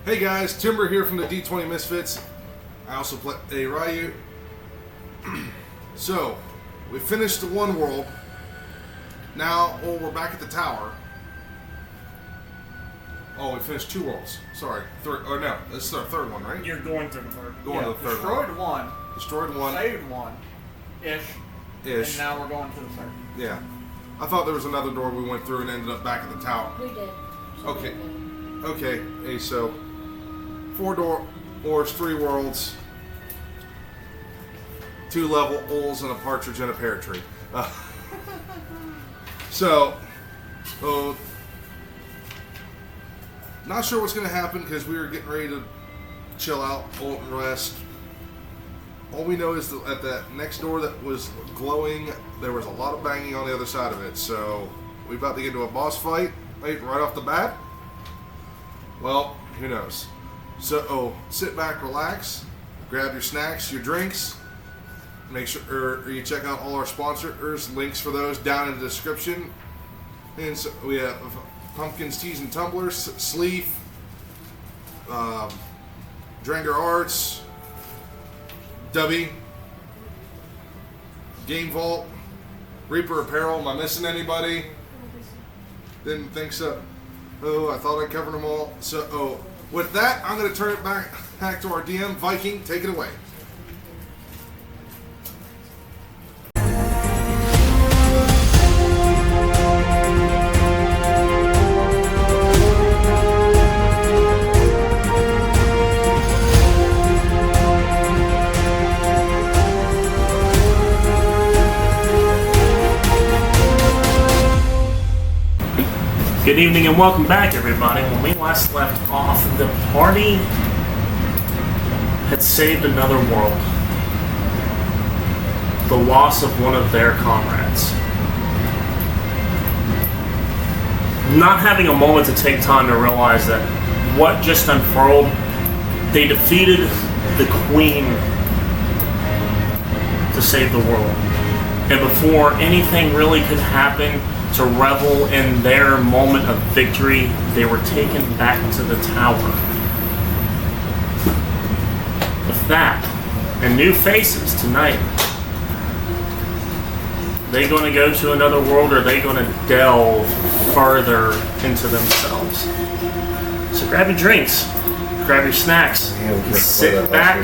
Hey guys, Timber here from the D20 Misfits. I also play Ryu. So, we finished the one world. Now, we're back at the tower. Oh, we finished two worlds. Sorry. Third, or no, this is our third one, right? You're going to the third. Going to the third Destroyed one. Destroyed one. Saved one. Ish. And now we're going to the third. Yeah. I thought there was another door we went through and ended up back at the tower. We did. Okay. Okay. Hey, so 4 doors, 3 worlds, 2 levels, and a partridge in a pear tree. Not sure what's going to happen because we were getting ready to chill out, ult and rest. All we know is that at that next door that was glowing, there was a lot of banging on the other side of it. So we about to get into a boss fight right off the bat. Well, who knows? So sit back, relax, grab your snacks, your drinks. Make sure you check out all our sponsors. Links for those down in the description. And so we have Pumpkin's Teas and Tumblers, Sleef, Dranger Arts, Dubby, Gamevault, Reaper Apparel. Am I missing anybody? Didn't think so. Oh, I thought I covered them all. So, with that, I'm going to turn it back to our DM. Viking, take it away. Good evening and welcome back, everybody. When we last left off, the party had saved another world. The loss of one of their comrades. Not having a moment to take time to realize that what just unfurled, they defeated the Queen to save the world. And before anything really could happen to revel in their moment of victory, they were taken back to the tower. With that, and new faces tonight, they going to go to another world, or are they going to delve further into themselves? So grab your drinks, grab your snacks, sit back,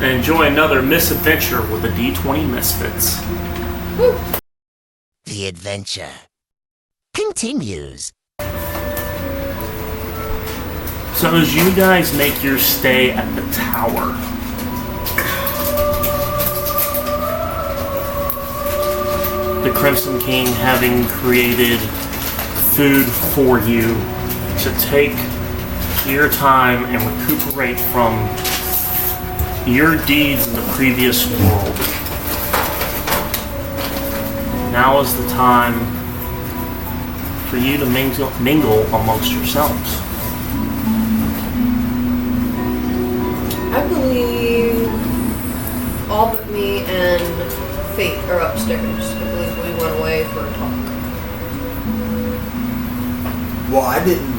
and enjoy another misadventure with the D20 Misfits. Woo. The adventure continues. So as you guys make your stay at the tower, the Crimson King having created food for you to take your time and recuperate from your deeds in the previous world. Now is the time for you to mingle amongst yourselves. I believe all but me and Fate are upstairs. I believe we went away for a talk. Well, I didn't.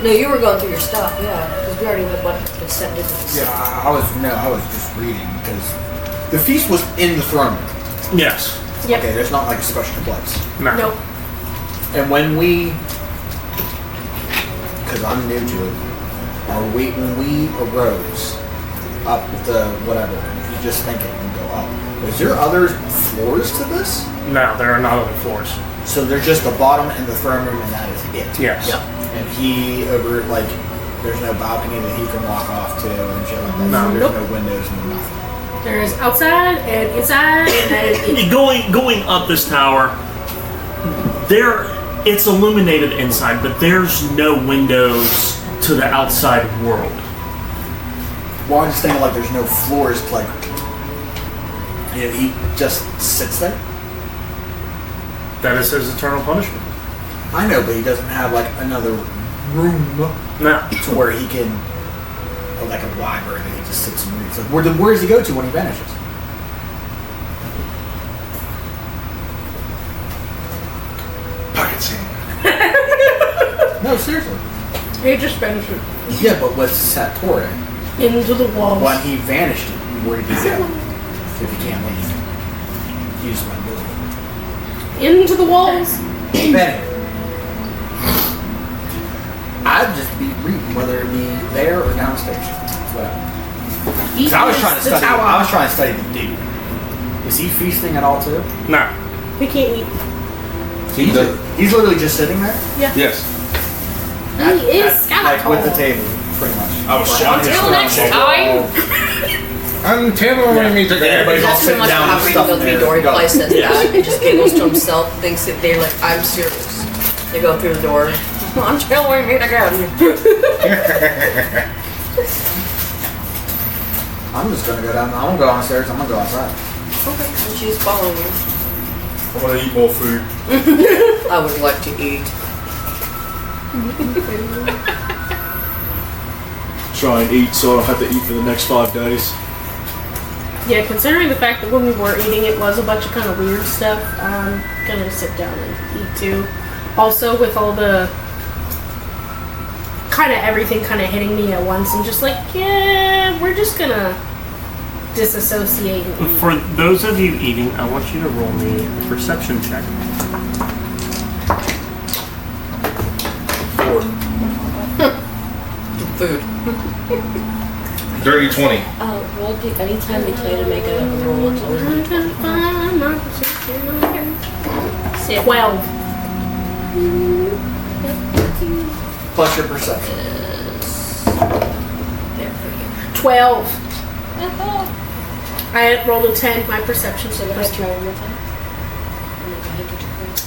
No, you were going through your stuff, yeah. Because we already went to set it. Yeah, I was just reading because the feast was in the throne room. Yes. Yep. Okay, there's not like a special place. No. Nope. And when because I'm new to it, when we arose up the whatever, if you just think it and go up, is there other floors to this? No, there are not other floors. So there's just the bottom and the throne room, and that is it. Yes. Yep. And there's no balcony that he can walk off to and shit like that. No. So there's no windows, no nothing. There's outside and inside and Going up this tower, it's illuminated inside, but there's no windows to the outside world. Well, I'm just thinking like there's no floors to he just sits there. That is his eternal punishment. I know, but he doesn't have like another room No. to where he can, like a library that he just sits and reads. Like, where does he go to when he vanishes? Pocket scene. No, seriously. He just finished it. Yeah, but what's Satori? Into the walls. When he vanished, where did he go? If he can't leave. He just went blue. Into the walls. Anyway. I'd just be reading whether it be there or downstairs. Whatever. 'Cause I was trying to study. I was trying to study the dude. Is he feasting at all too? No. He can't eat. He's literally just sitting there. Yeah. Yes. He is like with the table, pretty much. I was shocked. Until next time. Until we meet again. Everybody's all That's pretty sitting much down how and Reed stuff goes in through the there. door. He Go. probably says that and just giggles to himself, thinks that they're like, I'm serious. They go through the door. Until we meet again. I'm just gonna go down. I'm gonna go downstairs. I'm gonna go outside. Okay. And she's following you. I want to eat more food. I would like to eat. Try and eat so I don't have to eat for the next 5 days. Yeah, considering the fact that when we were eating it was a bunch of kind of weird stuff, I'm gonna sit down and eat too. Also, with all the kind of everything kind of hitting me at once, I'm just like, yeah, we're just gonna disassociate and eat. For those of you eating, I want you to roll me a perception check. 4. Food. Dirty 20. Roll anytime they tell you to make a roll, it's always I can find my perception. 12. Plus your perception. there for you. 12. I had rolled a 10. My perception, so Let's that's try one more time. And then go ahead and get your card.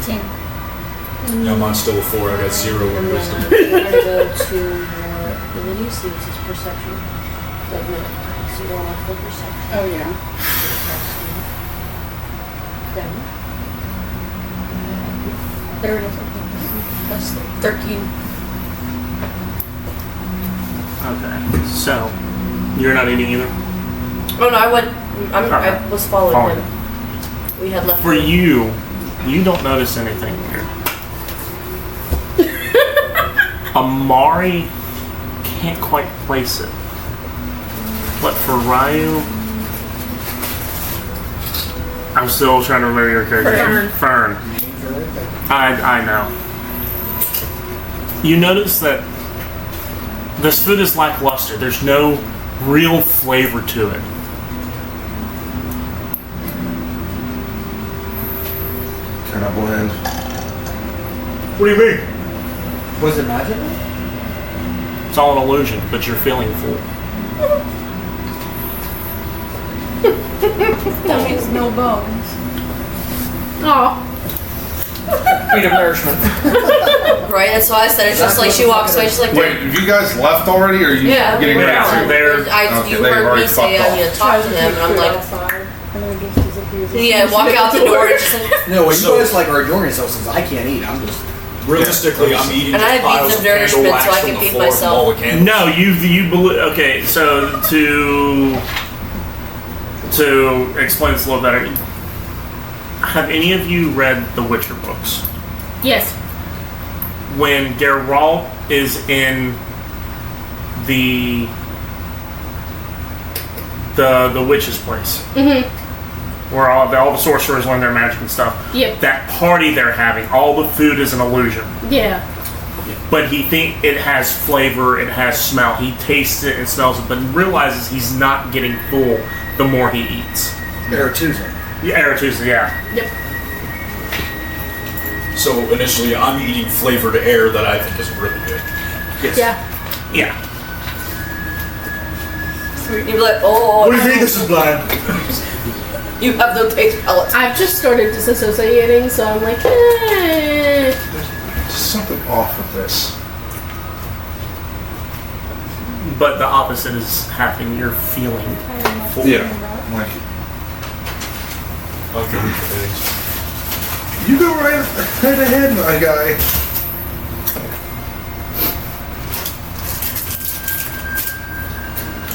10. Yeah, mine's still a 4. I got 0 in wisdom. We're going to go to your abilities, see this is perception. Like, no, so you don't have full perception. Oh, yeah. Down. 13. Okay. So, you're not eating either? Oh no, I was following Following. him. We had left. For you don't notice anything weird. Amari can't quite place it. But for Ryu, I'm still trying to remember your character name. Fern. I know. You notice that this food is lackluster. There's no real flavor to it. Kind of bland. What do you mean? Was it magic? It's all an illusion, but you're feeling full. That means no bones. Oh. Feet of nourishment. Right, that's why I said it's just like she walks away. She's like, Wait, have you guys left already, or are you yeah, getting we're ready out. to? They're- Okay, you they've heard already me say fucked I need to off. talk to them, and I'm like, outside, and then it just disappears. yeah, walk out the door and just like, No, well, you So- guys like are enjoying yourselves since I can't eat. I'm just. Realistically, I'm eating And I had piles beads of of nourishment candle wax so I from can the feed floor from myself. all the candles. No, you believe. Okay, so to explain this a little better, have any of you read the Witcher books? Yes. When Geralt is in the witch's place, where all the sorcerers learn their magic and stuff. Yep. That party they're having, all the food is an illusion. Yeah. But he thinks it has flavor, it has smell. He tastes it and smells it, but realizes he's not getting full the more he eats. Aretusa. Yeah, Aretusa, yeah. Yep. So initially, I'm eating flavored air that I think is really good. Yes. Yeah. Yeah. you'd be like, oh, What do you think this is bland? you have no taste palates. I've just started disassociating, so I'm like, eh. There's something off with this. But the opposite is happening. You're feeling full. Yeah. Like, I'll give you things. you go right ahead, my guy.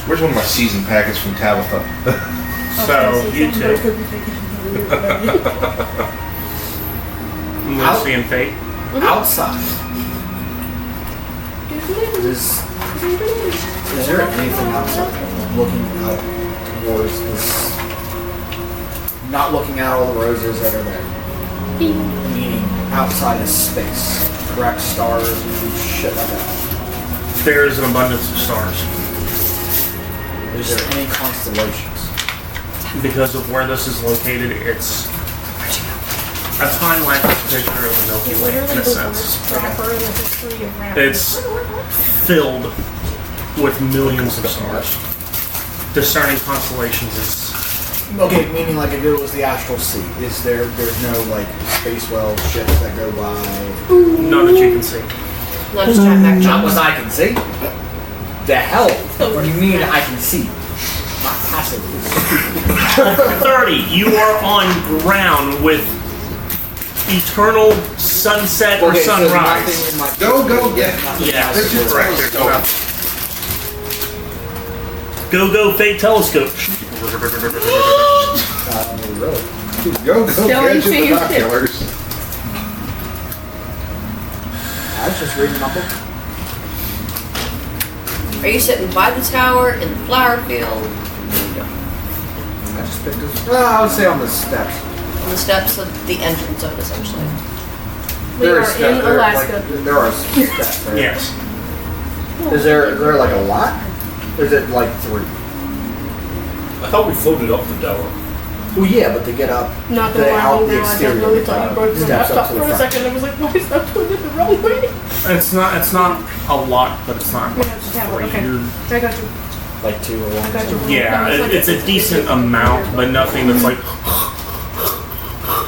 Where's one of my season packets from Tabitha? So, you two. Lucy and Fate. Outside. Is there anything outside looking out towards this? Not looking at all the roses that are there. Meaning outside of space. Correct, stars and shit like that. There is an abundance of stars. Is there any constellations? Because of where this is located, it's a time-lapse picture of the Milky Way in Literally a the sense. worst rapper in the history of rap. It's filled with millions of stars. Discerning constellations is Okay, meaning like if it was the astral sea, there's no like space well ships that go by? none that you can see. Not just trying back Not jumps. what I can see. The hell? What do you mean I can see? Not passively. 30, you are on ground with eternal sunset or Okay, so sunrise. nothing in my Go, get. Yeah. This is correct. There's no doubt. Go, Fate Telescope. Really? Go, Still catch ain't the changed it. binoculars. I was just reading my book. Are you sitting by the tower, in the flower field, I just picked this. Well, I would say on the steps. on the steps of the entrance of it, essentially? We There are steps- in there- Alaska. Like, there are steps there. Yes. Is there like a lot? Or is it like 3? I thought we floated up the tower. Well, yeah, but to get up, Not the gonna lie, out the now I exterior definitely of the thought you tower, broke the steps up laptop to the for a front. second. I was like, why is that doing it the wrong way? It's not a lot, but it's not Yeah, it's a tower, okay. crazy. I got you. Like 2 or 1. I got you. Yeah, That was like it's a decent amount, but nothing that's like,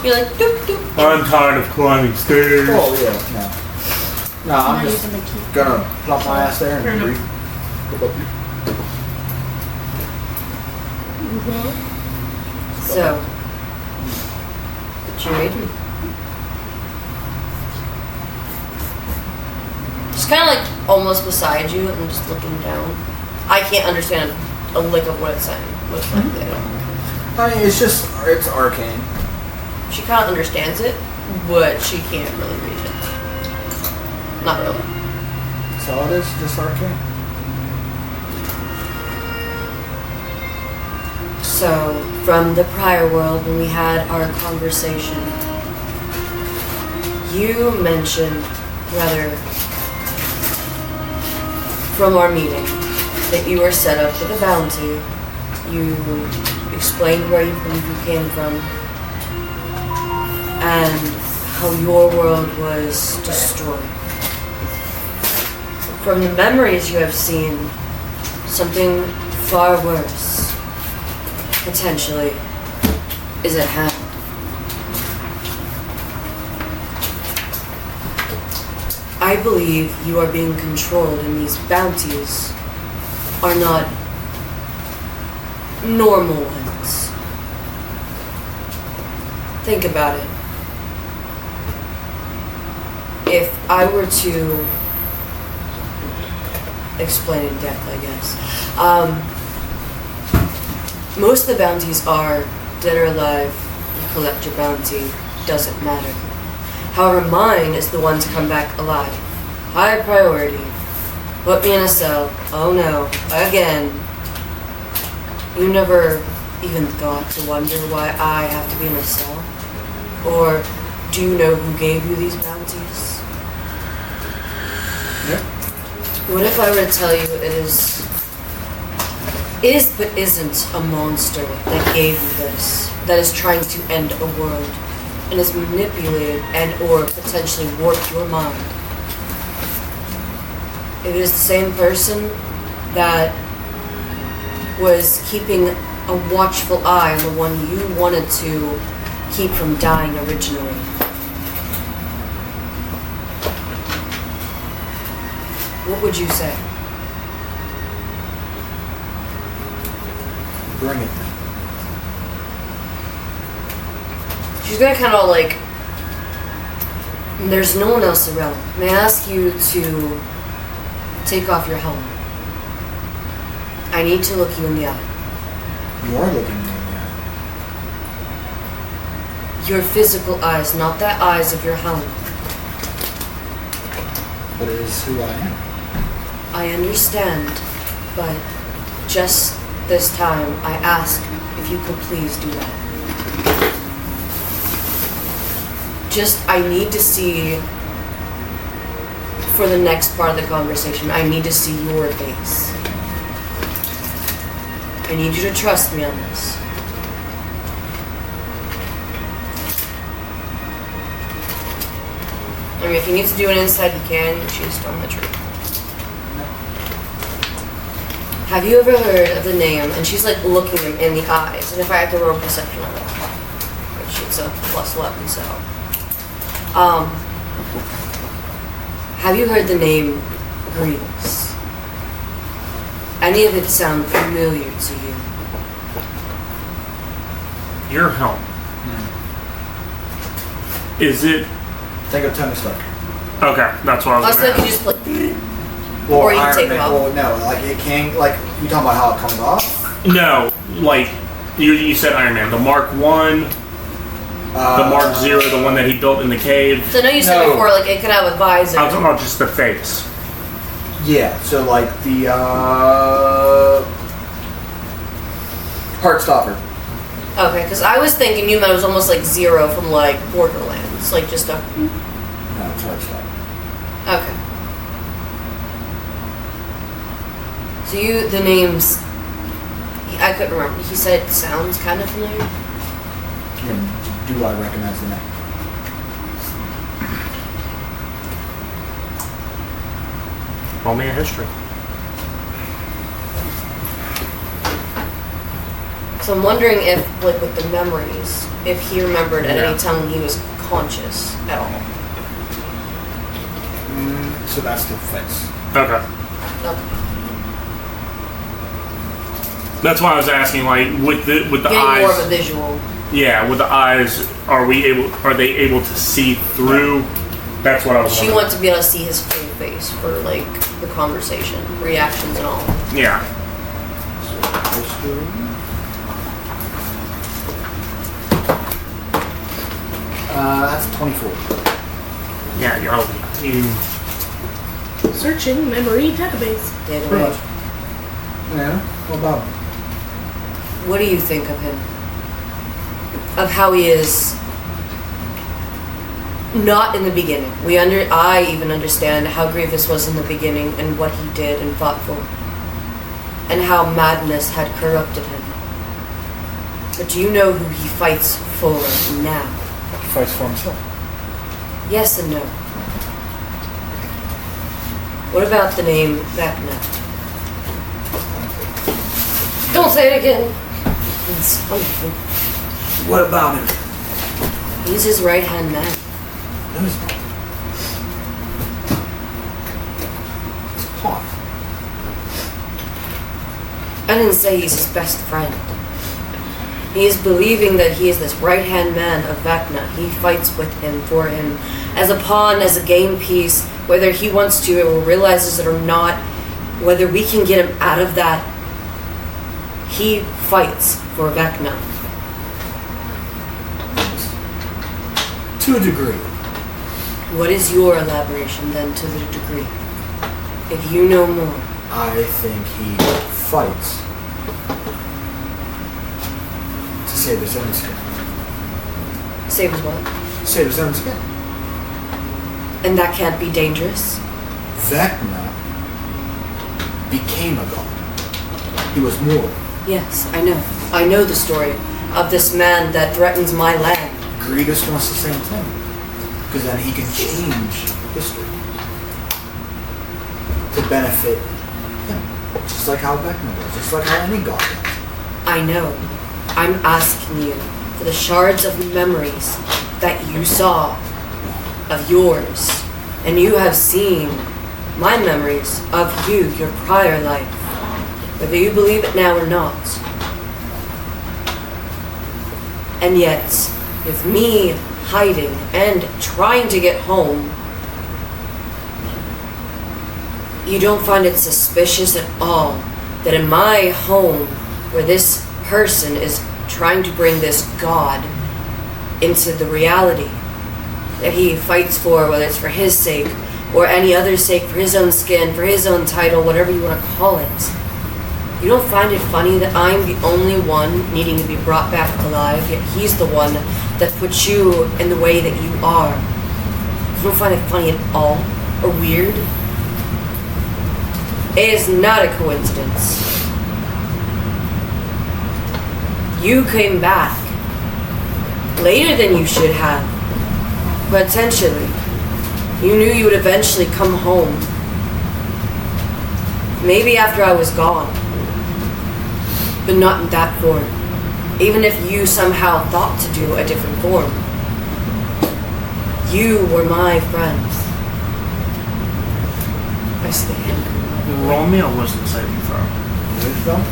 You're like, doop, doop. I'm tired of climbing stairs. Oh yeah, no. No, I'm not just using the key. gonna plop my ass there Fair and enough. read. So, what you reading? Just kind of like almost beside you and just looking down. I can't understand a lick of what it's saying. What's like there. I mean, it's arcane. She kind of understands it, but she can't really read it. Not really. That's all it is, just arcane. So, from the prior world, when we had our conversation, you mentioned, rather, from our meeting, that you were set up with a bounty. You explained where you believe you came from, and how your world was destroyed. From the memories you have seen, something far worse, potentially, is at hand. I believe you are being controlled, and these bounties are not normal ones. Think about it. If I were to explain in depth, I guess. Most of the bounties are dead or alive. You collect your bounty, doesn't matter. However, mine is the one to come back alive. High priority. Put me in a cell. Oh no, again. You never even thought to wonder why I have to be in a cell? Or do you know who gave you these bounties? Yeah. What if I were to tell you it is but isn't a monster that gave you this, that is trying to end a world, and has manipulated and or potentially warped your mind? It is the same person that was keeping a watchful eye on the one you wanted to keep from dying originally. What would you say? Bring it. She's gonna kind of like, there's no one else around. May I ask you to take off your helmet? I need to look you in the eye. You are looking at me. your physical eyes, not the eyes of your helm. But it is who I am. I understand, but just this time, I ask if you could please do that. I need to see, for the next part of the conversation, I need to see your face. I need you to trust me on this. I mean, if he needs to do an insight, he can. She's telling the truth. Have you ever heard of the name? And she's like looking him in the eyes. And if I have to roll perception on it, which it's a +11, so. Have you heard the name Grievous? Any of it sound familiar to you? Your helm. Is it? Think of Tony Stark. Okay, that's what I was Also, gonna you ask. just put. Or you can Iron take it Man. off. Well, no, like it can. Like you talking about how it comes off? No, like you said Iron Man. The Mark 1, the Mark 0, the one that he built in the cave. So I know you said No. before, like it could have a visor. I'm talking about just the face. Yeah. So like the Heartstopper. Okay, because I was thinking you meant it was almost like Zero from like Borderlands, like just a. No, it's Heartstopper. Okay. So the names. I couldn't remember. He said it sounds kind of familiar. And do I recognize the name? Roll me a history. So I'm wondering if, like with the memories, if he remembered at any time when he was conscious at all. So that's the face. Okay. Okay. That's why I was asking, like, with the Getting eyes. more of a visual. Yeah, with the eyes, are they able to see through? That's what I was She wondering. wants to be able to see his full face for like the conversation, reactions and all. Yeah. That's 24. Yeah, you Searching memory database. Did Pretty it. much. Yeah. What about him? What do you think of him? Of how he is not in the beginning. I even understand how Grievous was in the beginning and what he did and fought for. And how madness had corrupted him. But do you know who he fights for now? He fights for himself. Yes and no. What about the name Vecna? Don't say it again. It's wonderful. What about him? He's his right-hand man. No, he's not. It's a pawn. I didn't say he's his best friend. He is believing that he is this right-hand man of Vecna. He fights with him, for him, as a pawn, as a game piece, whether he wants to or realizes it or not, whether we can get him out of that. He fights for Vecna. To a degree. What is your elaboration then to the degree? If you know more. I think he fights to save his own skin. Save his what? Save his own skin. And that can't be dangerous? Vecna became a god. He was more. Yes, I know. I know the story of this man that threatens my land. Grievous wants the same thing. Because then he can change history to benefit him. Just like how Vecna does. Just like how any god does. I know. I'm asking you for the shards of memories that you saw of yours. And you have seen my memories of you, your prior life. Whether you believe it now or not. And yet, with me hiding and trying to get home, you don't find it suspicious at all that in my home, where this person is trying to bring this god, into the reality that he fights for, whether it's for his sake or any other's sake, for his own skin, for his own title, whatever you want to call it. You don't find it funny that I'm the only one needing to be brought back alive, yet he's the one that puts you in the way that you are? You don't find it funny at all? Or weird? It is not a coincidence. You came back later than you should have. Potentially. You knew you would eventually come home. Maybe after I was gone. But not in that form. Even if you somehow thought to do a different form. You were my friends. I stand. Roll me a wisdom saving throw. Wisdom?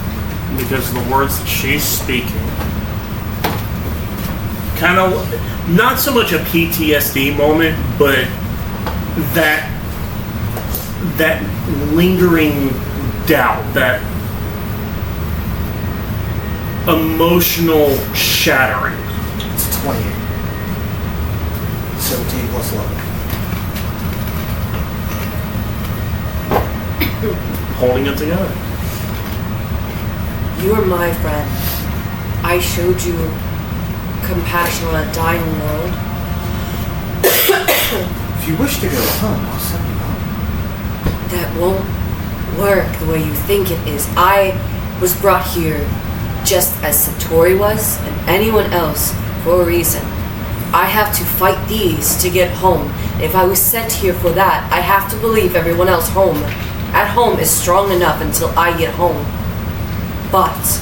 Because the words that she's speaking, kind of, not so much a PTSD moment, but that lingering doubt, that emotional shattering. It's 28. 17 plus 11. Holding it together. You are my friend. I showed you compassion on a dying world. If you wish to go home, I'll send you home. That won't work the way you think it is. I was brought here just as Satori was and anyone else for a reason. I have to fight these to get home. If I was sent here for that, I have to believe everyone else at home is strong enough until I get home. But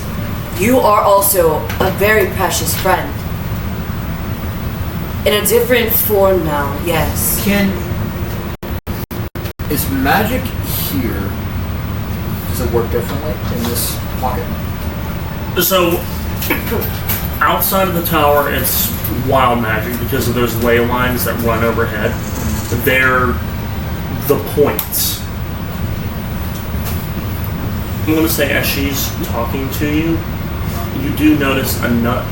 you are also a very precious friend. In a different form now, yes. Is magic here? Does it work differently in this pocket? So, outside of the tower, it's wild magic because of those ley lines that run overhead. They're the points. I'm going to say, as she's talking to you, you do notice a nut.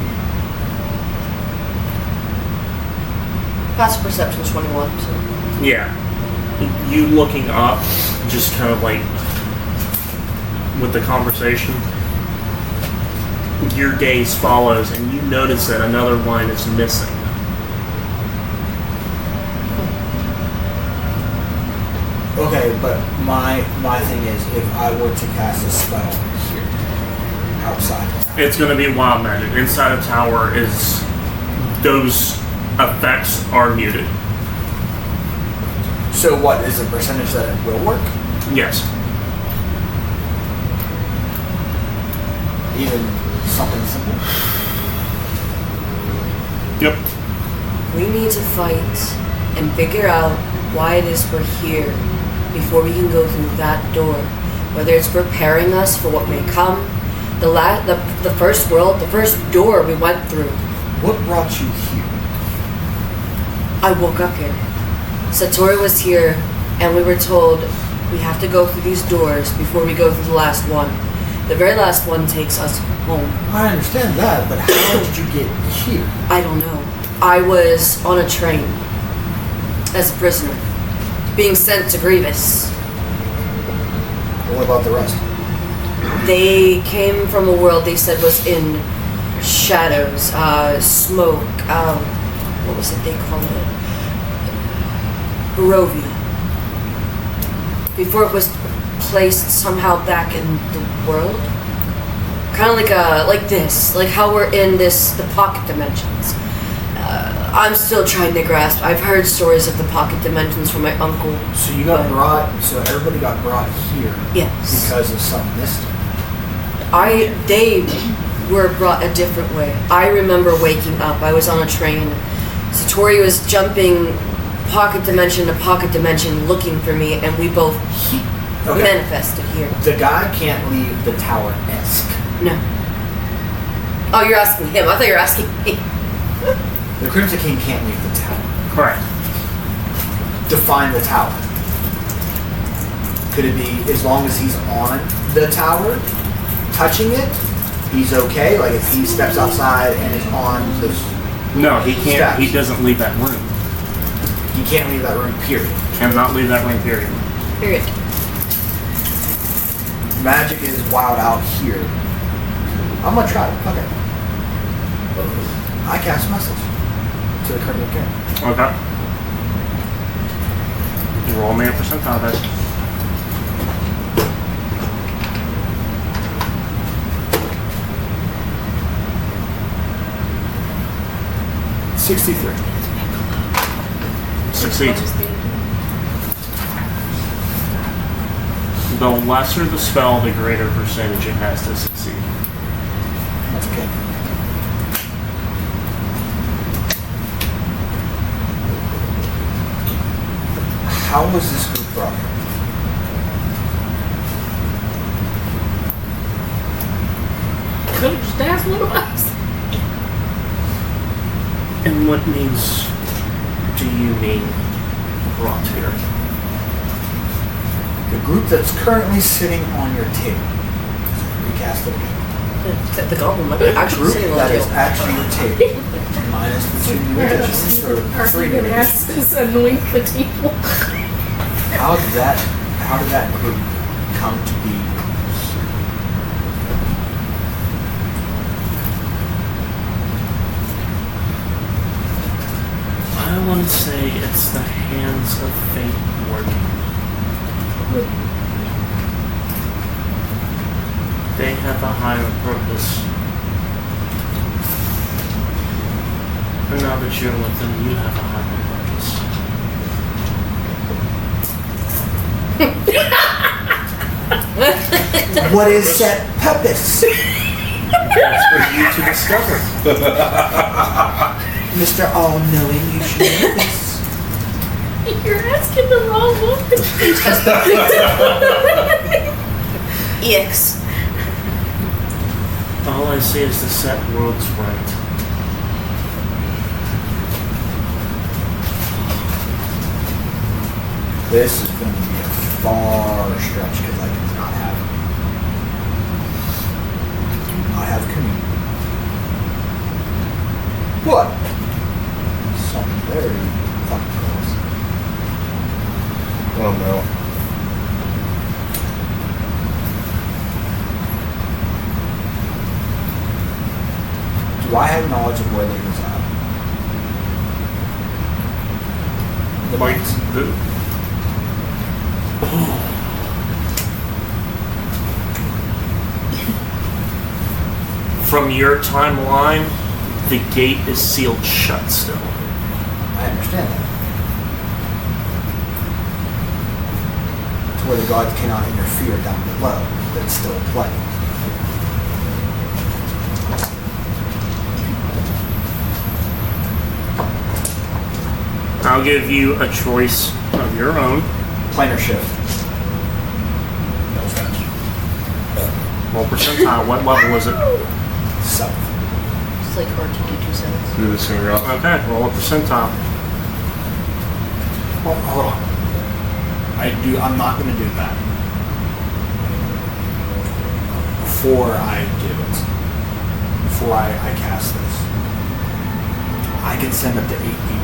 Passive perception 21, so. Yeah. You looking up, just kind of like with the conversation, your gaze follows and you notice that another line is missing. Okay, but my thing is, if I were to cast a spell here, outside. It's going to be wild magic. Inside a tower is, those effects are muted. So what, is the percentage that it will work? Yes. Even something simple? Yep. We need to fight and figure out why it is we're here before we can go through that door. Whether it's preparing us for what may come, the first world, the first door we went through. What brought you here? I woke up here. Satori was here, and we were told we have to go through these doors before we go through the last one. The very last one takes us home. I understand that, but how did you get here? I don't know. I was on a train as a prisoner, being sent to Grievous. What about the rest? They came from a world they said was in shadows, smoke, what was it they called it? Barovia. Before it was placed somehow back in the world. Kind of like this, like how we're in the pocket dimensions. I'm still trying to grasp. I've heard stories of the pocket dimensions from my uncle. So you got so everybody got brought here. Yes. Because of some mystic. They were brought a different way. I remember waking up. I was on a train. Satori was jumping pocket dimension to pocket dimension looking for me, and we both manifested here. The guy can't leave the tower-esque. No. Oh, you're asking him. I thought you were asking me. The Crimson King can't leave the tower. Correct. Define the tower. Could it be as long as he's on the tower, touching it, he's okay? Like if he steps outside and is on No, he can't. Stabs. He doesn't leave that room. He can't leave that room, period. Cannot leave that room, period. Period. Magic is wild out here. I'm gonna try it. Okay. I cast message to the current game. Okay. Roll me a percentile dice. 63. Succeeds. The lesser the spell, the greater percentage it has to succeed. That's okay. How was this group brought here? Could have just asked one of us. And what means do you mean brought here? The group that's currently sitting on your table. Recast it again. The goblin might be actually Group sitting on that the is table. actually your table. Minus the 2 new additions. Or Our 3 new human additions. ass is anoint the table. How did that group come to be? I want to say it's the hands of fate working. They have a higher purpose. And now that you're with them, you have a higher purpose. What is that purpose? That's for you to discover. Mr. All-Knowing, you should know this. You're asking the wrong woman. EX. All I see is the set world's right. This is going to be a far stretch because I do not have community. But something very fucking close. Oh no. Do I have knowledge of where they reside? The Like knights. From your timeline, the gate is sealed shut still. I understand that. To where the gods cannot interfere down below, but it's still play. I'll give you a choice of your own. Planar shift. Roll percentile. What level is it? 7th. It's like R2D2 sounds. Do this in real. Okay, roll a percentile. Oh, hold on. I'm not going to do that. Before I do it. Before I cast this. I can send up to 8 people.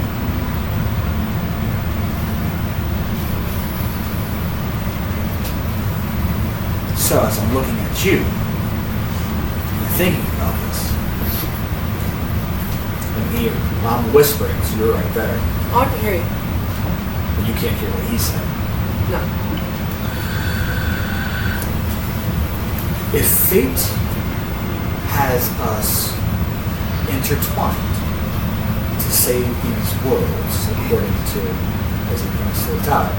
So as I'm looking at you, I'm thinking about this. And I'm whispering, so you're right there. Oh, I can hear you. But you can't hear what he said. No. If fate has us intertwined to save these worlds, according to as it brings to the tower,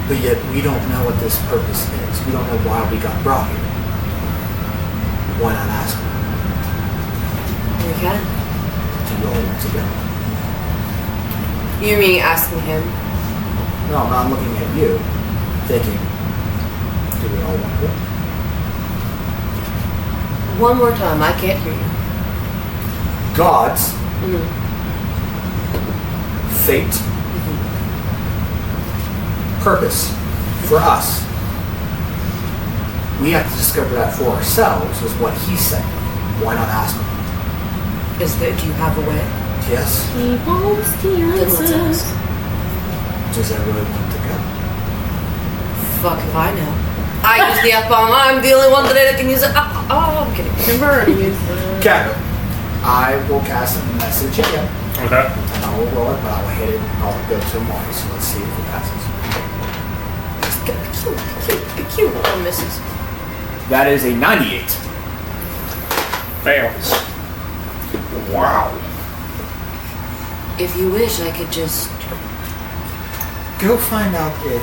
but yet we don't know what this purpose is. We don't know why we got brought here. Why not ask him? We can. Do you all want to go? You mean asking him? No, I'm looking at you, thinking, do we all want to go? One more time, I can't hear you. Gods, Mm-hmm. fate, purpose for us. We have to discover that for ourselves, is what he said. Why not ask him? Do you have a way? Yes. He wants the Then let's answers. ask. Does everyone want to go? Fuck if I know. I use the F-bomb. I'm the only one that can use it. Oh, I'm kidding. Never already used that. Okay. I will cast a message again. Okay. And I will roll it, but I will hit it. I'll go to a mark, so let's see if it passes. Be cute. Oh, misses. That is a 98. Fails. Wow. If you wish, I could just... Go find out if...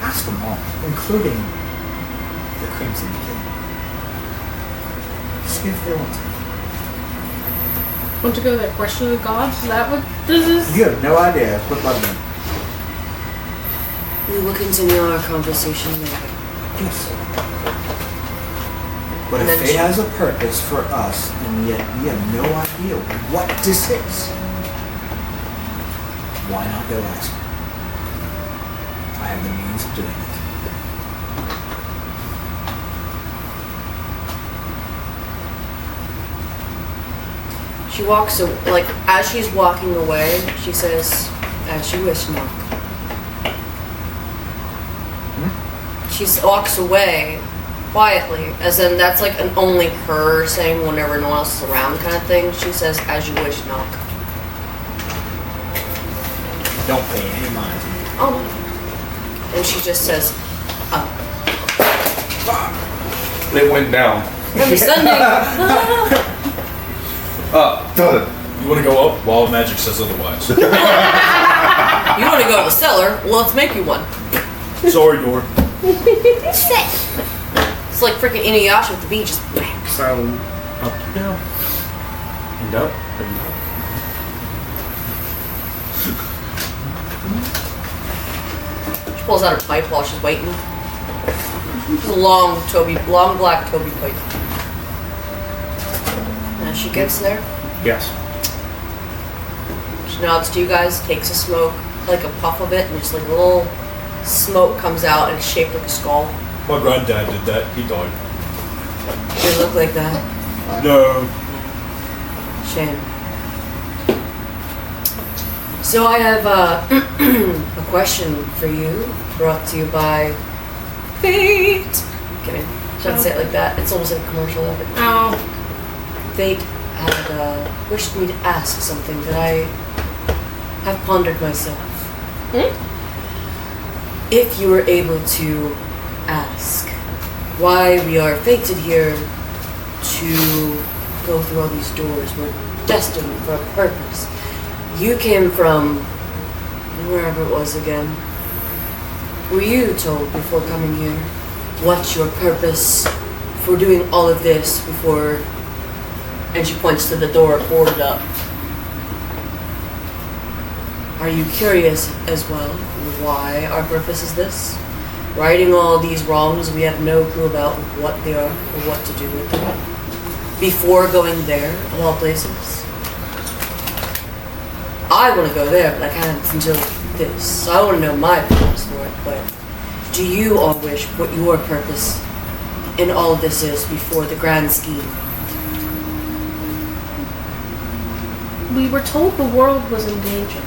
Ask them all, including the Crimson King. See if they want to. Want to go to that question of the gods? Is that what this is? You have no idea. Quick button. We will continue our conversation later. Yes. But And if then fate she- has a purpose for us, and yet we have no idea what this is, why not go ask her? I have the means of doing it. She walks, like, as she's walking away, she says, as you wish, Knock. She walks away quietly, as in that's like an only her saying whenever no one else is around kind of thing. She says, as you wish, Knock. Don't pay any mind to me. Oh. And she just says, It went down. happy Sunday. Done. You want to go up? Wild magic says otherwise. You want to go to the cellar? Well, let's make you one. Sorry, door. It's like freaking Inuyasha with the bee, just bam. So, up you go. And up, and up. She pulls out her pipe while she's waiting. It's a long black Toby pipe. As she gets there, Yes. she nods to you guys, takes a smoke, like a puff of it, and just like a little smoke comes out and it's shaped like a skull. My granddad did that. He died. They look like that. No. Shame. So I have a question for you, brought to you by Fate. Kidding. Shouldn't say it like that. It's almost like a commercial of it. Oh. Fate had wished me to ask something that I have pondered myself. If you were able to ask why we are fated here to go through all these doors, we're destined for a purpose. You came from wherever it was again. Were you told before coming here what's your purpose for doing all of this before? And she points to the door boarded up. Are you curious as well why our purpose is this? Righting all these wrongs we have no clue about what they are or what to do with them. Before going there, of all places. I want to go there, but I can't until this. So I want to know my purpose for it, but do you all wish what your purpose in all of this is before the grand scheme? We were told the world was in danger.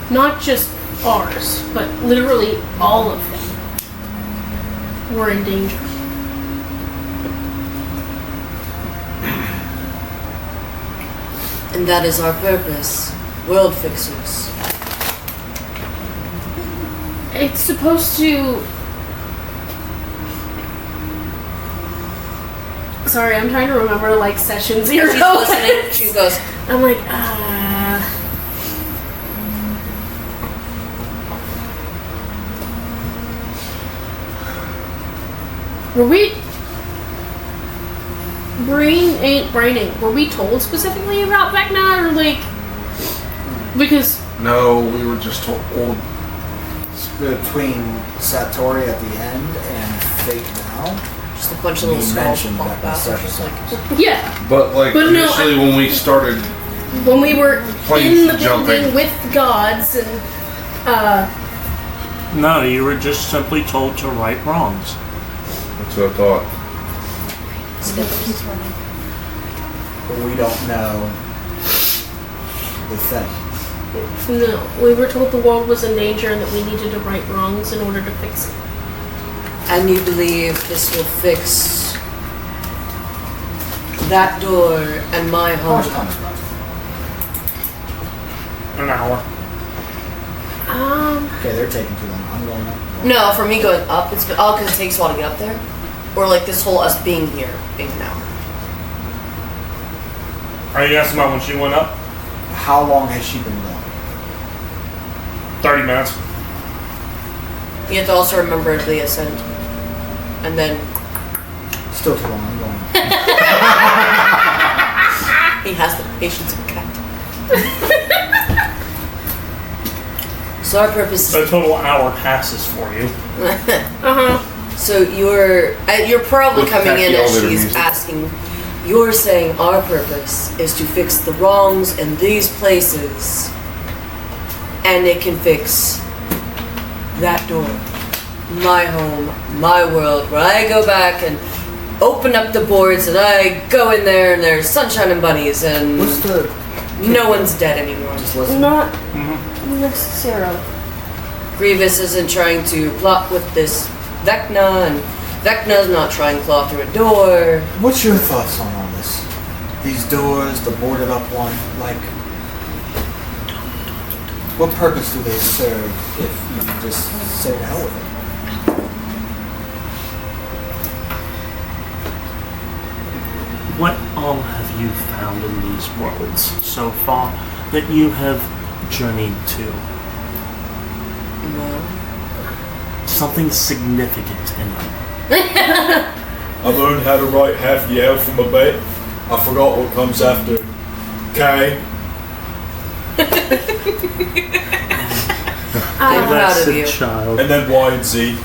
Not just ours, but literally all of them were in danger. And that is our purpose. World fixers. It's supposed to... Sorry, I'm trying to remember like session 0. She's listening. She goes, I'm like, Were we... Braining. Were we told specifically about Vecna, or like... Because... No, we were just told. Between Satori at the end and Fate now, just a bunch of little we skulls mentioned pop that out. several Just like, times. Yeah. But like But no, initially when we started, When we were Planes in the jumping. building with gods and... No, you were just simply told to right wrongs. that's what I thought. He's running. But we don't know the thing. No, we were told the world was in danger and that we needed to right wrongs in order to fix it. And you believe this will fix that door and my How much home? time is left? An hour. Okay, they're taking too long. I'm going up. No, for me going up, it's all because it takes a while to get up there. Or like this whole us being here being an hour. Are you asking about when she went up? How long has she been going? 30 minutes. You have to also remember the ascent. And then Still too long. I'm going. he has the patience of a cat. So our purpose A is... total hour passes for you. So you're probably With coming in as elevator she's music. asking. You're saying our purpose is to fix the wrongs in these places, and it can fix that door, my home, my world, where I go back and open up the boards and I go in there and there's sunshine and bunnies and What's the? no one's dead anymore. Just listen. Not necessarily. Grievous isn't trying to plot with this Vecna, and Vecna's not trying to claw through a door. What's your thoughts on all this? These doors, the boarded up one, like, what purpose do they serve if you can just say to hell with it? What all have you found in these worlds so far that you have journeyed to? No. Something significant in them. I've learned how to write half the alphabet. I forgot what comes after K. I'm proud That's of a you. child. And then Y and Z.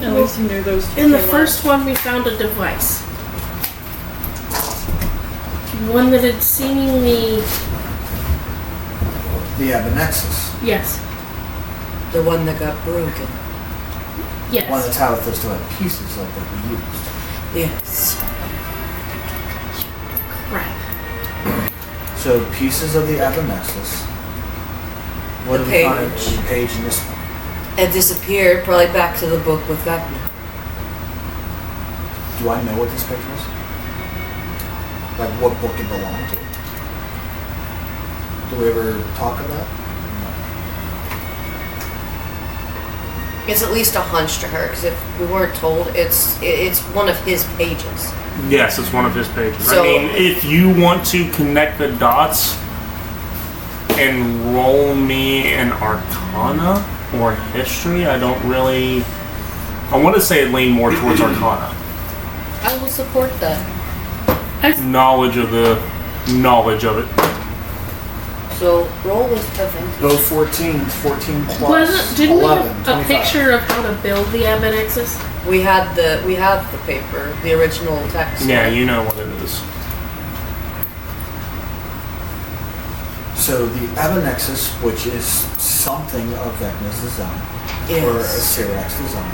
At least you knew those two. In the came up. first one, we found a device. One that had seemingly... The Nexus. Yes. The one that got broken. Yes. One of the towers that still had pieces of that we used. Yes. Crap. So pieces of the Nexus. What The did we find? page. The page in this one. It disappeared, probably back to the book with Vecna. Do I know what this page was? Like what book it belonged to? Do we ever talk about? It's at least a hunch to her, because if we weren't told, it's one of his pages. Yes, it's one of his pages. So- I mean, if you want to connect the dots and roll me an Arcana or history, I don't really... I want to say it lean more towards Arcana. I will support that. Knowledge of it. So roll with Evan. Both 14, 14 plus Didn't we 11, have a 25. picture of how to build the Abenexus? We have the paper, the original text. Yeah, you know what it is. So the Nexus, which is something of Vecna's design, or a Yes. Sirac's design,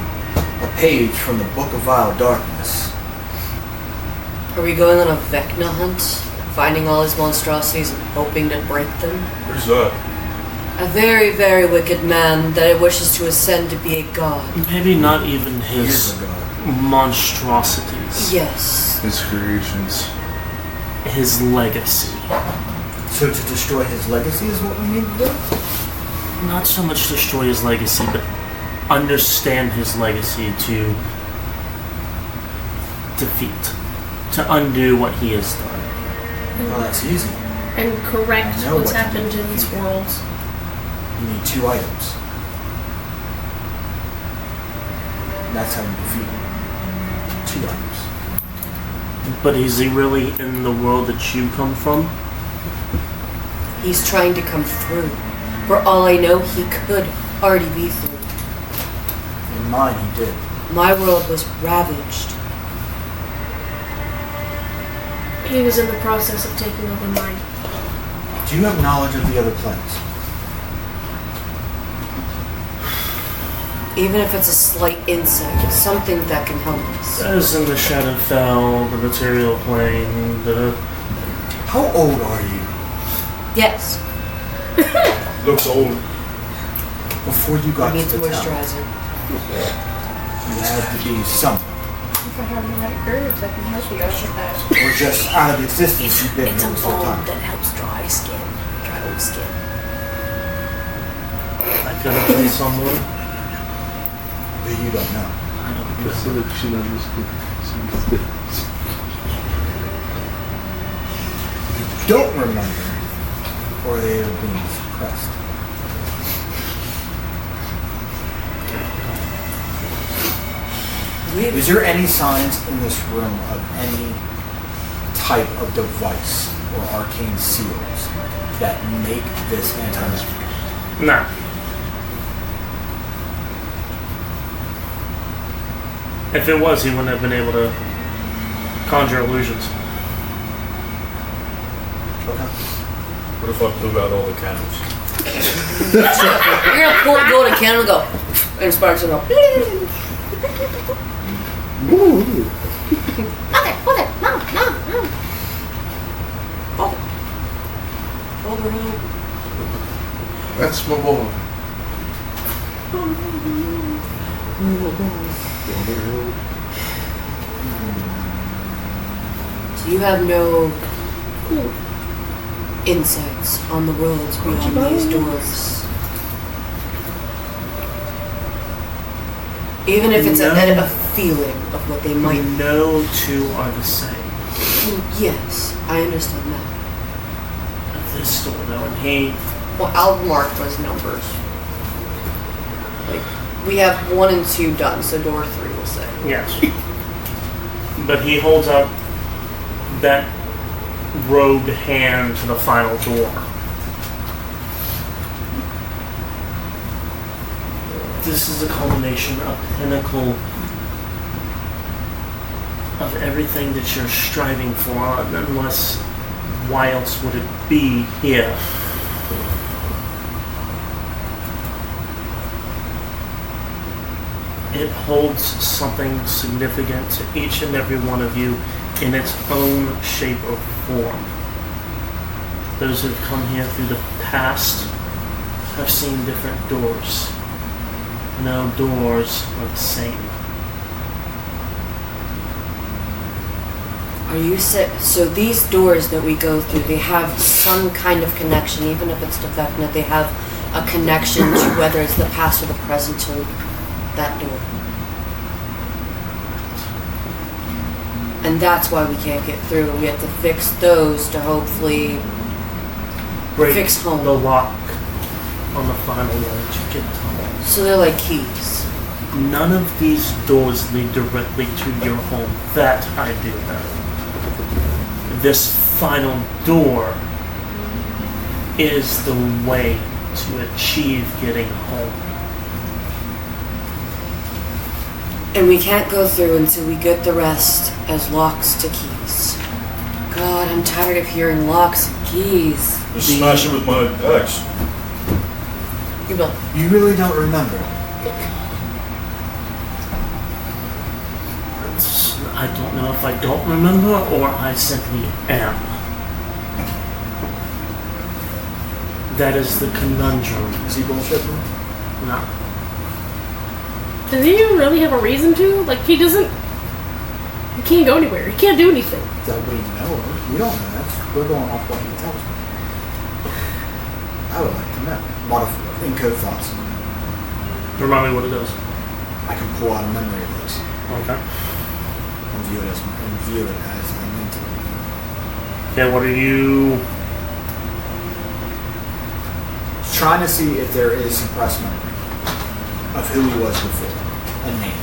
a page from the Book of Vile Darkness. Are we going on a Vecna hunt? Finding all his monstrosities and hoping to break them? Who's that? A very, very wicked man that wishes to ascend to be a god. Maybe not even Years his ago. monstrosities. Yes. His creations. His legacy. So to destroy his legacy is what we need to do? Not so much destroy his legacy, but understand his legacy to defeat. To undo what he has done. Well, that's easy. And correct I know what's what to happened do. in these worlds. You need 2 items. That's how you defeat him. 2 items. But is he really in the world that you come from? He's trying to come through. For all I know, he could already be through. In mine, he did. My world was ravaged. He was in the process of taking over mine. Do you have knowledge of the other planets? Even if it's a slight insight, something that can help us. As in the Shadowfell, the material plane, the... How old are you? Yes. Looks old. Before you got Needs to the town, moisturizer. you had to be some, If I have the right herbs, I can help you out with that. or just out of existence. You've been It's a here this whole balm time. that helps dry skin. Dry old skin. I could have been someone. That you don't know. I don't know. Don't remember, or they are being suppressed. Is there any signs in this room of any type of device or arcane seals that make this anti-magic? Nah. If it was, he wouldn't have been able to conjure illusions. Okay. What if I blew out all the candles? You're gonna go to a candle and go, and sparks will go. Mother, no. Hold her home. That's my boy. So you have no insights on the worlds beyond these doors. Even if it's a feeling of what they might. No two are the same. Yes, I understand that. At this door, though, and he... Well, I'll mark those numbers. Like, we have 1 and 2 done, so door 3 will say. Yes. But he holds up that robed hand to the final door. This is a culmination, a pinnacle of everything that you're striving for, unless why else would it be here? It holds something significant to each and every one of you in its own shape or form. Those who have come here through the past have seen different doors. No doors are the same. Are you so these doors that we go through, they have some kind of connection, even if it's defective, they have a connection to whether it's the past or the present to that door. And that's why we can't get through. We have to fix those to hopefully fix home. The lock on the final one to get home. So they're like keys. None of these doors lead directly to your home. That I do know. This final door is the way to achieve getting home. And we can't go through until we get the rest as locks to keys. God, I'm tired of hearing locks and keys. Just smash it with my axe. You will. You really don't remember. I don't know if I don't remember or I simply am. That is the conundrum. Is he bullshitting? No. Does he even really have a reason to? Like, he doesn't... He can't go anywhere. He can't do anything. That we know of. We don't know. We're going off what he tells me. I would like to know. In-code thoughts. Remind me what it is. I can pull out a memory of this Okay. and view it as a mental. Okay, what are you... Trying to see if there is suppressed memory of who he was before. A name.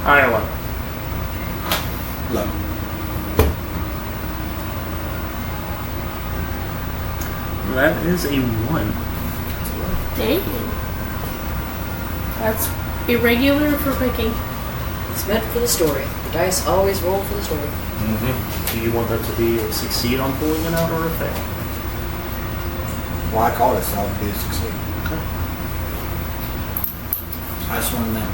Iowa. Low. That is a 1. Dang. That's irregular for picking. It's meant for the story. The dice always roll for the story. Mm-hmm. Do you want that to be a succeed on pulling it out or a fail? Well, I call it, so I'll be a succeed. Okay. I just want to know.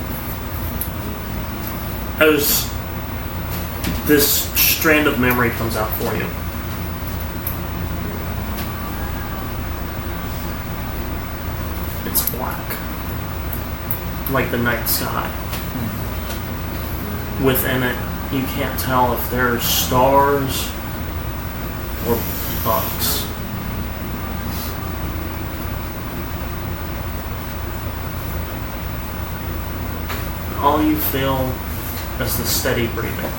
As this strand of memory comes out for you, it's black, like the night sky. Within it, you can't tell if there's stars or bugs. All you feel is the steady breathing.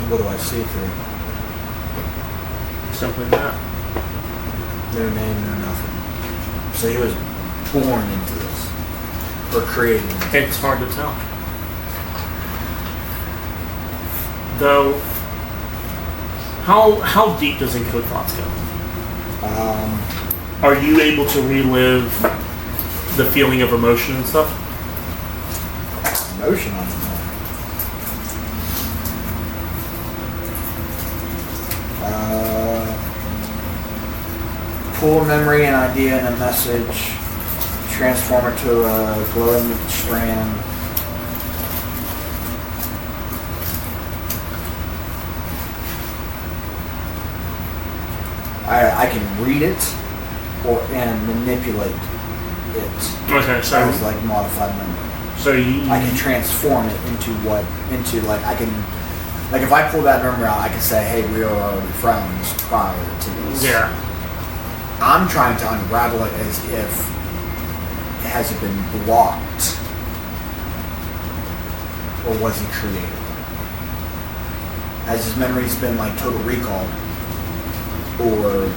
What do I see through? Simply that. No name, no nothing. So he was born into this. Or created it. It's hard to tell. Though, how deep does encode thoughts go? Are you able to relive the feeling of emotion and stuff? Emotion, I don't know. Pull a memory, an idea, and a message. Transform it to a glowing strand. I can read it and manipulate it. Okay, so as like modified memory. So I can transform it into like I can, like if I pull that memory out, I can say, hey, we were already friends prior to this. Yeah. I'm trying to unravel it as if it hasn't been blocked, or was he created? Has his memories been like total recall, or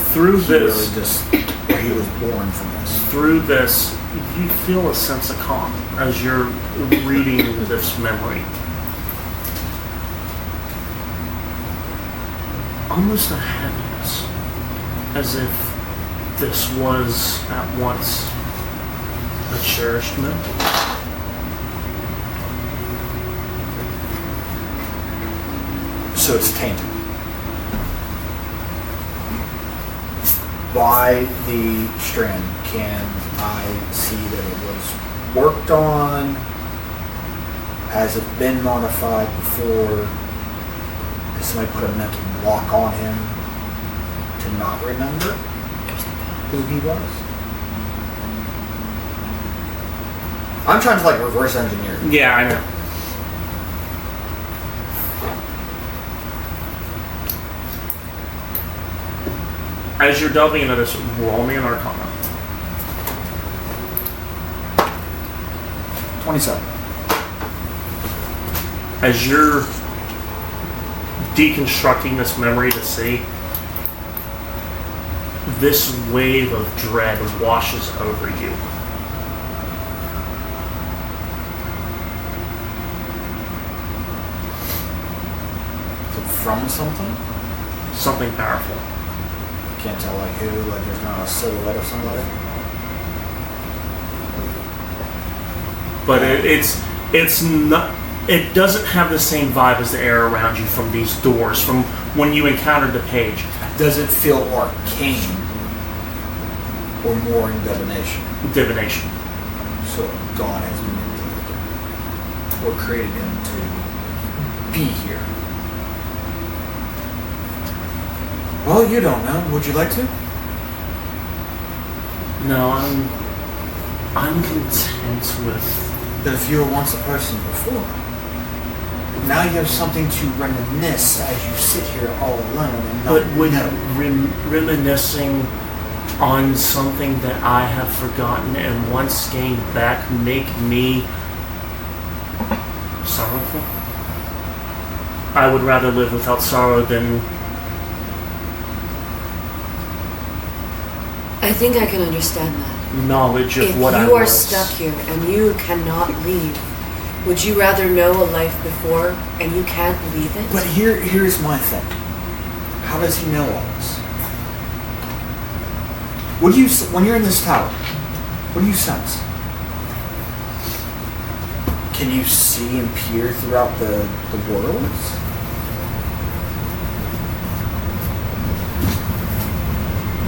through he this, really just, or he was born from this? through this, you feel a sense of calm as you're reading this memory. Almost a heaviness, as if this was at once a cherished memory. So it's tainted. By the strand, can I see that it was worked on? Has it been modified before? Has somebody put a mental block on him to not remember who he was? I'm trying to like reverse engineer it. Yeah, I know. As you're delving into this, roll me an Arcana. 27. As you're deconstructing this memory to see, this wave of dread washes over you. Is it from something? Something powerful. Can't tell like who, like there's not a silhouette of somebody. But it's not. It doesn't have the same vibe as the air around you from these doors, from when you encountered the page. Does it feel arcane or more in divination? Divination. So God has manipulated him or created him to be here. Well, you don't know. Would you like to? No, I'm content with. That if you were once a person before, now you have something to reminisce as you sit here all alone and not But would know. reminiscing on something that I have forgotten and once gained back make me sorrowful? I would rather live without sorrow than. I think I can understand that. Knowledge of If what I you are was. stuck here and you cannot leave, would you rather know a life before and you can't leave it? But here's my thing. How does he know all this? What do you, when you're in this tower, what do you sense? Can you see and peer throughout the worlds?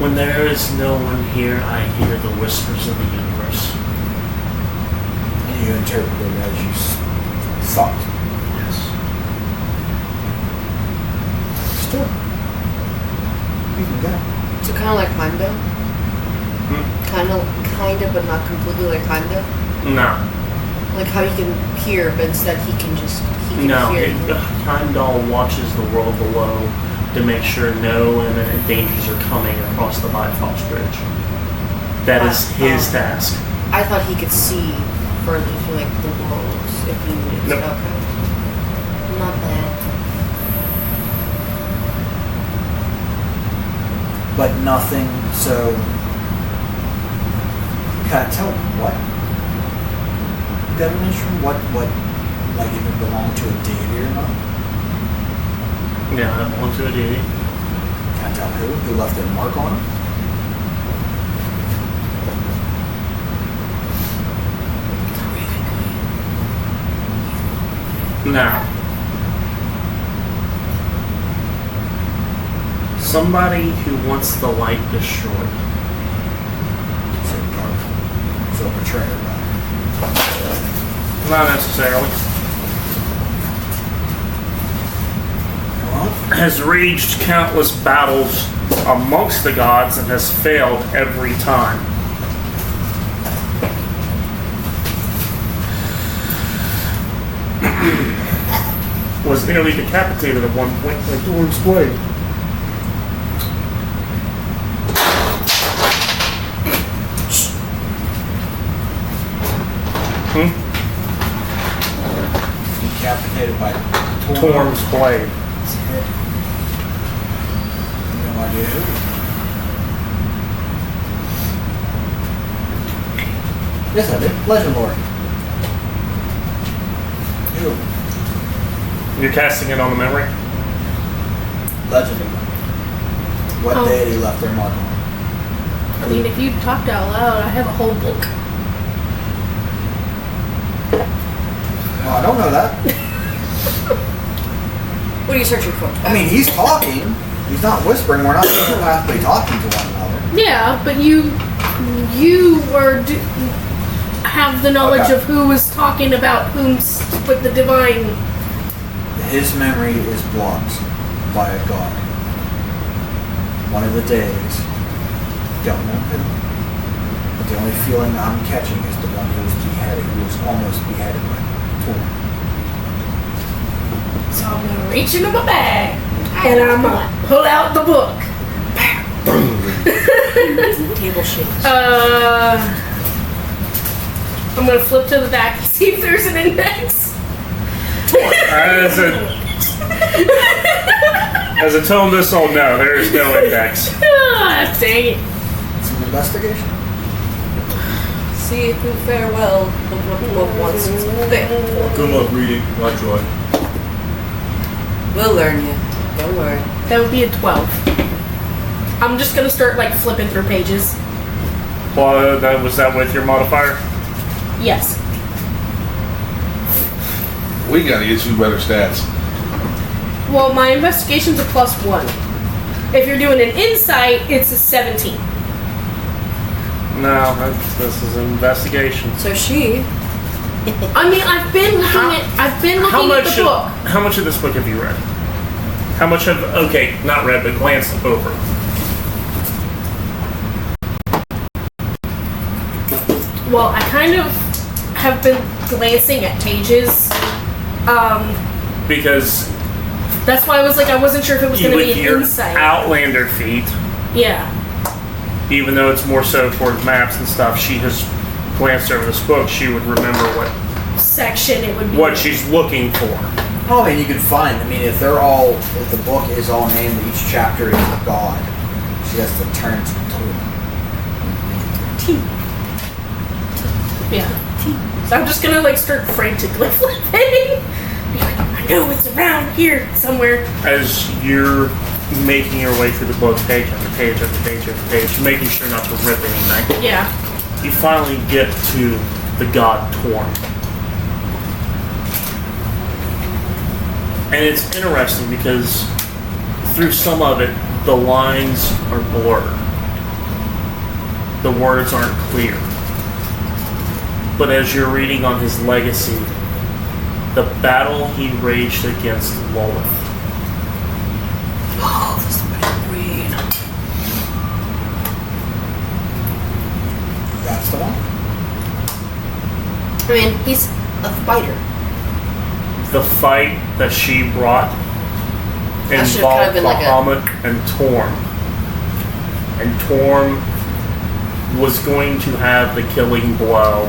When there is no one here, I hear the whispers of the universe. And you interpret it as you thought. Yes. Still. You can go. So kind of like Heimdall? Kind of, but not completely like Heimdall? No. Like how he can hear, but instead he can No. hear. Heimdall watches the world below to make sure no imminent dangers are coming across the Bifrost Bridge. That is his task. I thought he could see further through like the walls if he needed to. Nope. Okay. Not bad. But nothing, so... Can I tell what definition? What, like, if it belonged to a deity or not? Yeah, I belong to a deity. Can I tell who left their mark on him? Now, somebody who wants the light destroyed. So dark. So a betrayer, right? Not necessarily. Well, Has waged countless battles amongst the gods and has failed every time. Was nearly decapitated at one point by Thorn's blade. decapitated by Torm's blade. No idea who. Yes, I did. Legend Lord. Who? You're casting it on the memory? Legend. What Oh. deity left their mark on? I mean, if you talked out loud, I have a whole book. Well, I don't know that. What are you searching for? I mean, he's talking. He's not whispering. We're not telepathically talking to one another. Yeah, but you have the knowledge Okay. of who was talking about whom with the divine. His memory is blocked by a god. One of the deities. Don't know who. But the only feeling I'm catching is the one who was beheaded, who was almost beheaded by Torm. So I'm gonna reach into my bag and I'm gonna pull out the book. Table shakes. I'm gonna flip to the back and see if there's an index. As a tone missile, no, there is no index. Ah, dang it. It's an investigation. See if you fare well with what the book wants to say. Good luck reading. I try. We'll learn you. Don't worry. That would be a 12. I'm just gonna start like flipping through pages. Well, was that with your modifier? Yes. We gotta get you better stats. Well, my investigation's a +1. If you're doing an insight, it's a 17. No, this is an investigation. So she. I mean, I've been looking at the book. How much of this book have you read? How much have not read, but glanced over? Well, I kind of have been glancing at pages. Because That's why I was like, I wasn't sure if it was going to be with an your insight. Outlander feat, Yeah. even though it's more so towards maps and stuff, she has glanced over this book. She would remember Section it would be. what she's looking for. Oh, I mean, you can find. I mean, if the book is all named, each chapter is a god. She has to turn to Torm. Yeah. So I'm just gonna like start frantically flipping. Be like, I know it's around here somewhere. As you're making your way through the book, page after page after page after page, making sure not to rip anything, Yeah. you finally get to the god Torm. And it's interesting because through some of it, the lines are blurred. the words aren't clear. But as you're reading on his legacy, the battle he raged against Lolith. Oh, this is better read. That's the one. I mean, he's a fighter. The fight that she brought That should have involved kind of been like Bahamut and Torm. And Torm was going to have the killing blow,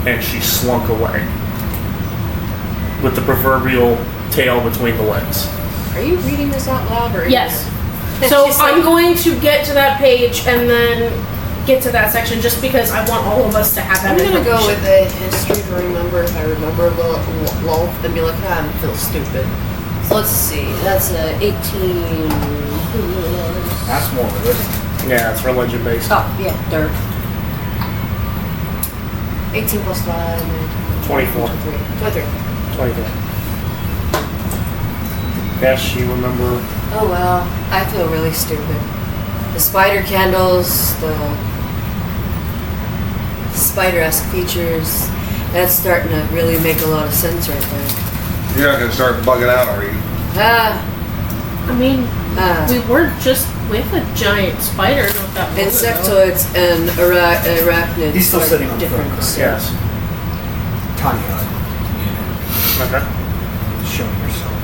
and she slunk away with the proverbial tail between the legs. Are you reading this out loud or? Yes. So She's like- I'm going to get to that page and then get to that section just because I want all of us to have that. I'm gonna go information. with a history to remember if I remember lol and be like, I feel stupid. So let's see. That's a 18. That's more religion. Yeah, it's religion based. Oh yeah, dirt. 18 plus 5. 24. 23. 23. Yes, you remember. Oh well, I feel really stupid. The spider candles, the spider-esque features, that's starting to really make a lot of sense right there. You're not gonna start bugging out, are you? I mean, Ah. we were just with a giant spider not that long ago. Insectoids and arachnids He's still are sitting on the different. front, correct? Yes. Tiny hut. Okay. Showing yourself.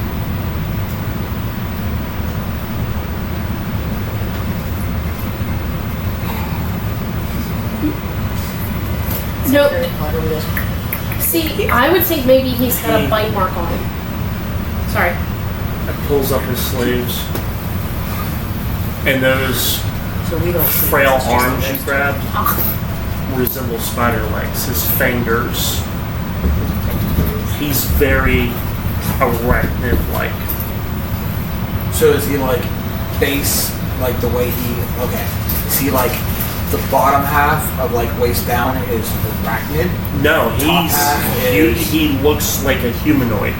No, Harry Potter with see, I would think maybe he's got a bite mark on him. Sorry. It pulls up his sleeves. And those so we don't see frail it's just arms the you rest. grabbed resemble spider legs. His fingers. He's very arachnid-like. So is he like base, like the way he, okay. Is he like the bottom half of like waist down is arachnid? No, Top half is- he looks like a humanoid.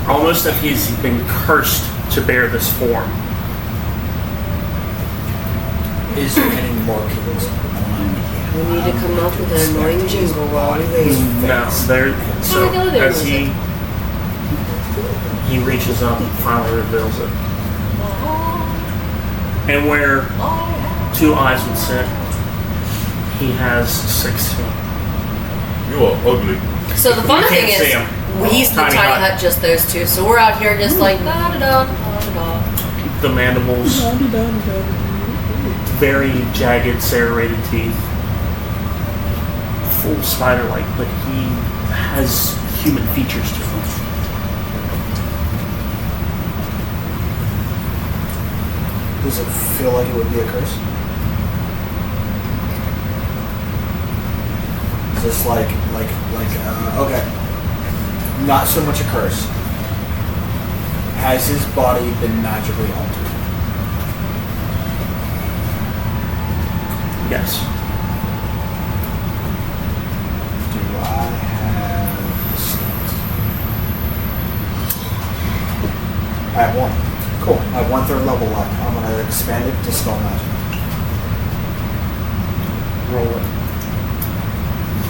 Almost if he's been cursed to bear this form. Is there any more kids? We need to come up with an annoying jingle while we wait. No, there. So I know there as was he reaches up and finally reveals it, and where two eyes would sit, he has 16. You are ugly. So the fun You thing can't see is, 'em. he's the Tiny tiny hut. hut, just those two. So we're out here just like da da da da da. The mandibles, very jagged, serrated teeth, full spider-like, but he has human features to him. Does it feel like it would be a curse? Is this like, okay. Not so much a curse. Has his body been magically altered? Yes. Do I have the stats? I have one. Cool. I have 1/3 level left. I'm gonna expand it to spell magic. Roll it.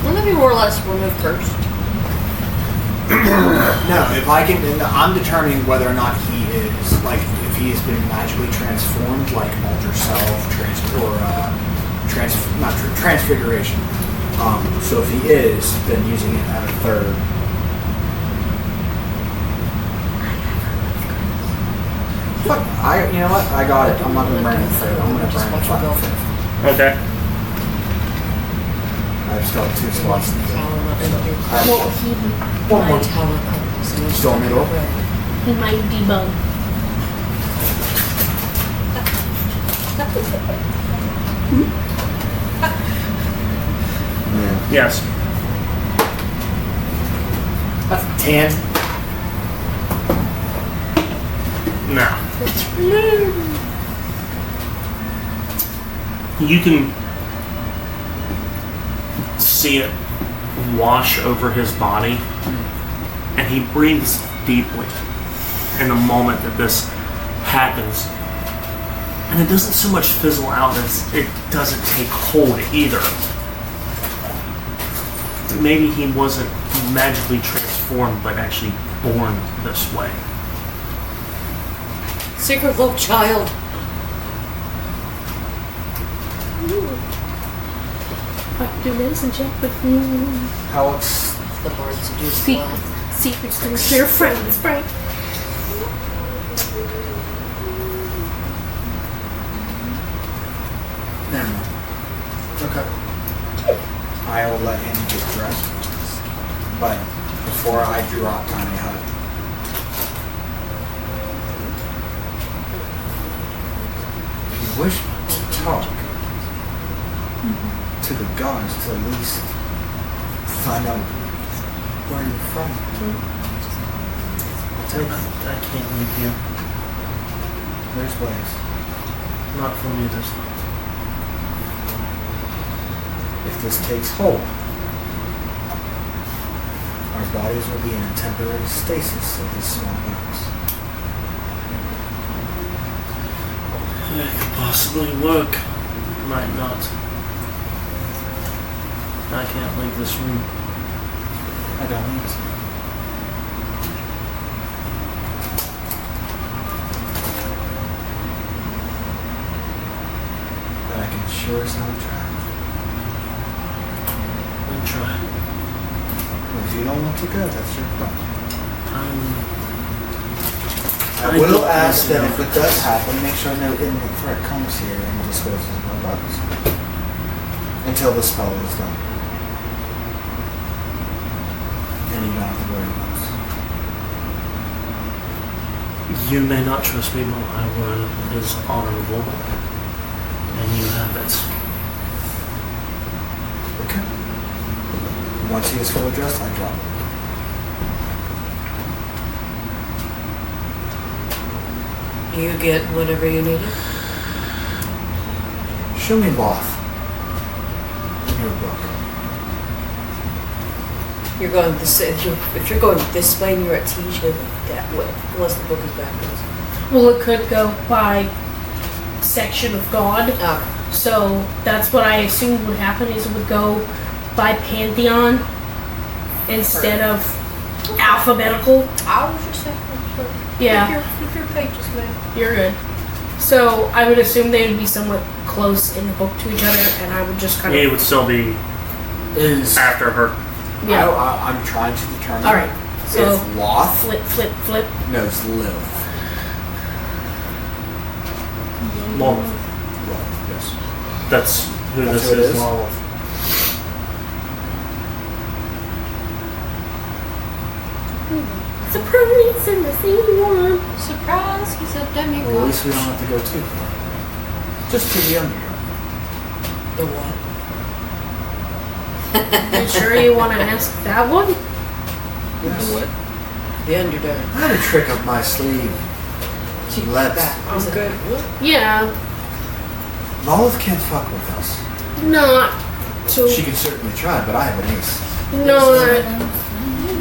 Wouldn't that be more or less remove cursed? No, if I can, I'm determining whether or not he is, like, if he has been magically transformed, like alter self, transfiguration. So if he is, then using it at 1/3. Fuck, you know what? I got it. I'm not gonna burn it 1/3. I'm gonna burn it 5/5. Okay. I've still got 2 slots. Well, One more. Still middle. he might debug. Yes. That's a 10. Now. You can see it wash over his body, and he breathes deeply in the moment that this happens. And And it doesn't so much fizzle out as it doesn't take hold either. Maybe he wasn't magically transformed, but actually born this way. Secret love child. Do medicine check with me. Alex, The bard seduced Secret, love. secrets to your friends, right? never mind. Okay. I will let him get dressed. But before I drop Tiny Hut. If you wish to talk to the gods to at least find out where you're from. I'll take it. I can't leave you. There's ways. Not for me this time. If this takes hold, our bodies will be in a temporary stasis of this small box. It could possibly work. Might not. I can't leave this room. I don't need to. But I can sure as hell try. Then try. If you don't want to go, that's your problem. I I will don't ask want to that go. if it does happen, make sure no imminent threat comes here and disposes of our bodies. Until the spell is done. And you don't have to worry about us. You may not trust me, but my word is honorable. And you have it. Okay. Once he is fully dressed, I drop him. You get whatever you needed. Show me Loth. In your book. You're going this. If you're going this way and you're at T, you should go that way. Unless the book is backwards. Well, it could go by section of God. Okay. So that's what I assumed would happen is it would go by pantheon instead of alphabetical. I was just saying. Yeah. Flip your pages, man. You're good. So I would assume they would be somewhat close in the book to each other, and I would just kind He of would still be Is after her. yeah. I'm trying to determine. All right. So If Loth flip. knows Lilith. Lilith. Lilith, yes. That's who That's this who it is. is? Lilith. Surprise in the same one. Surprise, he's a demigod. Well, at least we don't have to go too far. Just to the Underdark. The what? You sure you want to ask that one? Yes. The Underdark. I had a trick up my sleeve. Let's. Is it good? Yeah. Lilith can't fuck with us. Not so. She can certainly try, but I have an ace. No.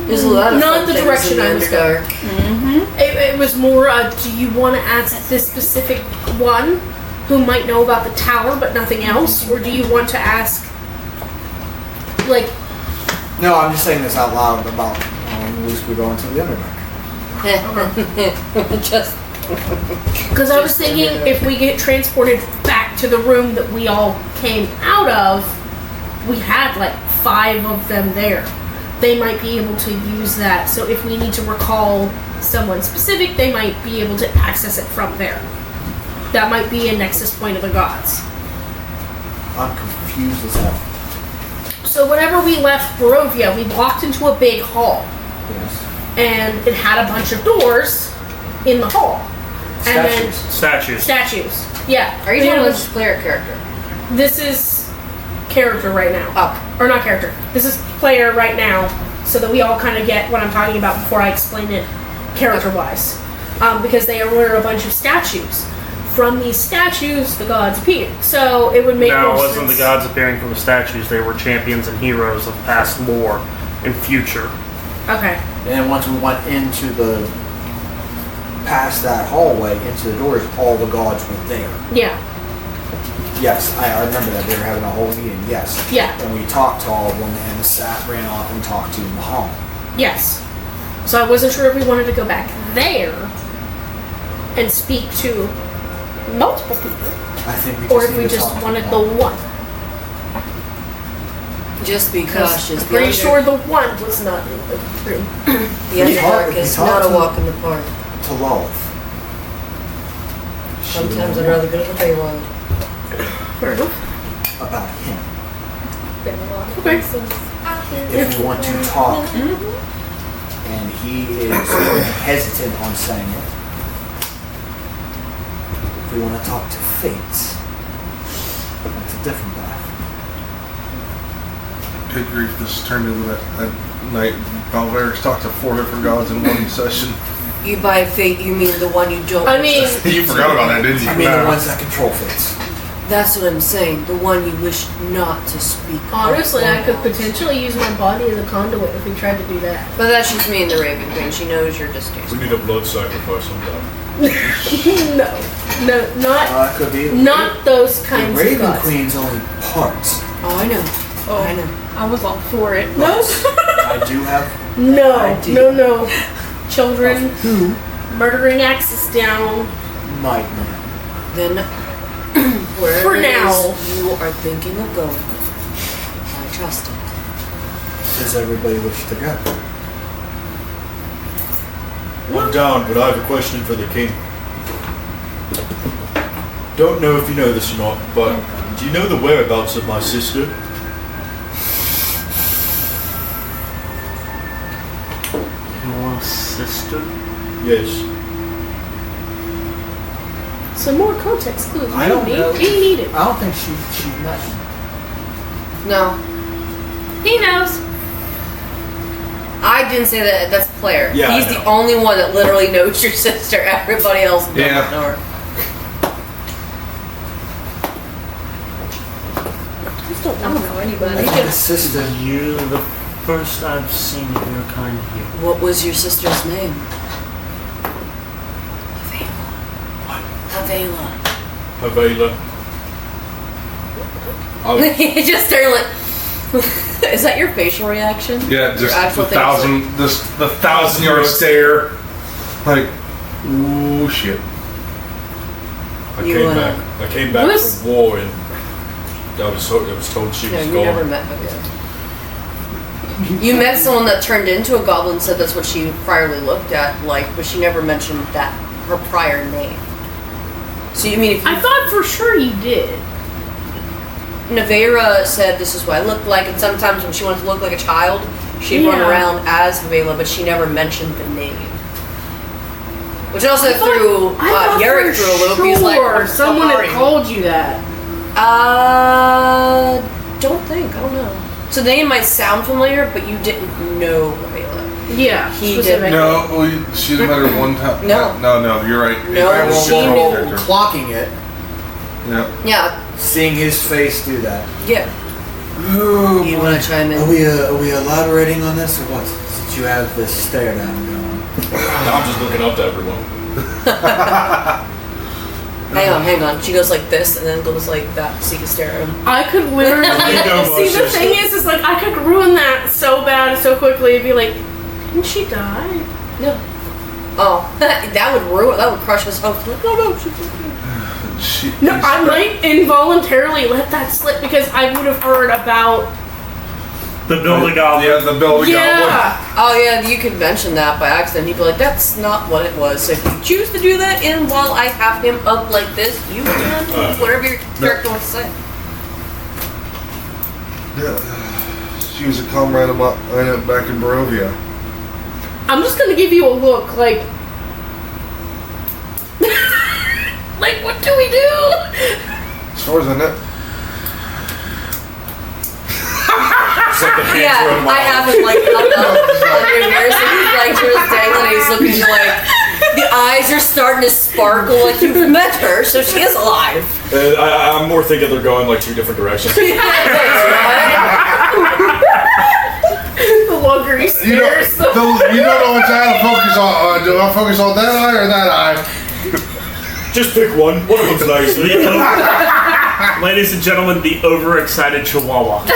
There's a lot of Not fun the things direction in the I was going. Underdark. It was more. Do you want to ask this specific one who might know about the tower but nothing else, or do you want to ask like? No, I'm just saying this out loud about at least we go into the Underdark. Just Because I was thinking if we get transported back to the room that we all came out of, we had like 5 of them there. They might be able to use that. So if we need to recall someone specific, they might be able to access it from there. That might be a nexus point of the gods. I'm confused as hell. So whenever we left Barovia, we walked into a big hall. Yes. And it had a bunch of doors in the hall. And Statues. then statues. Yeah. Are you talking about this player character? This is character right now. Oh. Or not character. This is player right now, so that we all kind of get what I'm talking about before I explain it character-wise. Because they were a bunch of statues. From these statues, the gods appeared. So it would make No, more it wasn't sense. the gods appearing from the statues. They were champions and heroes of past lore and future. Okay. And once we went into the past that hallway into the doors, all the gods were there. Yeah. Yes, I remember that. They were having a whole meeting, yes. Yeah. And we talked to all of them, and Sat ran off and talked to Mahal. Yes. So I wasn't sure if we wanted to go back there and speak to multiple people, I think we or just if we need to just talk to wanted them the all. one. Just be Because cautious. I'm pretty sure the one was not in the room. The Underdark is talk not a to- walk in the park. To Lilith. She Sometimes would I'd rather go to the Feywild. Fair enough. know about him. Okay. If we want to talk, and he is hesitant on saying it, if we want to talk to Fates, that's a different path. Good grief, this turned into that night Valverius talked to 4 different gods in one session. You by fate, you mean the one you don't. I mean, You forgot about that, didn't you? I mean the ones that control Fates. That's what I'm saying. The one you wish not to speak. honestly, I could of. potentially use my body as a conduit if we tried to do that. But that's just me and the Raven Queen. She knows you're just We dancing. need a blood sacrifice sometime. No, not It could be. not those The kinds of Raven gods. Queen's only parts. Oh, I know. Oh, I know. I was all for it. No, I do have no, idea. no. Children murdering axes down. nightmare. Then, wherever For it now. is you are thinking of going, I trust it. Does everybody wish to go? I'm down, but I have a question for the king. Don't know if you know this or not, but do you know the whereabouts of my sister? Your sister? Yes. Some more context clues. I don't know. We need it. I don't think she met him. No. He knows. I didn't say that. That's Claire. Yeah, He's I the know. only one that literally knows your sister. Everybody else doesn't Yeah. know her. Just don't I don't know anybody. The sister. You're the first I've seen of your kind here. What was your sister's name? Avela. Havela. He just started like. Is that your facial reaction? Yeah, just Your actual the thing? 1,000-yard stare. Like, ooh, shit. I You, came back Was- from war and I was told she No, was you gone. never met Avela. You met someone that turned into a goblin, said that's what she priorly looked at, like, but she never mentioned that her prior name. So you mean if you, I thought for sure you did. Nevera said this is what I look like, and sometimes when she wanted to look like a child, she'd run Yeah. around as Avela, but she never mentioned the name. Which also threw I thought Yarrick for through a loop. He's like, sure "What the someone fuck are had you?" called you that. Don't think. I don't know. So the name might sound familiar, but you didn't know Avela. Yeah, He specifically. No, well, she's met her one time. No. No, you're right. No, I won't she go knew. off character. Clocking it, Yeah. Yeah, seeing his face do that. yeah. Oh, You want to chime in? Are we elaborating on this or what? Since you have this stare down going. I'm just looking up to everyone. Hang on. She goes like this and then goes like that so you can stare at him. I could literally You know my see. The sister. thing is like I could ruin that so bad, so quickly. And be like, didn't she die? No. Oh, that would ruin. That would crush his hopes. Like, no, she's No, I might involuntarily let that slip because I would have heard about. The building goblin. Yeah, the building goblin. Yeah. Oh yeah, you could mention that by accident. You'd be like, "That's not what it was." So if you choose to do that, and while I have him up like this, you can whatever your character wants to say. Yeah. She was a comrade of mine back in Barovia. I'm just gonna give you a look, like, like what do we do? As far as I know. It's like the hands Yeah, were on my I have him like held up on your mirror, so he's like to his dangling, and he's looking like the eyes are starting to sparkle. Like you've met her, so she is alive. I'm more thinking they're going like 2 different directions. The longer he You don't stares, the know what time to focus Do I focus on that eye or that eye? Just pick one. One of them's nice. Ladies and gentlemen, the overexcited Chihuahua.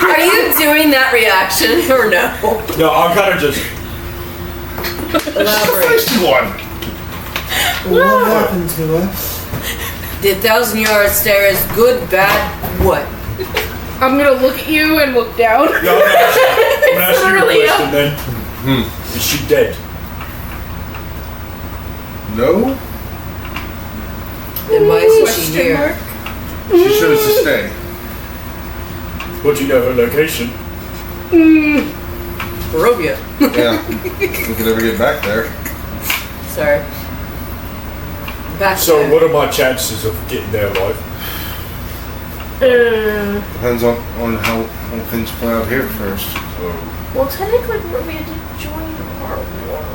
Are you doing that reaction or no? No, I'm kind of just. Elaborate. First one. What happened to us? The 1,000-yard stare is good, bad, what? I'm gonna look at you and look down. No, I'm gonna ask you a Really? question then. Is she dead? No. Then why isn't she here? She chose to stay. What do you know her location? Barovia. Yeah. We could ever get back there. Sorry. Back So, there. what are my chances of getting there alive? Depends on how things play out here first. So, Well, technically, we had to join our world.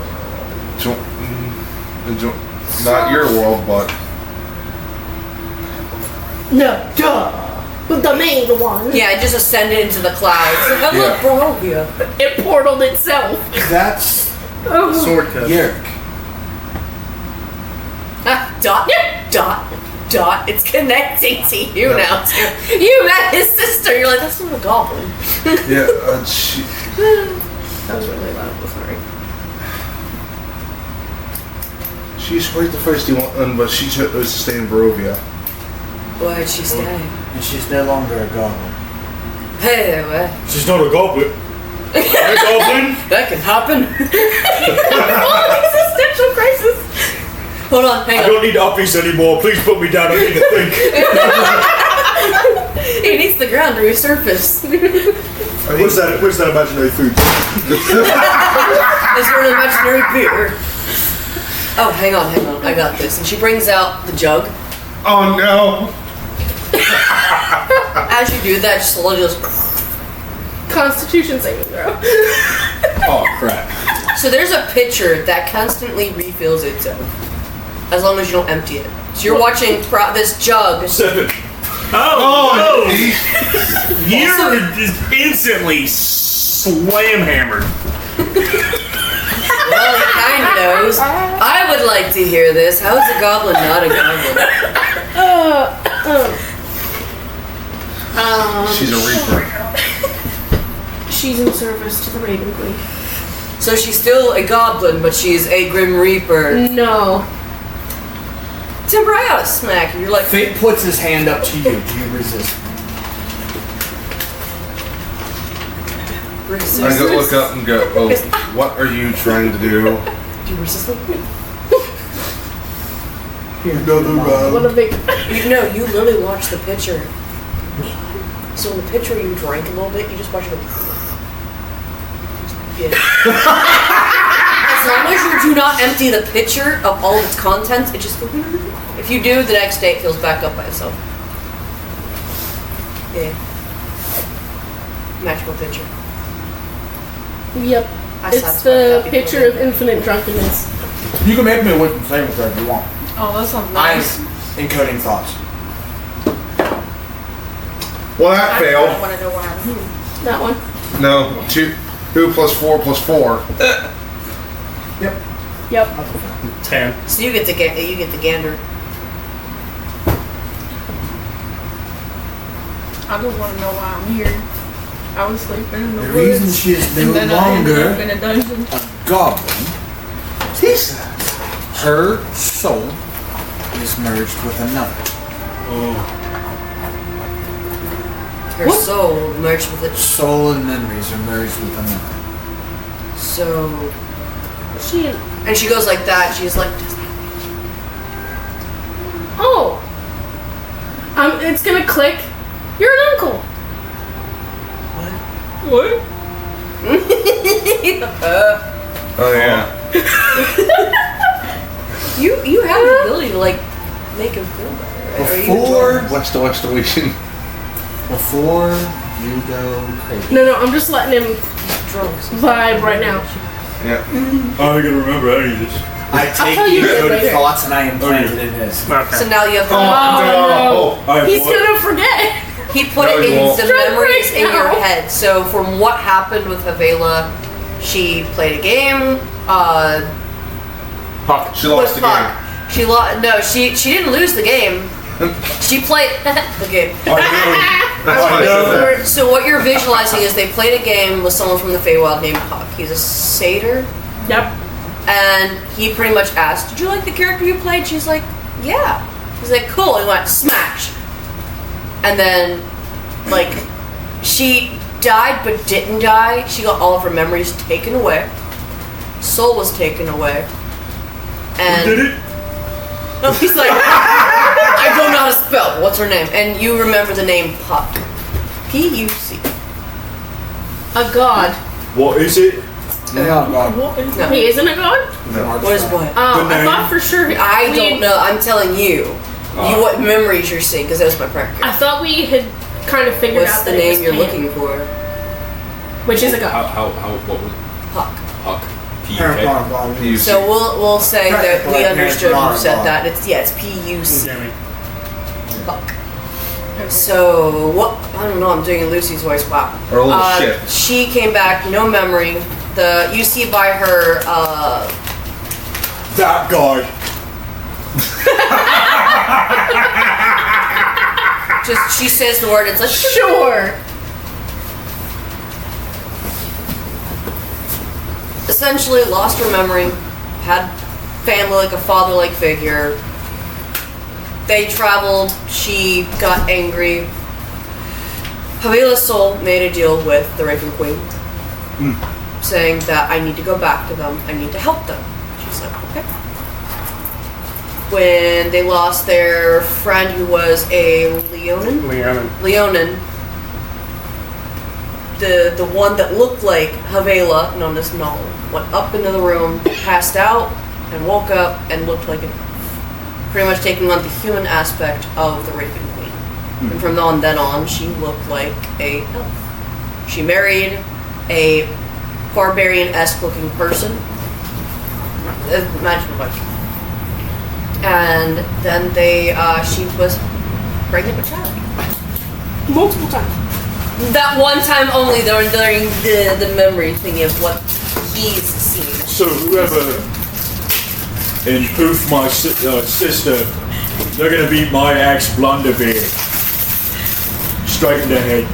not your world, but No, duh. But the main one. Yeah, it just ascended into the clouds. Hello, Yeah. Barovia. It portaled itself. That's Oh. Sword Coast. Yerk. Dot, dot. It's connecting to you now, too. You met his sister. You're like, that's not a goblin. yeah, That was really loud. I'm sorry. she's quite the feisty one, but she chose to stay in Barovia. Why'd she stay? And she's no longer a goblin. Hey, what? She's not a goblin. A goblin? That can happen. Existential crisis. Hold on, hang I on. don't need uppies anymore. Please put me down. I need to think. He needs the ground to resurface. What's that imaginary food? Is there an imaginary beer? Oh, hang on. I got this. And she brings out the jug. Oh no! As you do that, just slowly goes. Constitution saving throw. Oh crap. So there's a pitcher that constantly refills itself, as long as you don't empty it. So you're watching this jug. 7. Oh, no! He- You're just instantly slam hammered. Well, he kind of knows. I would like to hear this. How is a goblin not a goblin? She's a reaper. She's in service to the Raven Queen. So she's still a goblin, but she's a Grim Reaper. No. Timber, I gotta smack you. You're like, Fate puts his hand up to you. Do you resist? resist. I go look up and go, oh, what are you trying to do? Do you resist me? What a big. No, you literally watch the pitcher. So in the pitcher, you drank a little bit. You just watch it. Yeah. As long as you do not empty the pitcher of all its contents, it just. If you do, the next day it fills back up by itself. Yeah. Magical pitcher. Yep. I It's satisfied the that before. picture of infinite drunkenness. You can make me a wisdom saving throw if you want. Oh, that sounds I'm nice. encoding thoughts. Well, that I failed. want to know why I'm here. That one. No, 2 plus 4 plus 4. Yep. 10. So you get the gander. I just want to know why I'm here. I was sleeping in the The woods. reason she is and no then I ended up longer in a dungeon. a goblin, her soul is merged with another. Her soul merged with it. Soul and memories are merged with another. So, She. and she goes like that. She's like, Oh. It's gonna click. You're an uncle. What? Oh, yeah. you have the ability to like make him feel better. Right? Or you West to Before you go crazy. No, I'm just letting him drunk. vibe right now. Yeah. I'm gonna remember any of this. I take tell the you this encoded later. thoughts and I implant it in his. Okay. So now you have the Oh, no. I have He's one. gonna forget. He put No, it he in won't. the Strike memories right in your now. head. So from what happened with Havela, she played a game. Puck. She lost the with game. Puck. She lost. No, she didn't lose the game. She played the game. That's why I said that. So what you're visualizing is they played a game with someone from the Feywild named Puck. He's a satyr, Yep. and he pretty much asked, "Did you like the character you played?" She's like, "Yeah." He's like, "Cool." He went smash, and then like she died but didn't die. She got all of her memories taken away. Soul was taken away, and Did it? he's like, I don't know how to spell. What's her name? And you remember the name Puck. P-U-C. A god. What is it? Yeah, God. What is No. He isn't a god? What is what? Oh, The I name. thought for sure. I we don't had- know. I'm telling you. You what memories you're seeing, because that was my practice. I thought we had kind of figured What's out the that it was name you're Pan, looking for? which is a god. What was Puck. Puck? Parent P-U-K? bond, bond. You So we'll say that we Right, understood who parent said bond. that. It's P-U-C. Jamie. Puck. So what? I don't know. I'm doing Lucy's voice. Wow. Or a little shit. She came back, no memory. You see by her That guy. just she says the word. It's like Sure. essentially lost her memory, had family like a father-like figure. They traveled. She got angry. Havela's soul made a deal with the Raven Queen, saying that I need to go back to them. I need to help them. She's like, okay. When they lost their friend, who was a Leonin, the one that looked like Havela, known as Null, went up into the room, passed out, and woke up and looked like an elf. Pretty much taking on the human aspect of the Raven Queen. And from then on, she looked like a elf. She married a barbarian-esque looking person. Imagine a bunch. And then she was pregnant with a child. Multiple times. That one time only during the memory thingy of what he's seen. So whoever impoofed my sister, they're gonna beat my ex Blunderbeard. Straight in the head.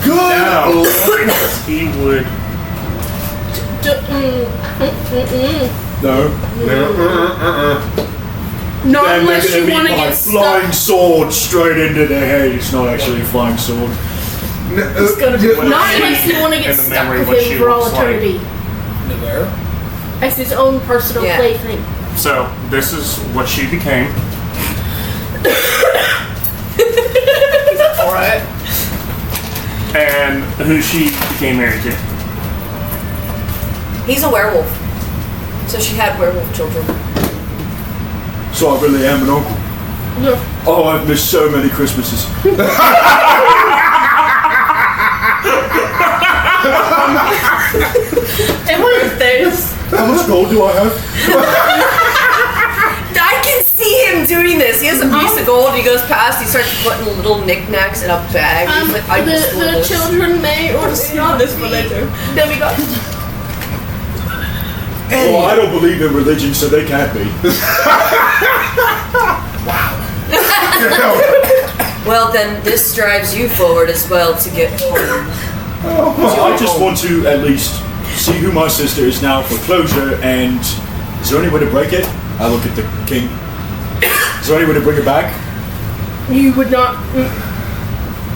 No. He would. No. Not Then they're unless gonna you beat want to my get flying stuck. sword straight into the head. It's not actually a flying sword. It's gonna be. Not unless you want to In get the stuck memory with what she him for all looks like. eternity. As his own personal Yeah. plaything. So this is what she became. Alright. And who she became married to. He's a werewolf. So she had werewolf children. So I really am an uncle. Yeah. Oh, I've missed so many Christmases. And birthdays. How much gold do I have? I can see him doing this. He has a piece of gold. He goes past. He starts putting little knickknacks in a bag. He's like, I just stole The this. children may or may not this one later. demigods. Well, I don't believe in religion, so they can't be. Well, then this drives you forward as well to get home. I just want to at least see who my sister is now for closure, and is there any way to break it? I look at the king. Is there any way to bring it back? You would not.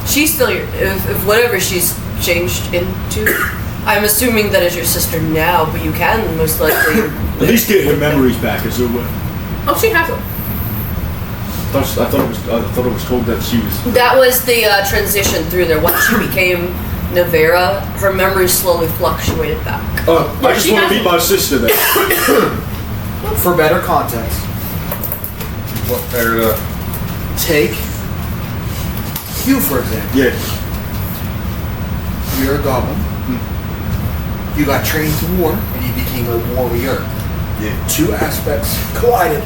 She's still your. If whatever she's changed into. I'm assuming that is your sister now, but you can most likely. At least get her memories back, as it were. Oh, she has them. I thought it was told that she was. That was the transition through there. Once she became Navera, her memories slowly fluctuated back. Oh, I just she want to has- meet my sister then. For better context, What better to take you for example. Yeah. You're a goblin. You got trained to war, and you became a warrior. Yeah. Two aspects collided,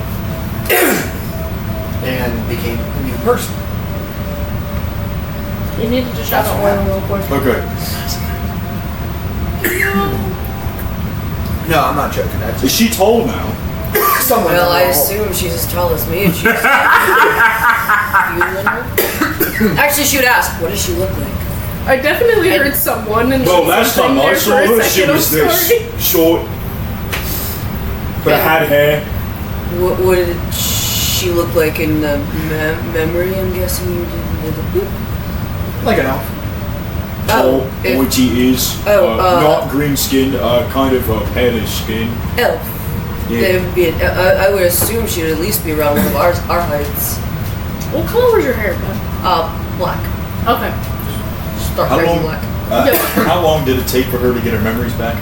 and became who you person. You needed to shut the oil real quick. Okay. No, I'm not joking. That's Is she tall now? someone. Well, I in the hall. assume she's as tall as me. And she's Actually, she would ask, what does she look like? I definitely heard someone and Well, last time I saw her, she was this short, but had hair. What did she look like in the memory? I'm guessing you did. Like an elf. Tall, if- pointy ears, not green skinned, kind of palish skin. elf. Yeah. It would be I would assume she would at least be around one of our heights. What color was your hair, bud? Black. Okay. Dark How crazy long? black. How long did it take for her to get her memories back?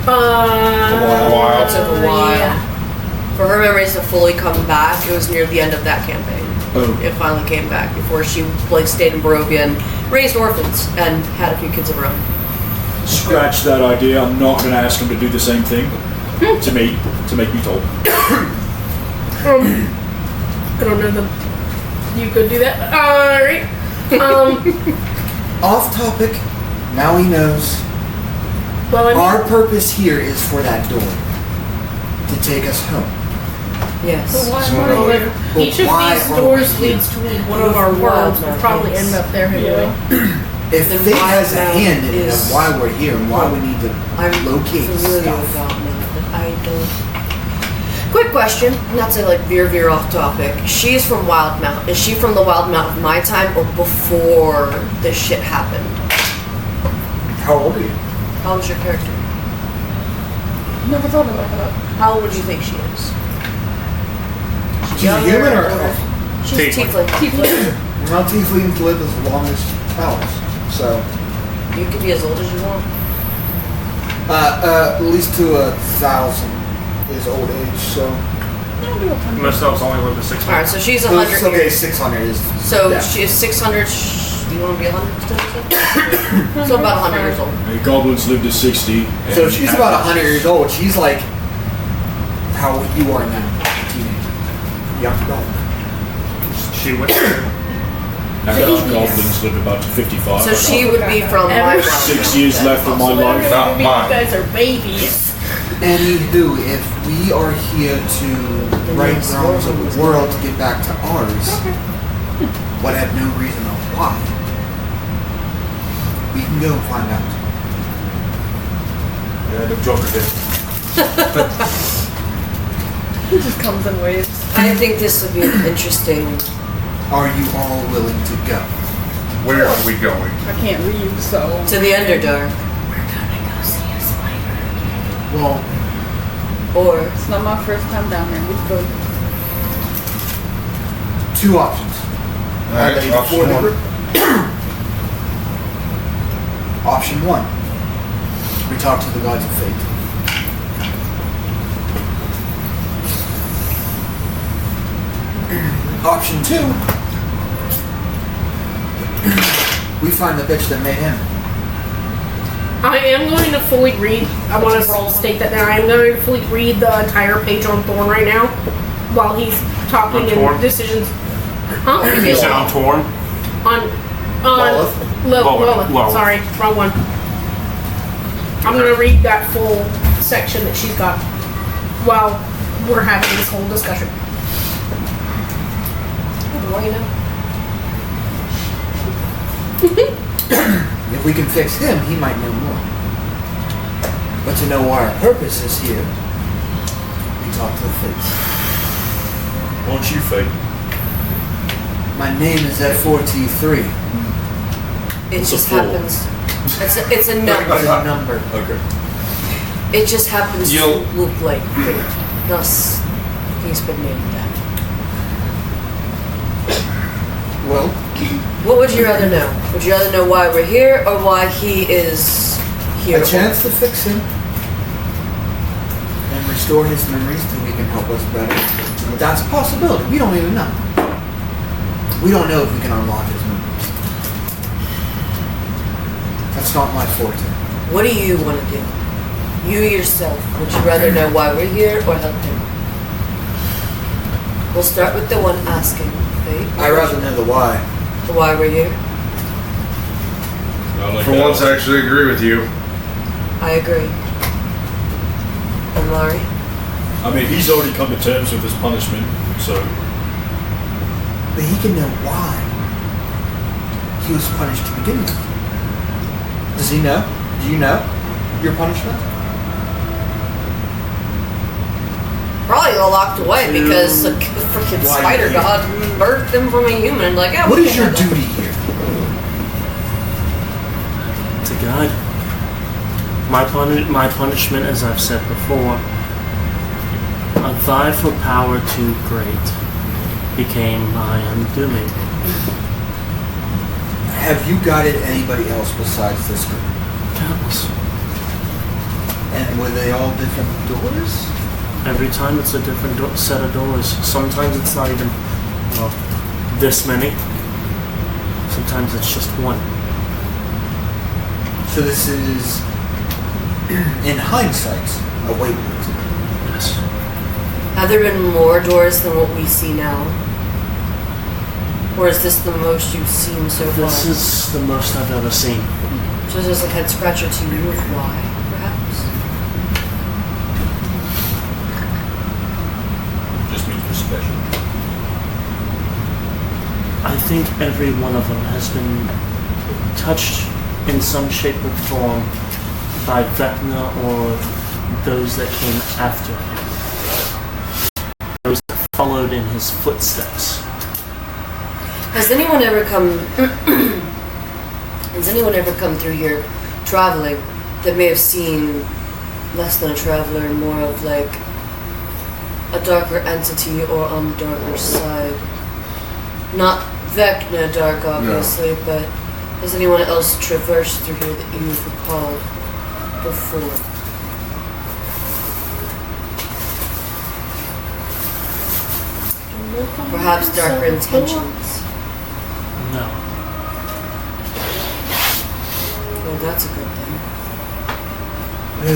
A while. It took a while. Yeah. For her memories to fully come back, it was near the end of that campaign. Oh. It finally came back before she stayed in Barovia and raised orphans and had a few kids of her own. Scratch that idea. I'm not going to ask him to do the same thing to me, to make me tall. I don't know that you could do that. Alright. Off topic. Now he knows. Well, I mean, Our purpose here is for that door to take us home. Yes. each of why these are doors we here? leads to one of our worlds. We'll probably end up there anyway. If Then fate why has a now hand in it is- of why we're here and why we need to I'm locate familiar stuff. with that now, but I don't. Quick question, not to like veer off topic. She's from Wildmount. Is she from the Wildmount of my time or before this shit happened? How old are you? How old is your character? Never thought about that. How old would you think she is? She's a human or an elf? She's Tiefling. tiefling. Well, tieflings live as long as elves, so You could be as old as you want. at least to 1,000 is old age. So Most elves only live to 600. All right, so she's so 100 it's okay. years. 600 is So yeah. she is 600. Do you want to be 100 still? So about 100 years old. The goblins lived to 60. So and she's about 100 years old. She's like how you are now, teenager, young adult. She went there. Average goblins lived about to 55. So she would be from my Every- realm. 6 years left of my life. Not You mine. guys are babies. Anywho, if we are here to right wrongs of the world to get back to ours, but have no reason of why, we can go and find out. Yeah, the Joker did. It just comes in waves. I think this would be an interesting. Are you all willing to go? Where are we going? I can't read, so. To the Underdark. Well, Or It's not my first time down there. Let's go. two options. Alright, Are they option for the one. group? Option one. We talk to the gods of fate. Option two. We find the bitch that made him. I am going to fully read. I want to state that now. I am going to fully read the entire page on Thorn right now, while he's talking On Thorn? and decisions. Huh? You said on Torn? On Lilith? Lilith. Lilith. Sorry, wrong one. I'm gonna read that full section that she's got while we're having this whole discussion. well, you know. If we can fix him, he might know more. But to know why our purpose is here, we talk to the fates. Won't you, Fate? My name is F4T3. It It's a just four. happens. It's a It's number. a number. Okay. It just happens You'll- to look like fate. Thus, he's been named that. Well, What would you rather know? Would you rather know why we're here or why he is here? a chance to fix him and restore his memories so he can help us better. That's a possibility. We don't even know. We don't know if we can unlock his memories. That's not my forte. What do you want to do? You yourself, would you rather know why we're here or help him? We'll start with the one asking, fate? I'd rather know the why. Why we're here? For once, I actually agree with you. I agree. And Laurie? I mean, he's already come to terms with his punishment, so... But he can know why he was punished to begin with. Does he know? Do you know your punishment? Probably all locked away because the freaking Why spider you- god birthed them from a human. Like, yeah, What we is can your have that. duty here? To God. My punishment, as I've said before, a vie for power too great became my undoing. Have you guided anybody else besides this group? Countless. And were they all different doors? Every time it's a different set of doors. Sometimes it's not even, well, this many. Sometimes it's just one. So this is, in hindsight, a waypoint. Yes. Have there been more doors than what we see now? Or is this the most you've seen so far? This is the most I've ever seen. So there's a head scratcher to you of why, perhaps? Just means we're special. I think every one of them has been touched in some shape or form by Vecna or those that came after him. Those that followed in his footsteps. Has anyone ever come through here traveling that may have seen less than a traveler, more of like a darker entity or on the darker side? Not Vecna dark, obviously, but has anyone else traversed through here that you've recalled before? Perhaps darker intentions. No. Well, that's a good thing.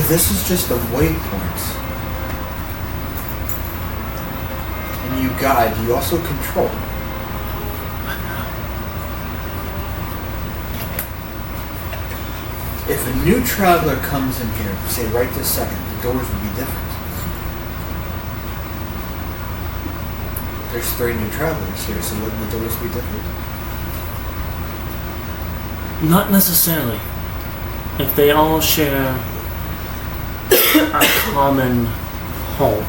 This is just a waypoint. And you guide, you also control. If a new traveler comes in here, say right this second, the doors would be different. There's 3 new travelers here, so wouldn't the doors be different? Not necessarily. If they all share a common home.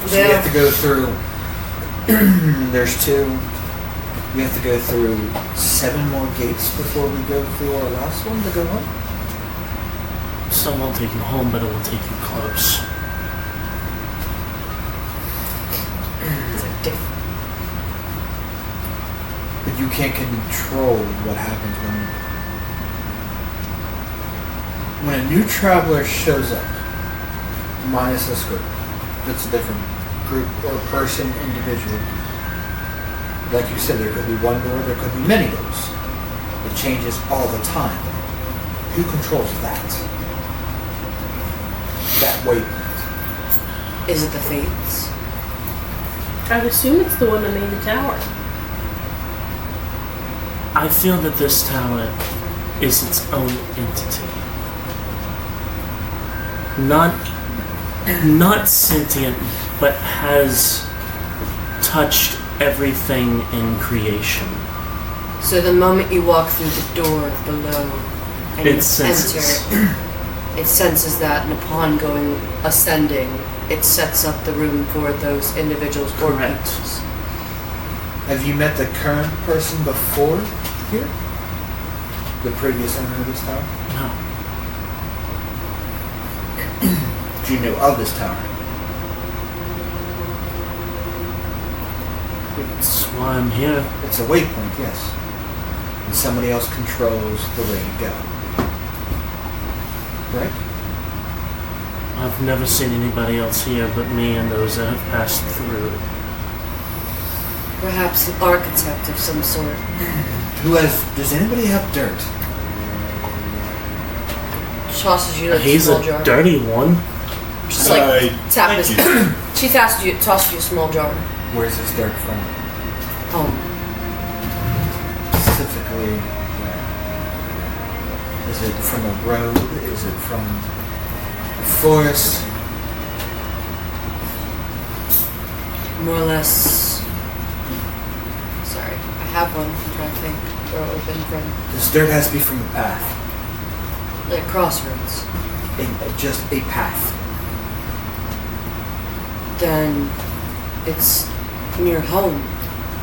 So we have to go through, there's 2. We have to go through 7 more gates before we go through our last one to go home? Some won't take you home, but it will take you close. It's like different. But you can't control what happens when a new traveler shows up, minus this group. It's a different group or person, individual. Like you said, there could be one door, there could be many doors. It changes all the time. Who controls that? That waypoint. Is it the Fates? I'd assume it's the one that made the tower. I feel that this tower is its own entity. Not sentient, but has touched everything in creation. So the moment you walk through the door below and It you senses. enter, it senses that, and upon ascending, it sets up the room for those individuals or Correct. peoples. Have you met the current person before here? The previous owner of this tower? No. Do you know of this tower? That's why I'm here. It's a waypoint, yes. And somebody else controls the way to go. Right? I've never seen anybody else here but me and those that have passed through. Perhaps an architect of some sort. Does anybody have dirt? Tosses you like He's a small a jar. dirty one. Just like tap thank his. you. She tosses you a small jar. Where's this dirt from? Home. Specifically, where? Is it from a road? Is it from a forest? More or less. Sorry, I have one. I'm trying to think where it would have been from. This dirt has to be from the path. Like crossroads. Just a path. Then it's near home,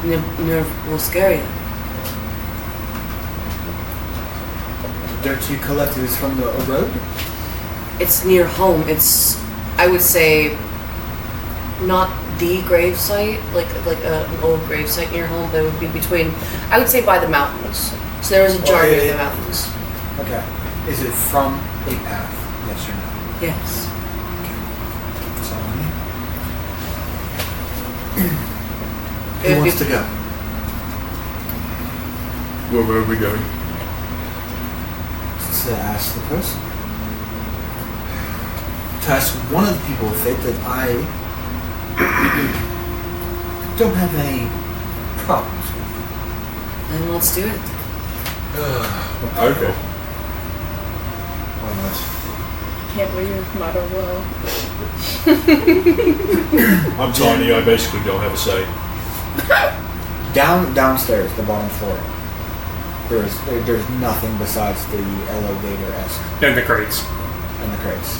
near Wolscaria. The dirt you collected is from a road? It's near home. It's, I would say, not the grave site, like an old grave site near home, but it would be between, I would say, by the mountains. So there was a jar near the mountains. Okay. Is it from a path? Yes or no? Yes. That's all I need. It Who would wants be- to go? Where are we going? To ask the person. To ask one of the people of faith that I don't have any problems with. Then let's do it. Okay. Why not? Can't read your motto well. I'm tiny, I basically don't have a say. Downstairs, the bottom floor. There's nothing besides the elevator-esque And the crates. and the crates.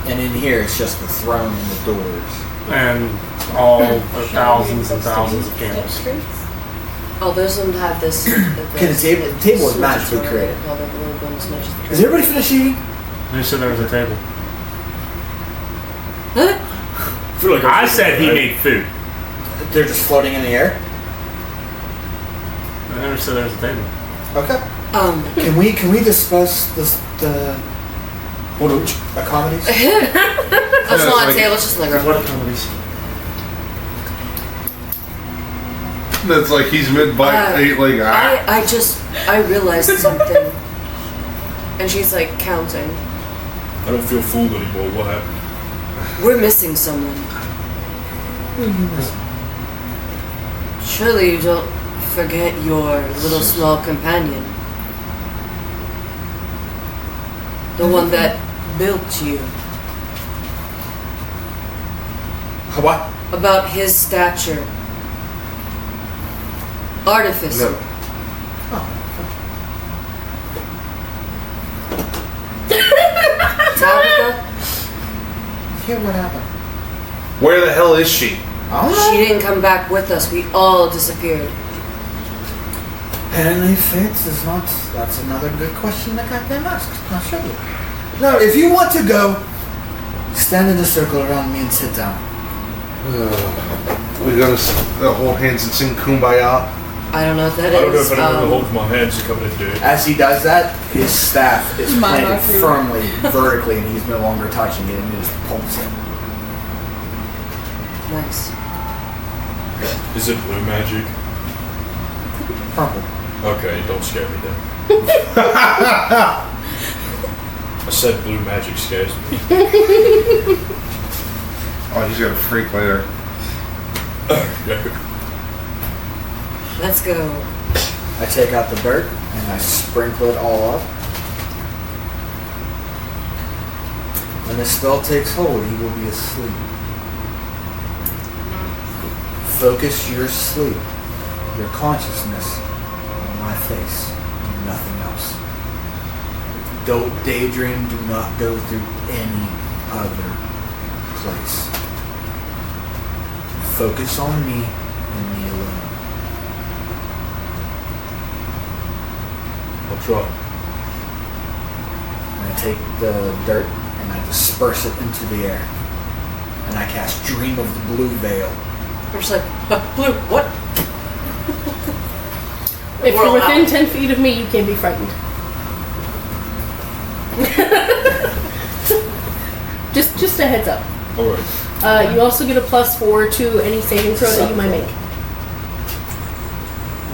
And in here, it's just the throne and the doors. And all the thousands and thousands of candles. Oh, those of them have this. Okay, the table is magically created. Is everybody finished eating? Who said there was a table? Huh? I feel like I said he made food. They're just floating in the air? I never said there was a table. Okay. Can we discuss the accommodations? That's not a like- table, it's just like a What accommodations? That's like he's mid-bite, ate like, I realized something. And she's like counting. I don't feel fooled anymore. What happened? We're missing someone. Surely you don't forget your little small companion. The one that built you. What? About his stature. Artificer. no. Tabitha? Yeah, what happened? Where the hell is she? She didn't come back with us. We all disappeared. Apparently fate is not... That's another good question that Captain asks. I'll show you. No, if you want to go, stand in a circle around me and sit down. We gotta hold hands and sing Kumbaya. I don't know what that I don't know is. if anyone will hold my hands to come in and do it. As he does that, his staff is planted Monarchy. firmly, vertically, and he's no longer touching it, and he just pulls it. Nice. Is it blue magic? Purple. Okay, don't scare me then. I said blue magic scares me. Oh, he's got a freak later. Let's go. I take out the dirt, and I sprinkle it all up. When the spell takes hold, he will be asleep. Focus your sleep, your consciousness, on my face, and nothing else. Don't daydream, do not go through any other place. Focus on me and me alone. I'll try. And I take the dirt and I disperse it into the air. And I cast Dream of the Blue Veil. We're just like, blue, what? If We're you're within out. 10 feet of me, you can be frightened. just a heads up. Alright. You also get a +4 to any saving throw that you might make.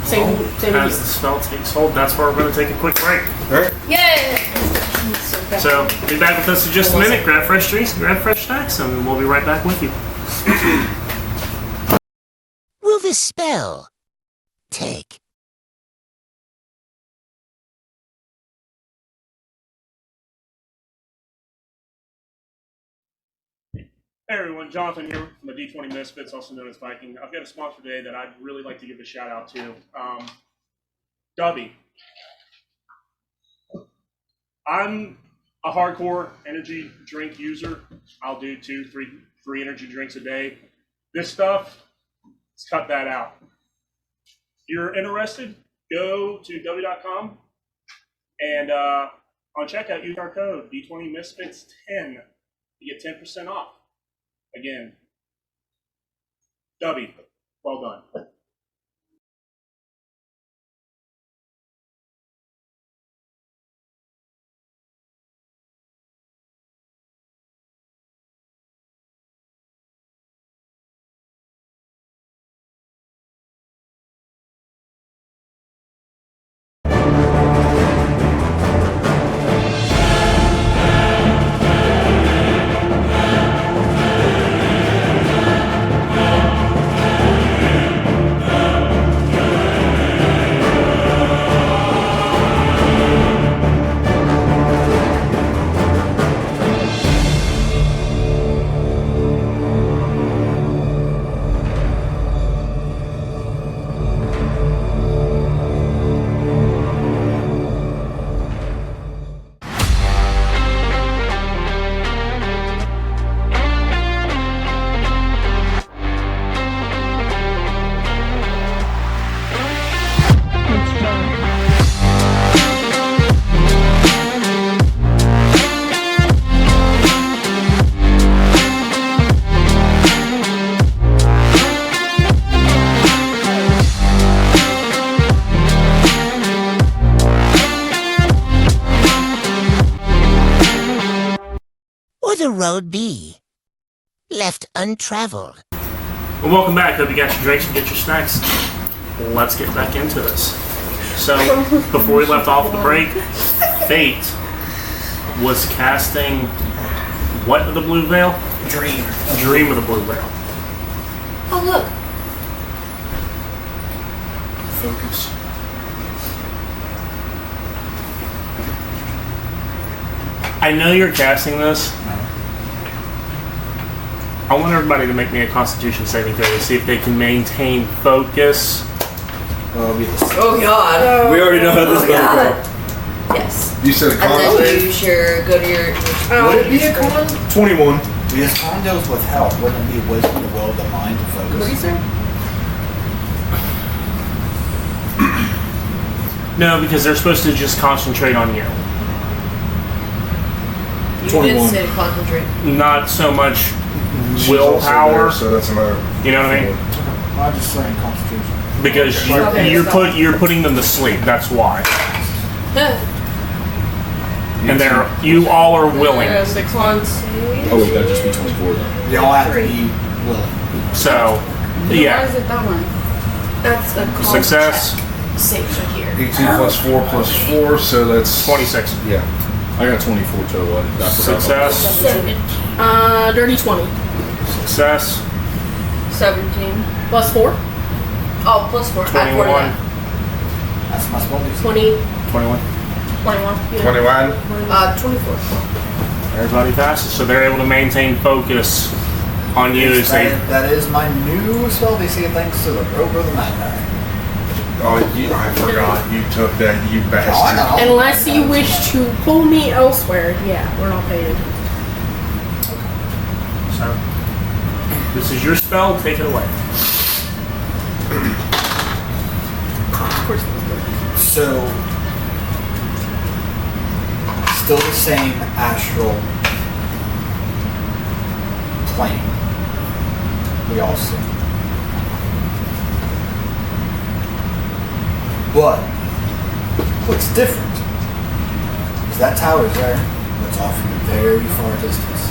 Saving As the spell takes hold, that's where we're going to take a quick break. Alright. Yay! So So, be back with us in just a minute. Grab fresh drinks, grab fresh snacks, and we'll be right back with you. Will this spell take? Hey everyone, Jonathan here from the D20 Misfits, also known as Viking. I've got a sponsor today that I'd really like to give a shout out to. Dubby. I'm a hardcore energy drink user. I'll do 2, 3 energy drinks a day. This stuff, let's cut that out. If you're interested, go to w.com and on checkout use our code D20 Misfits 10 to get 10% off. Again, Dubby, well done. The road be left untraveled. Well, welcome back. Hope you got your drinks and get your snacks. Let's get back into this. So, before we left off the break, Fate was casting what of the blue veil? Dream of the blue veil. Oh, look. Focus. I know you're casting this. I want everybody to make me a Constitution saving throw to see if they can maintain focus. Oh God. We already know how this is going to go. Yes. You said And con then save? use your Would it be a con? 21. Because con deals with health. Wouldn't it be wisdom, the will, the mind, the focus? What do you say? No, because they're supposed to just concentrate on you. You 21. did say to concentrate. Not so much She's willpower. also there, so that's another. You know what I mean? I'm just saying constitution. Because you're putting them to sleep. That's why. And you all are willing. 6 months. Oh, wait, that'd just be 24 then. They all have to be willing. So, Why yeah. is it that one? That's a con Success. check. Saves are here. 18 plus 4 plus 4, so that's 26. Yeah. I got 24 total. I forgot Success. Dirty 20. Success. 17. Plus 4. Oh, plus 4. Add 4 to 21. that. That's my spell. 20. 21. 21. Yeah. 21. 24. Everybody passes, so they're able to maintain focus on you as they. That is my new spell DC thanks to the Rogue of the Mad Oh, I forgot you took that, you bastard. Oh, I know. Unless you wish to pull me elsewhere, yeah, we're not paying. So, this is your spell. Take it away. Of course. So, still the same astral plane we all see. But what's different is that tower's there, but it's off in a very far distance.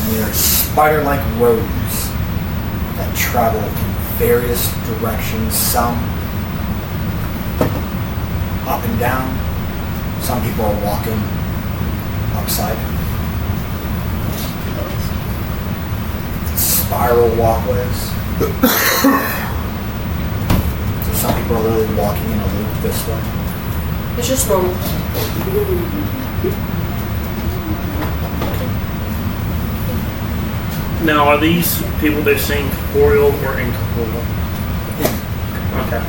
And there are spider-like roads that travel in various directions, some up and down, Some people are walking upside. Spiral walkways. So some people are literally walking in a loop this way. It's just normal. Now, are these people they're seeing corporeal or incorporeal? Okay.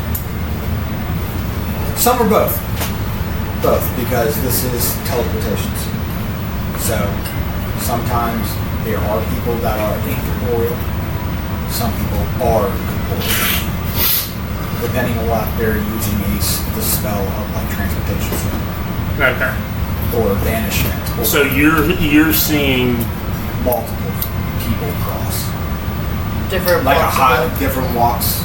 Some are both. Both, because this is teleportations. So, sometimes there are people that are incorporeal. Some people are corporeal. Depending on what they're using the spell of like transportation Okay. or banishment. Or So you're seeing multiple people cross. Different Like a walks of high, life. different walks,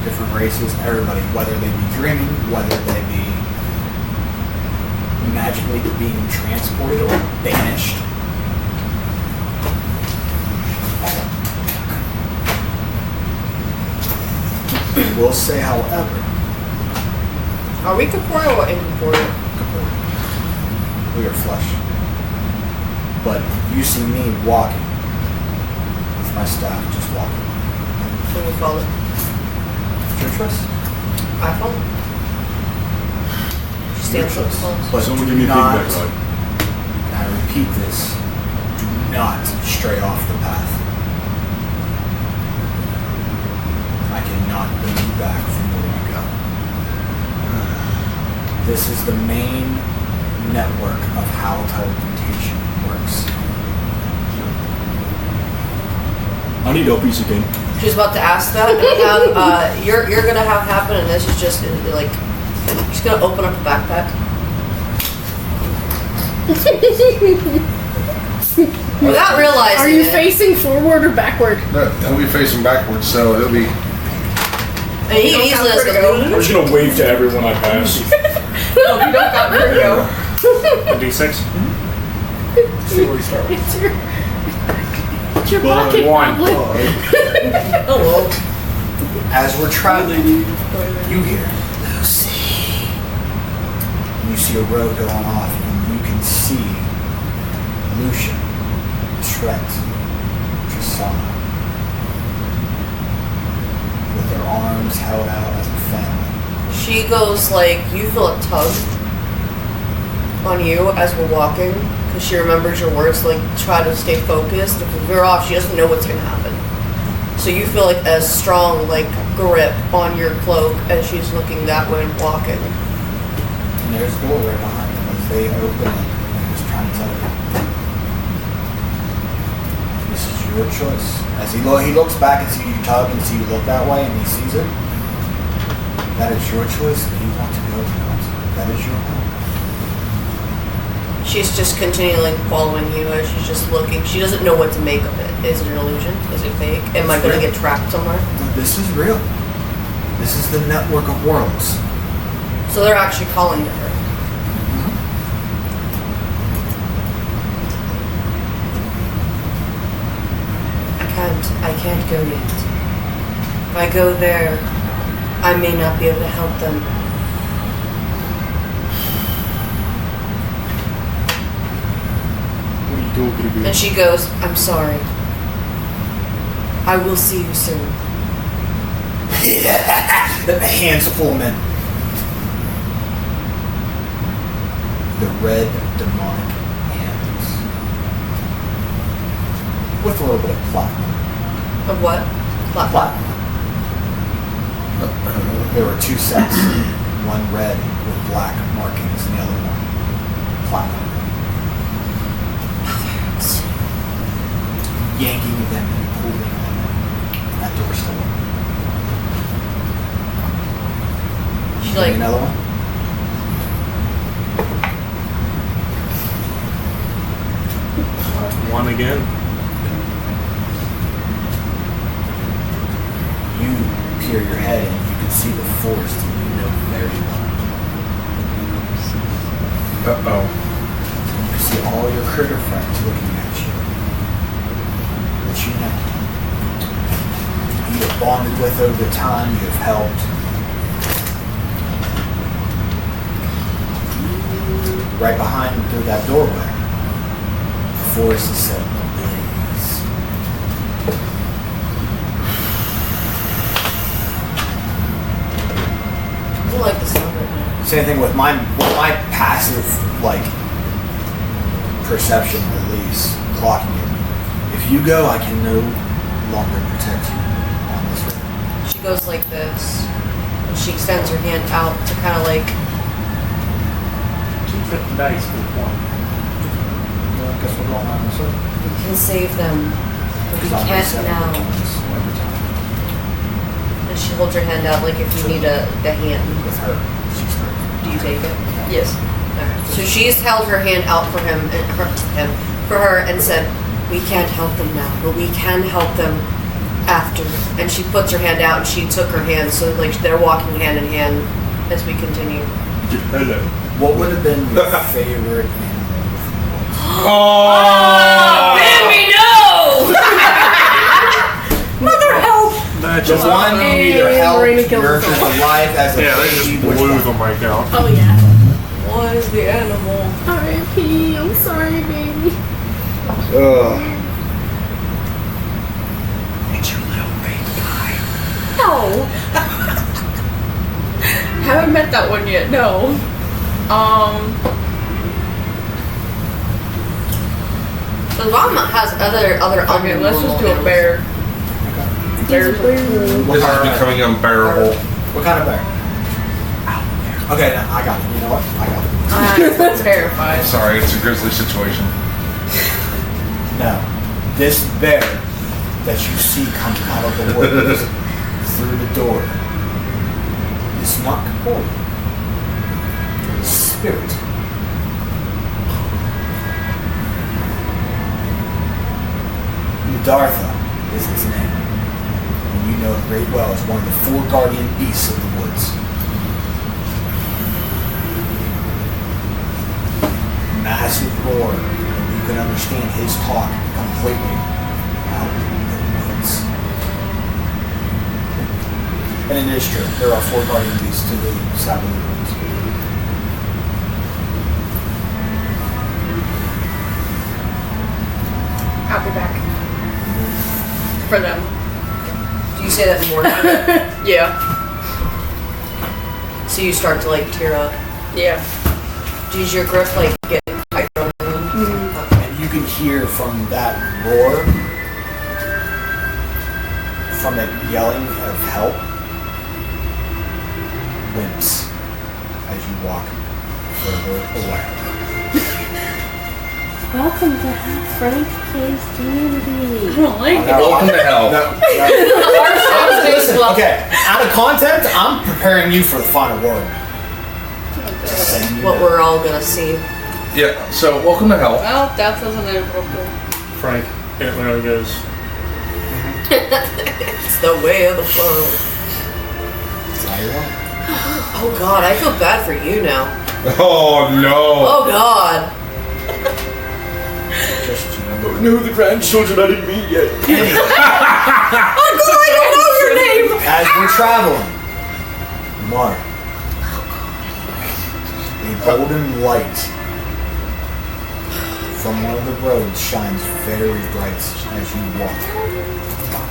different races, everybody, whether they be dreaming, whether they be magically being transported or banished. We'll say, however, Are we corporeal or incorporeal? we are flesh. But you see me walking with my staff, just walking. Can we follow? Your choice. I follow. She stands up and follows. But Someone do give me a not, feedback rod. and I repeat this, do not stray off the path. I cannot bring you back from where you go. This is the main network of how teleportation works. I need Uppbeats again. She's about to ask that, and you're gonna have happen, and this is just like she's gonna open up a backpack. Without realizing Are you it. facing forward or backward? No, he'll be facing backwards, so he'll be. And he can easily just go. I'm just gonna wave to everyone I pass. No, you don't got where to go. a D6. See where we start with. It's your pocket, one. probably. Oh well. As we're traveling, you hear Lucy. You see a road going off, and you can see Lucian, Tret, Tristana, with their arms held out as a family. She goes like, you feel a tug on you as we're walking, because she remembers your words, like try to stay focused. If we veer off, she doesn't know what's gonna happen. So you feel like a strong like grip on your cloak as she's looking that way and walking. And there's a door right behind them as they open it and just trying to tell you. This is your choice. As he looks back and sees you tug and see you look that way and he sees it. That is your choice if you want to go to that. That is your home. She's just continually following you as she's just looking. She doesn't know what to make of it. Is it an illusion? Is it fake? Am I gonna get trapped somewhere? No, this is real. This is the network of worlds. So they're actually calling to her. I can't go yet. If I go there, I may not be able to help them. What are you talking about? And she goes, I'm sorry. I will see you soon. The hands pull him in. The red demonic hands. With a little bit of platinum. Of what? Platinum. There were two sets. One red with black markings and the other one platinum. Yanking them and pulling them in. That door's still open. She's Give me like, another one. One again. You peer your head and you can see the forest and you know very well. Uh-oh. You see all your critter friends looking at you. That you know. You have bonded with over time, you have helped. right behind him through that doorway, the forest is set ablaze. I like the sound right now. Same thing with my passive, like, perception, at least, clocking it. If you go, I can no longer protect you on this road. She goes like this. And she extends her hand out to kind of like. Keep it nice with one. Well, I guess we're going around in a circle. We can save them. But we Because I'm can't resetting now. points every time. And she holds her hand out like if you need the hand. With her, she's third. Do you take it? Yes. Alright. So she's held her hand out for for her and said, "We can't help them now, but we can help them after." And she puts her hand out and she took her hand, so like they're walking hand in hand as we continue. Hello. What would have been your favorite animal? Oh! Baby, no! Mother help! The one who either helped nurtures alive as a Yeah, they just baby, which blew one? them right now. Oh yeah. What is the animal? R.I.P. I'm sorry, baby. It's your little baby guy. No. Haven't met that one yet. No. The llama has other Okay, let's just do a animals. bear. Bear's cool. This is becoming unbearable. What kind of bear? Okay, now I got it. You know what? I got it. I'm terrified. Sorry, it's a grizzly situation. No. This bear that you see come out of the woods through the door is not corporeal. It's spirit. Udartha is its name. And you know it great well as one of the 4 guardian beasts of the woods. Massive roar, and you can understand his talk completely out in the woods. And it is true, there are 4 guardian beasts to the south of the woods. I'll be back. For them. Do you say that in the morning? Yeah. So you start to like tear up. Yeah. Does your grip like get tighter? And you can hear from that roar, from it yelling of help, wince as you walk further away. Welcome to Half Frank Plays D&D. I don't like it. Welcome to hell. Okay, out of content, I'm preparing you for the final word. Just saying you What know. we're all gonna see. Yeah, so welcome to hell. Well, that doesn't inappropriate. Frank, it literally goes. It's the way of the flow. That's how you want it. Oh God, I feel bad for you now. Oh no. Oh God. Just you know. No, the grandchildren I didn't meet yet. Anyway, Uncle, I don't know your name. as we're traveling, Mark, a golden light from one of the roads shines very bright as you walk by.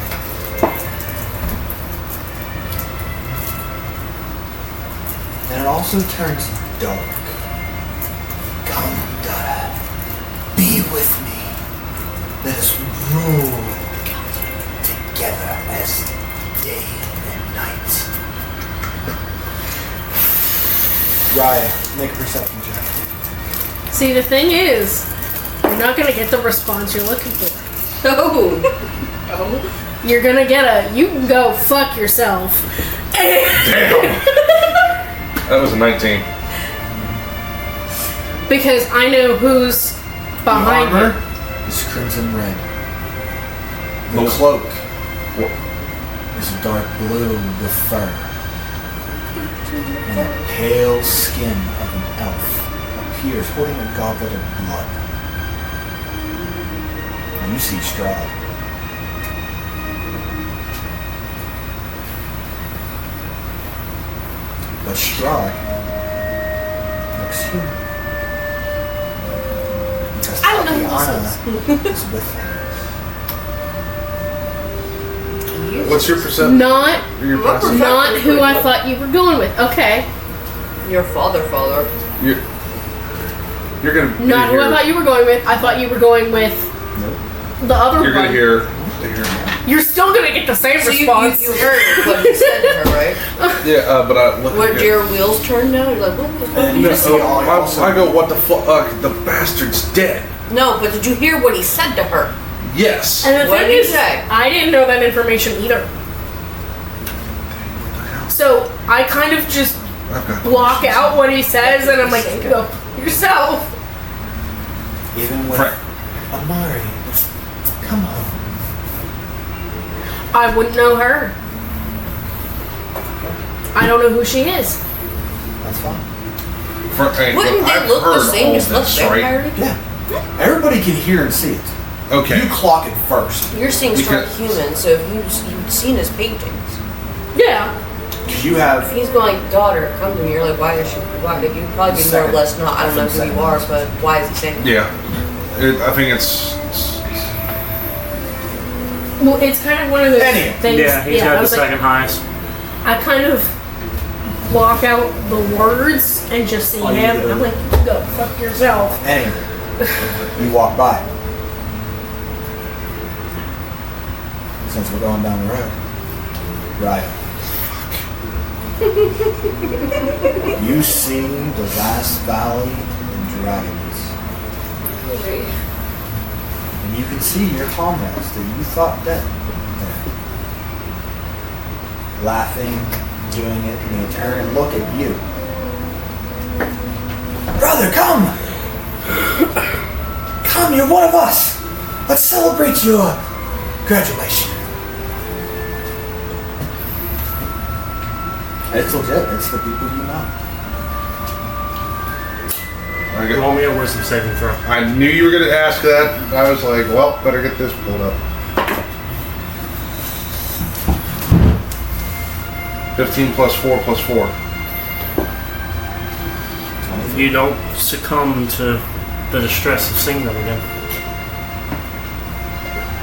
And it also turns dark. Come, Dada, be with me. Let us rule together as day and night. Raya, make a perception check. See, the thing is, you're not gonna get the response you're looking for. Oh. You're gonna get a, you can go fuck yourself. Damn. That was a 19. Because I know who's behind the you. armor is crimson red. The Oh. cloak What? is a dark blue with fur. And the pale skin of an elf appears holding a goblet of blood. You see Strahd. But Strahd looks human. I don't know who Alpiana this is with him. What's your perception? Not Your perception? not who I thought you were going with. Okay. Your father. You're gonna. Not who I thought you were going with. I thought you were going with the other You're one. gonna hear. You're still gonna get the same So response. you heard what he said to her, right? Yeah, but I look. What, your wheels turned now? You're like, what the fuck? And you see also, I go, what the fuck? The bastard's dead. No, but did you hear what he said to her? Yes. And the What thing did he is, say? I didn't know that information either. So I kind of just I've got block out what he says, and I'm like, go yourself. even with Right. Amari, come on. I wouldn't know her. I don't know who she is. That's fine. Wouldn't they look the same? Just look vampire? Yeah. Everybody can hear and see it. Okay. You clock it first. You're seeing strong Because- human, so if you've seen his paintings. Yeah. You have If he's going, daughter, come to me, you're like, why is she, why, you'd probably be more or less not, I don't know who you are, but why is he saying that? Yeah. I think it's. Well, it's kind of one of those Anyway. things. Yeah, he's I got the was like, second highest. I kind of block out the words and just see Oh, you him. do. And I'm like, go fuck yourself. anyway. You walk by. Since we're going down the road. Right. You see the vast valley and dragons. And you can see your comrades that you thought dead there. Laughing, doing it, and they turn and look at you. Brother, come! Come, you're one of us! Let's celebrate your graduation. It's legit, it's the people you know. Roll me a wisdom saving throw. I knew you were going to ask that. I was like, well, better get this pulled up. 15 plus 4 plus 4. You don't succumb to the distress of seeing them again.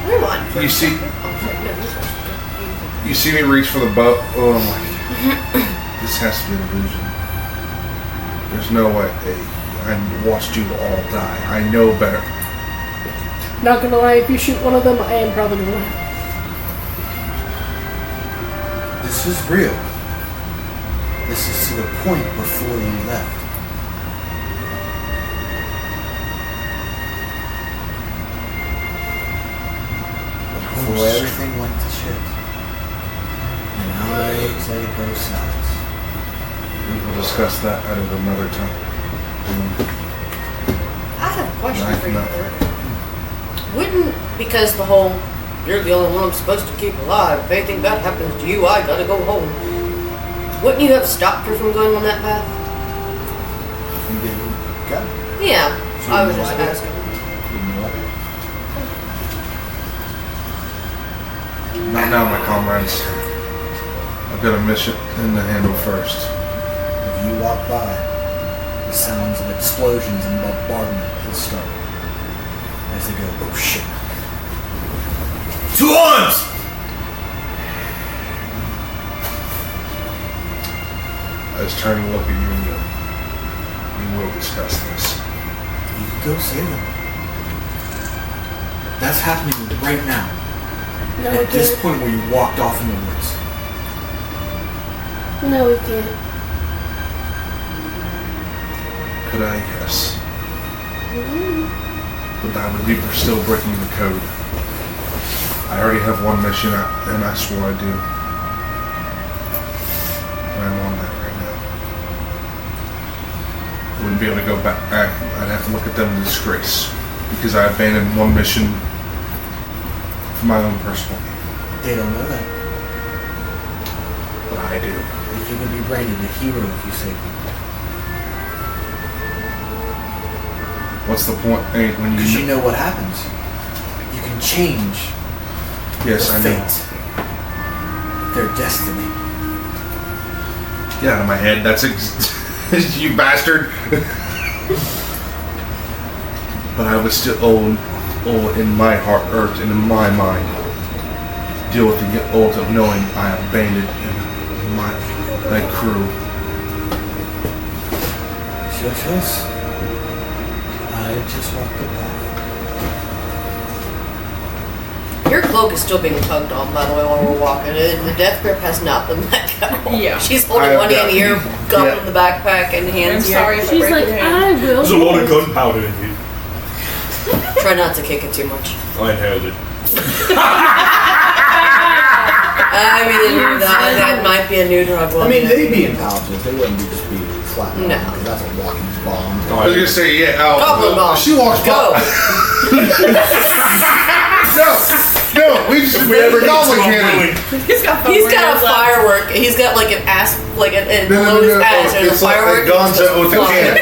Come on. You see, you see me reach for the bow. Oh, I'm like, this has to be an illusion. There's no way. Hey, I watched you all die. I know better. Not gonna lie, if you shoot one of them, I am probably gonna laugh. This is real. This is to the point before you left. Before everything went to shit. And I played both sides. We will discuss that at another time. I have a question Right, for you, no. Bert. Wouldn't, because the whole, you're the only one I'm supposed to keep alive, if anything bad happens to you, I gotta go home. Wouldn't you have stopped her from going on that path? You didn't go. Yeah, So I you was know just I did. asking. You know what? Not now, my comrades. I've got a mission in the handle first. If you walk by, the sounds of explosions and bombardment will start. As they go, oh shit. To arms! I just turn and look at you and go, we will discuss this. You can go save them. That's happening right now. No, we At this can't. point where you walked off in the woods. No, we can't. Could I? Yes. But that would be still breaking the code. I already have one mission out, and I swore I do. I'm on that right now. I wouldn't be able to go back. I'd have to look at them in disgrace because I abandoned one mission for my own personal gain. They don't know that. But I do. You can be branded a hero if you save them. What's the point? Hey, when Because you know what happens. You can change Yes, I their know. fate. Their destiny. Get out of my head. That's you bastard. But I would still in my heart, or in my mind, deal with the guilt of knowing I abandoned my crew. Shush. I just walked the path. Your cloak is still being tugged on, by the way, while we're walking. The death grip has not been let go. Yeah. She's holding one hand here, gun in the backpack, and hands I'm here. sorry if I She's break like, your hand. I will. There's a lot of gunpowder in here. Try not to kick it too much. I inhaled it. I mean, that might be a new drug. I mean, they'd be in pouches. They wouldn't just be flat. No. Because that's a walking bomb. I was gonna say, yeah, Goblin bomb. she walks Go. by. No, we just ever goblin cannon. He's got a firework. He's got like an ass, like below his ass. There's a It's like firework. Gonzo with a cannon.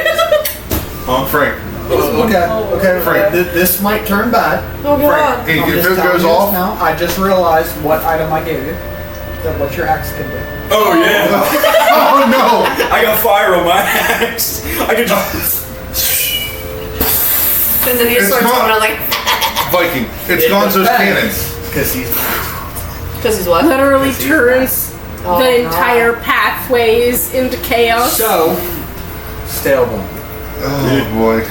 Frank. Okay. Frank. This might turn bad. Oh god. Hey, I'm if just it telling goes you this off, now. I just realized what item I gave you. That what your axe can do. Oh yeah. oh no! I got fire on my axe. I can just. And then he It's starts not- going on like, Viking. It's Gonzo's cannon. Because he's because he's what? Literally turns Oh, the God. entire pathways into chaos. so Stalebone. Oh boy.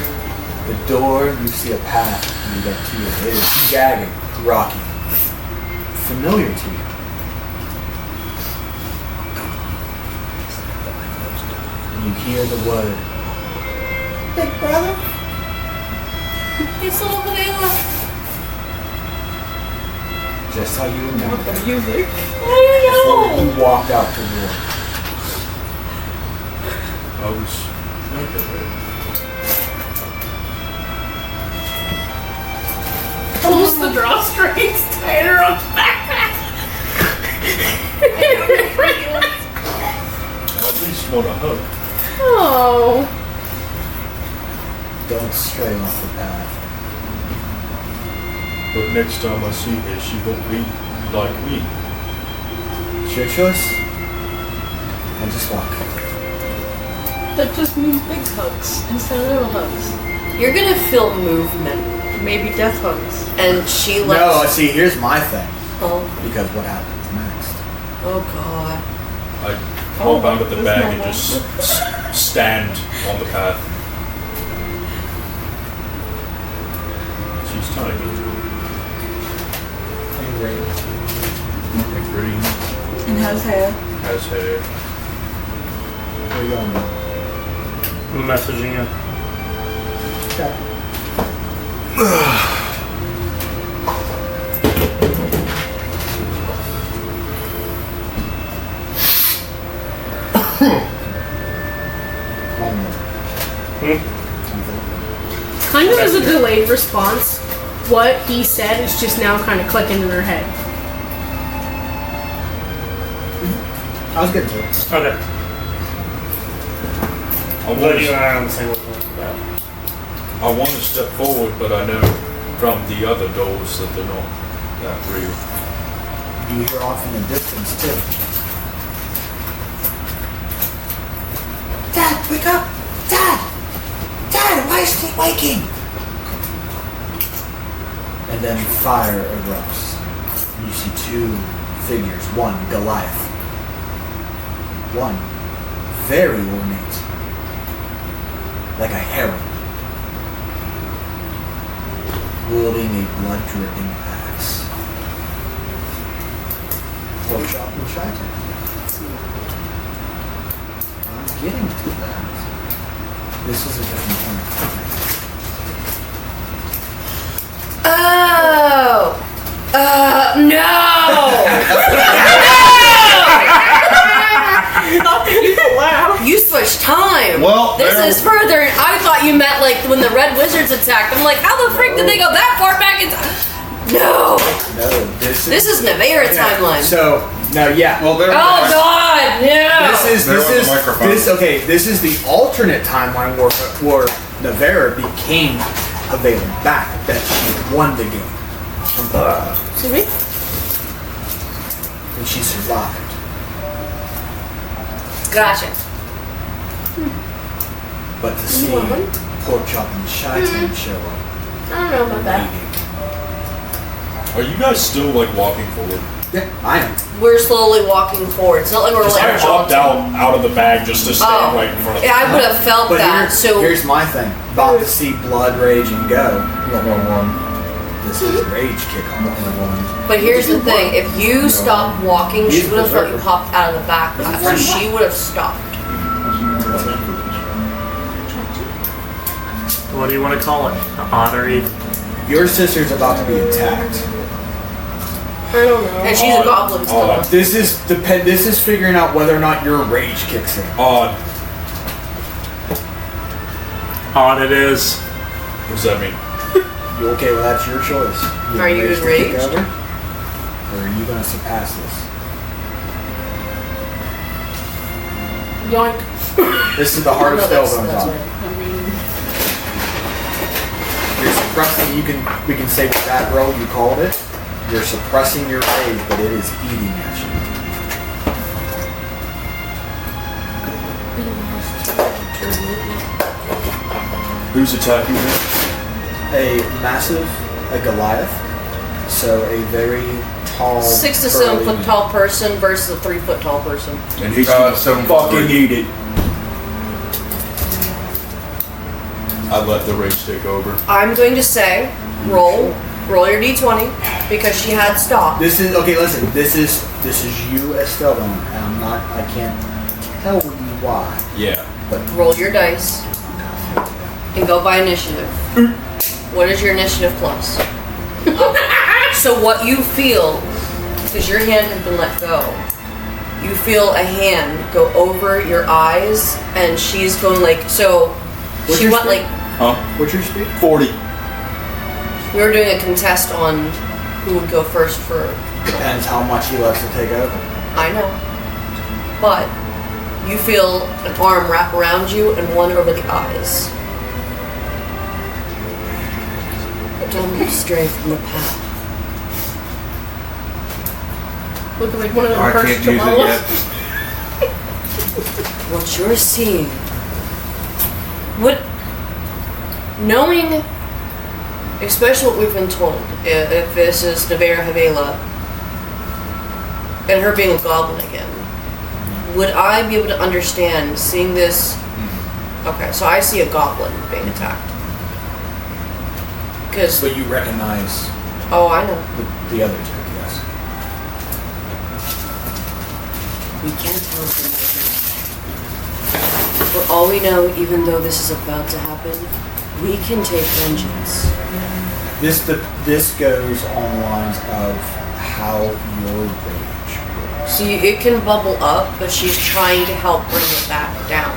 The door, you see a path lead up to it. It is jagged, rocky, familiar to you. And you hear the word, Big brother? It's little vanilla. Just how you remember. The music. I Before you walked out the door. I was. Pulls the drawstrings tighter on the backpack. I at least want a hug. Oh. Don't stray off the path. But next time I see her, she won't be like me. It's your choice. And just walk. That just means big hugs instead of little hugs. You're gonna feel movement, Maybe death hugs. and she No, lets. see, here's my thing. Oh, Because what happens next? oh god. I hop out of the there's bag no and more. just stand on the path. She's tiny and green, And has hair. has hair. Where you going now? I'm messaging you. Kind of as a delayed response. What he said is just now kind of clicking in her head. I was getting to it. Okay. I What want you and to, I are on the same level. I want to step forward, but I know from the other doors that they're not that real. You hear off in the distance too. Dad, wake up! Dad! Dad, why is he waking? And then fire erupts. You see two figures. One, Goliath. One, very ornate. Like a herald. Wielding a blood-dripping axe. Pork chop and Chi-Town. I'm getting to that. This is a different point. Oh! No! You switched time. Well, this there- is further. I thought you meant like when the Red Wizards attacked. I'm like, how the frick did they go that far back in time? No! No, This is Nevera timeline. So now, yeah. Well, there. Oh God! No! They're on the microphone. This is the alternate timeline where Nevera became a Valen back, that she won the game. Excuse me? And she survived. Gotcha. But to see Pork Chop and Chi-Town show up, don't know about that. Are you guys still like walking forward? Yeah, I am. We're slowly walking forward. It's not like we're Because I like hopped out of the bag just to stand right in front of yeah, I would have felt But that. So here's my thing. About to see blood rage and go. This is rage kick on the woman. but here's the thing: if you stopped walking, she would have thought you hopped out of the back. So she would have stopped. What do you want to call it? Odd or even? Your sister's about to be attacked. I don't know. And she's a goblin still. This is figuring out whether or not your rage kicks in. Odd. Odd it is. What does that mean? You okay with that's your choice? Are you rage to kick enraged? over? Or are you gonna surpass this? Yoink. This is the hardest No, spell that's on. right. You're suppressing. We can say with that roll you called it. You're suppressing your rage, but it is eating at you. Who's attacking me? A Goliath. So a very tall, 6 to 7 burly foot tall person versus a 3 foot tall person. And he's gonna 7 fucking eat it. I let the rage take over. I'm going to say, roll your d20 because she had stopped. This is okay. Listen, this is you, Estelle, and I can't tell you why. Yeah. But Roll your dice and go by initiative. What is your initiative plus? So what you feel, because your hand has been let go, you feel a hand go over your eyes, and she's going like so. What's She your went speed? like what's your speed? 40. we were doing a contest on who would go first for. Depends how much he lets it take over. I know, but you feel an arm wrap around you and one over the eyes. Don't stray from the path. Looking like one of them I cursed can't use it chihuahuas. yet. What you're seeing. What. Knowing. Especially what we've been told. If this is Nevera Havela. And her being a goblin again. Would I be able to understand seeing this? Okay, so I see a goblin being attacked. Because. But you recognize Oh, I know. the other two, yes. We can't help them right now. For all we know, even though this is about to happen, we can take vengeance. This goes on the lines of how your rage. See, it can bubble up, but she's trying to help bring it back down.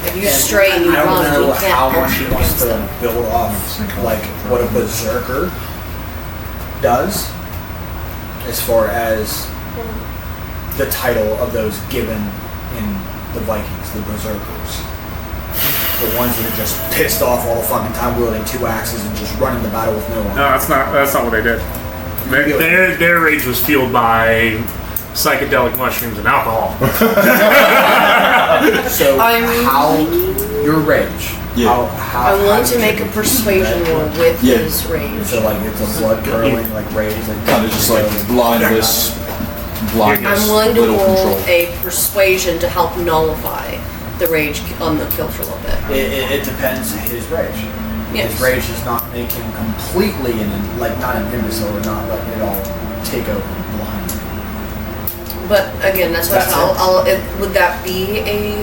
If you stray and you I run, don't know you can't how hurt much he wants against to them. build off like what a berserker does, as far as the title of those given in the Vikings, the berserkers. The ones that are just pissed off all the fucking time, wielding 2 axes and just running the battle with no one. No, that's not what they did. Their rage was fueled by psychedelic mushrooms and alcohol. So how your rage? Yeah. How I'm willing how to you make a should- persuasion roll with Yeah. his rage. So like it's a blood curdling like rage. Like, Kind of just like blindness. I'm willing to little roll control. a persuasion to help nullify the rage on the kill for a little bit. It depends his rage. Yes. His rage does not make him completely not an imbecile or not letting it all take over blindly. But again, that's why That's would that be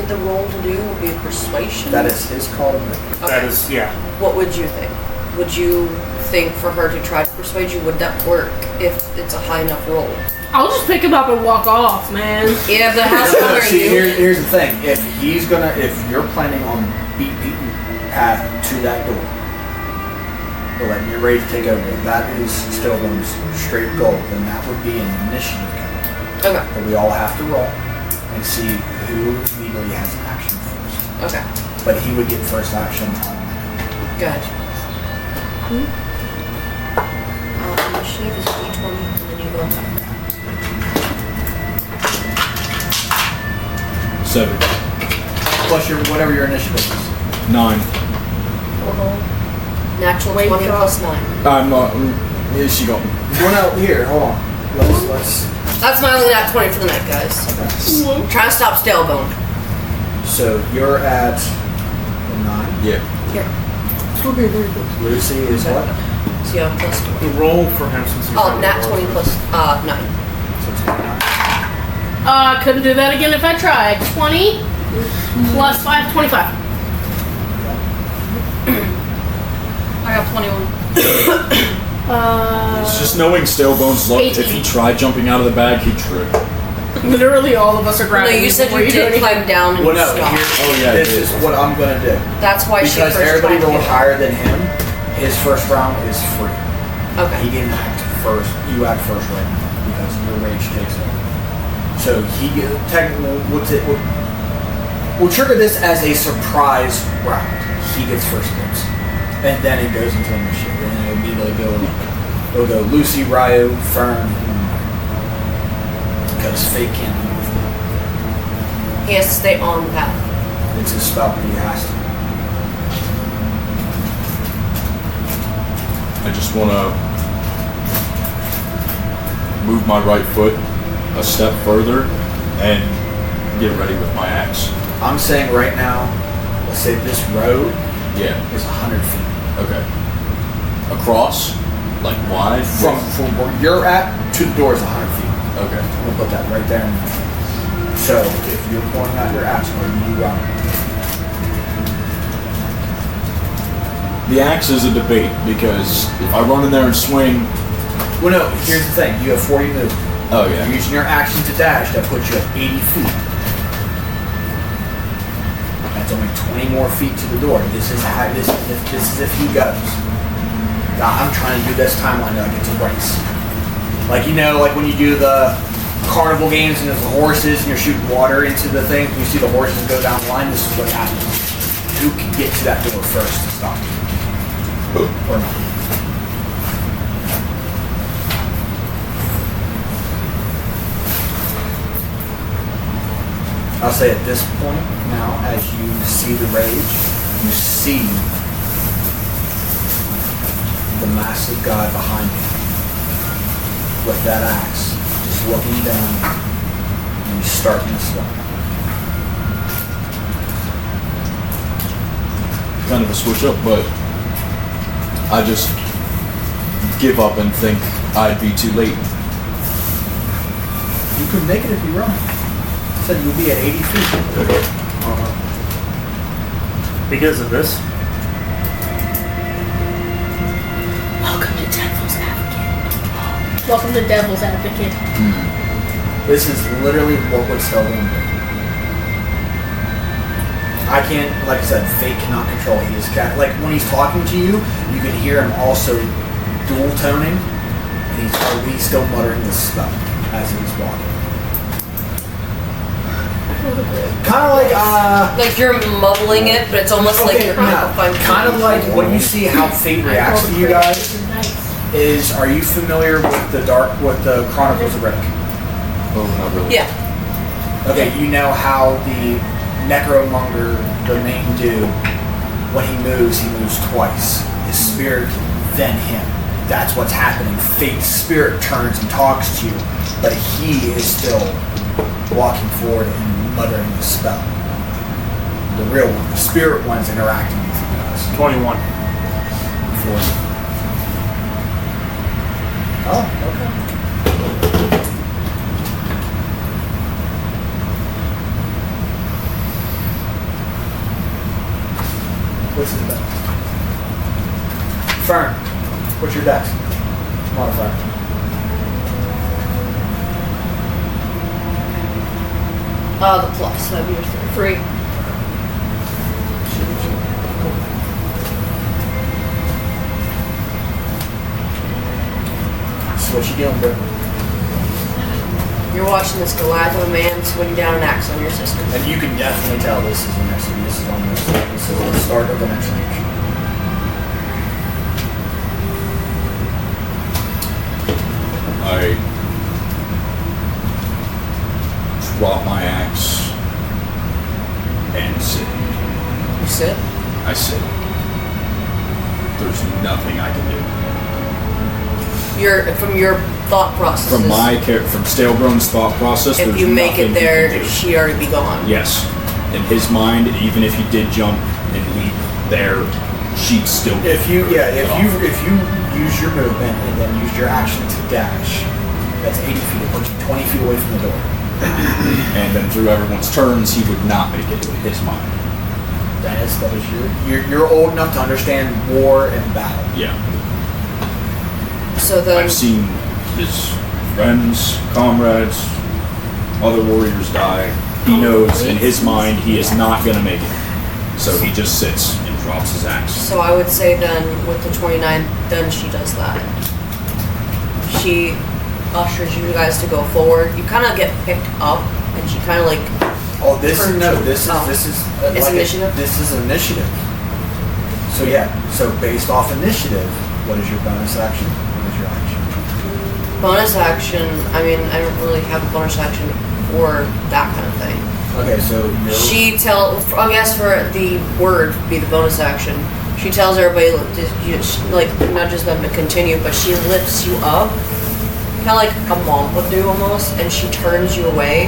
the roll to do? Would be a persuasion? That is his call. That is, yeah. What would you think? Would you think for her to try to persuade you? Would that work if it's a high enough roll? I'll just pick him up and walk off, man. Yeah, but how strong are See, you? here's the thing. If you're planning on beating path to that door, or letting your rage take over, if that is still going straight gold, then that would be an initiative count. Okay. But we all have to roll and see who legally has action first. Okay. But he would get first action on that. Good. Initiative is D20, and then you go up. 7. Plus whatever your initiative is. 9. Natural Wake 20 up. plus 9. Is she going? Well, no, here, hold on. Let's. That's my only nat 20 for the night, guys. Okay. Trying to stop Stalebone. So you're at 9. Yeah. Here. Okay, very good. Lucy is what? So you have plus 4. The roll for him since he's Oh, not nat a 20 roller. plus 9. So 29. Couldn't do that again if I tried. 20 plus 5, 25. I got 21. It's just knowing Stalebone's luck. If he 18. tried jumping out of the bag, he'd trip. Literally all of us are No, grabbing. you said before you do did anything. climb down and Well, no, stop. here, Oh, yeah, this it is is. what I'm gonna do. That's why she Because first everybody tried to rolled get higher than him, his first round is free. it. He Okay. didn't act first. You act first right now because your rage takes over. So he technically we'll trigger this as a surprise round. He gets first dibs, and then it goes into initiative. And then it'll immediately it'll go Lucy, Ryu, Fern, and Mark. Because Fate can't do anything. He has to stay on the path. It's his spell, but he has to. I just want to move my right foot a step further and get ready with my axe. I'm saying right now, let's say this road Yeah. is 100 feet. Okay. Across, like wide. From where you're at to the door is 100 feet. Okay. We'll put that right there. So if you're pointing out your axe, where you run? The axe is a debate because if I run in there and swing, Well, no. Here's the thing: you have 40 movement. oh You're yeah. using your action to dash. That puts you at 80 feet. That's only 20 more feet to the door. This is how this is if he goes. Now, I'm trying to do this timeline like it's a race. Like like when you do the carnival games and there's the horses and you're shooting water into the thing. You see the horses go down the line. This is what happens. Who can get to that door first to stop? Or not? I'll say at this point now, as you see the rage, you see the massive guy behind you with that axe, just looking down, and he's starting to slow. Kind of a switch up, but I just give up and think I'd be too late. You could make it if you run. I said you'll be at 80 feet. Because of this. Welcome to Devil's Advocate. Welcome to Devil's Advocate. This is literally what would sell them. I can't, like I said, Fate cannot control. He is like when he's talking to you, you can hear him also dual toning, and he's still muttering this spell as he's walking. Kind of Like you're mumbling it, but it's almost like okay, you're kind of like when you see how Fate reacts to you guys. Is are you familiar with the Chronicles of Riddick? Oh, not really. Yeah. Okay, you know how the Necromonger, the main dude, when he moves twice. His spirit, then him. That's what's happening. Fate's spirit turns and talks to you, but he is still walking forward and muttering the spell. The real one, the spirit one's interacting with you guys. 21. Before. Oh, okay. What's his dex? Fern, what's your dex? Modifier. The plus, that'd be your 3. So what you doing, bro? You're watching this Goliath of a man swing down an axe on your sister. And you can definitely tell this is the next one. This is almost this is the start of the next range. I drop my axe and sit. You sit? I sit. there's nothing I can do. From your thought process. From Stalegrown's thought process, if there's you make nothing it there, he can do. she'd already be gone. Yes. In his mind, even if he did jump and leap there, she'd still be If you use your movement and then use your action to dash, that's 80 feet. It puts you 20 feet away from the door. And then through everyone's turns, he would not make it in his mind. That is you're old enough to understand war and battle. Yeah. So then, I've seen his friends, comrades, other warriors die. He knows in his mind he is not going to make it. So he just sits and drops his axe. so I would say then with the 29, then she does that. She ushers you guys to go forward. You kind of get picked up, and she kind of like. Oh, this is It's initiative? This is initiative. So yeah. So based off initiative, what is your bonus action? What is your action? Bonus action. I mean, I don't really have a bonus action for that kind of thing. Okay, so I guess for the word would be the bonus action. She tells everybody, like nudges them to continue, but she lifts you up, kind of like a mom would do almost, and she turns you away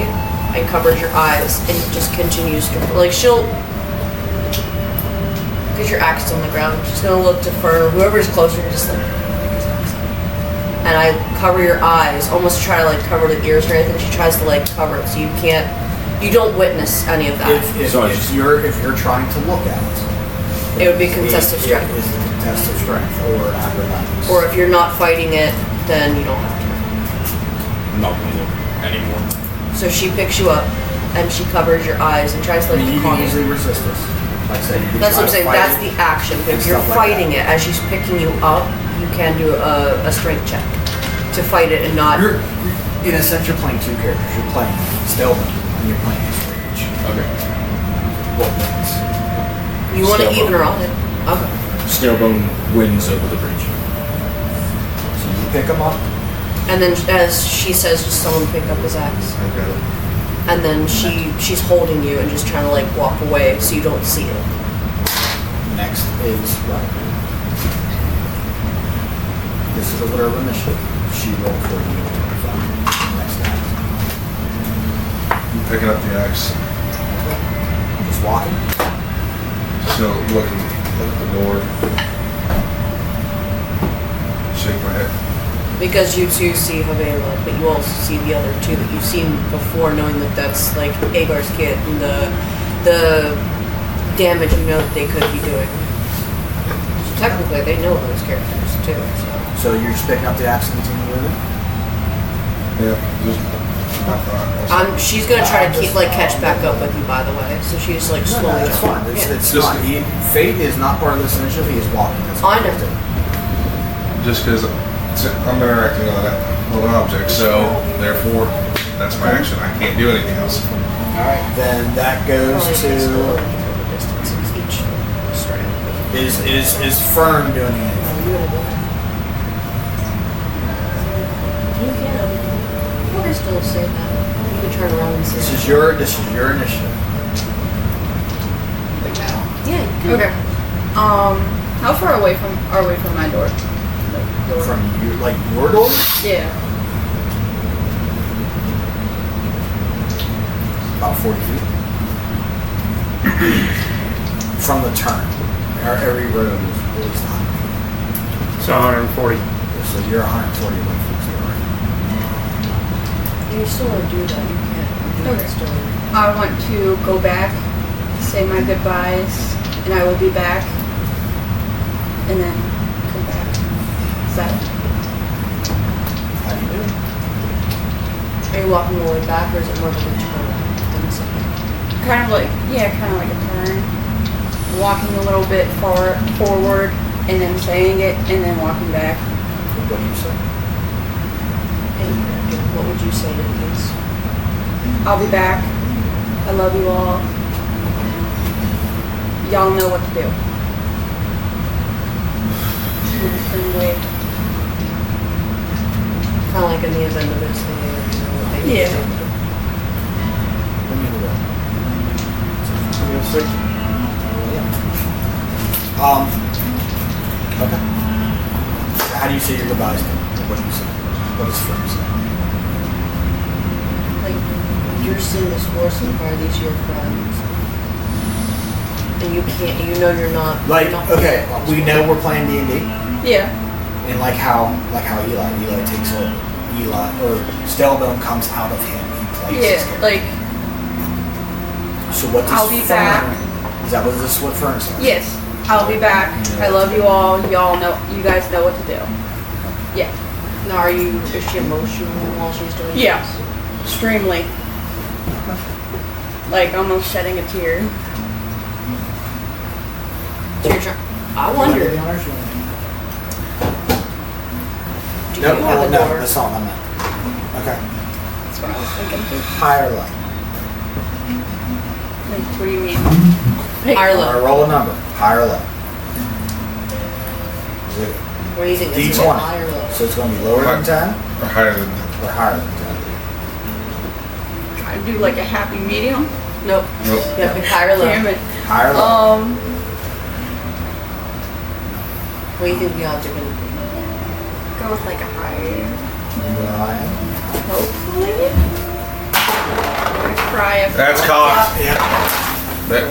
and covers your eyes and just continues to, like, she'll, because your axe is on the ground, she's gonna look to for whoever's closer, just like, and I cover your eyes, almost try to like cover the ears or anything. She tries to like cover it so you don't witness any of that. if you're trying to look at it, It would be contested strength. It is a contested strength or acrobatics. Or if you're not fighting it, then you don't have to. I'm not going to look anymore. So she picks you up and she covers your eyes and tries to I mean, you calm can you. easily resist this. Like I said, you can That's try what I'm to saying. fight That's it the action. But and if you're stuff like fighting that. it as she's picking you up, you can do a strength check to fight it and not. In a sense, you're playing two characters. You're playing Stelman and you're playing Rage. Okay. What wins? You want to Stale even bone. her on it. Okay. Stalebone wins over the breach. So you pick him up. And then, as she says, just someone pick up his axe. Okay. And then she's holding you and just trying to like walk away so you don't see it. Next is Ryder. This is a order of initiative. She rolled for you. Next act. I'm picking up the axe. Just walking. Still looking at the door. Shake my head. Because you two see Havela, but you also see the other two that you've seen before, knowing that that's like Agar's kid and the damage you know that they could be doing. So technically, they know those characters too. So you're just picking up the axe and continuing with it? Yeah. Just, She's gonna try to catch back up with you. By the way, so she's like No, slowly. that's fine. It's Just- not. Fate is not part of this initiative. He is walking. That's I know. just because I'm interacting on that little object, so therefore that's my action. I can't do anything else. Alright, then that goes to each strand. is Fern doing anything? You can. You can still say that. You can turn around and say. This is your initiative. Like now. Yeah. You can. Okay. How far away are we from my door? Door. From you, like your door? Yeah. About 40 feet. From the turn. Every road is at least 100 feet. So 140. So you're 140 away from the door. You still want to do that. You can't. You Okay. can still. I want to go back, say my goodbyes, and I will be back, and then come back. Is that How do you do it? Are you walking all the way back, or is it more of a turn? kind of like a turn, walking a little bit forward, and then saying it, and then walking back. What do you say? And what would you say to these? I'll be back. I love you all. Y'all know what to do. And wait. Kind of like in the event of this thing. Yeah. Let me do that. Okay. So how do you say your goodbyes? What do you say? What does Fern say? Like, you're seeing this horse in front of these your friends. And you can't, you know you're not. Like, you're not okay, playing we know we're playing D&D. Yeah. And like how Eli takes over. Eli, or Stelbone comes out of him. He plays his Yeah, character. like, So what does I'll be Fern, back. Is that what this is what Fern says? yes, I'll be back. I love you all. Y'all know, you guys know what to do. Yeah. Now, is she emotional while she's doing Yeah. this? Extremely. Like, almost shedding a tear. So you're trying, I wonder, do you No, have a no, door? that's not what I meant. Okay. That's what I was thinking too. High or low? Like, what do you mean? High or Or low? roll a number. High or low? Is it What do you think? Is it D20? high or low? So it's going to be lower than 10 Or higher than or higher than 10? Try to do like a happy medium. Nope. Nope. You have to be high or low. Damn it. High or low? What do you think the odds are going to be? Go with like a high. Ryan? Hopefully. I cry if That's cocked. Yeah.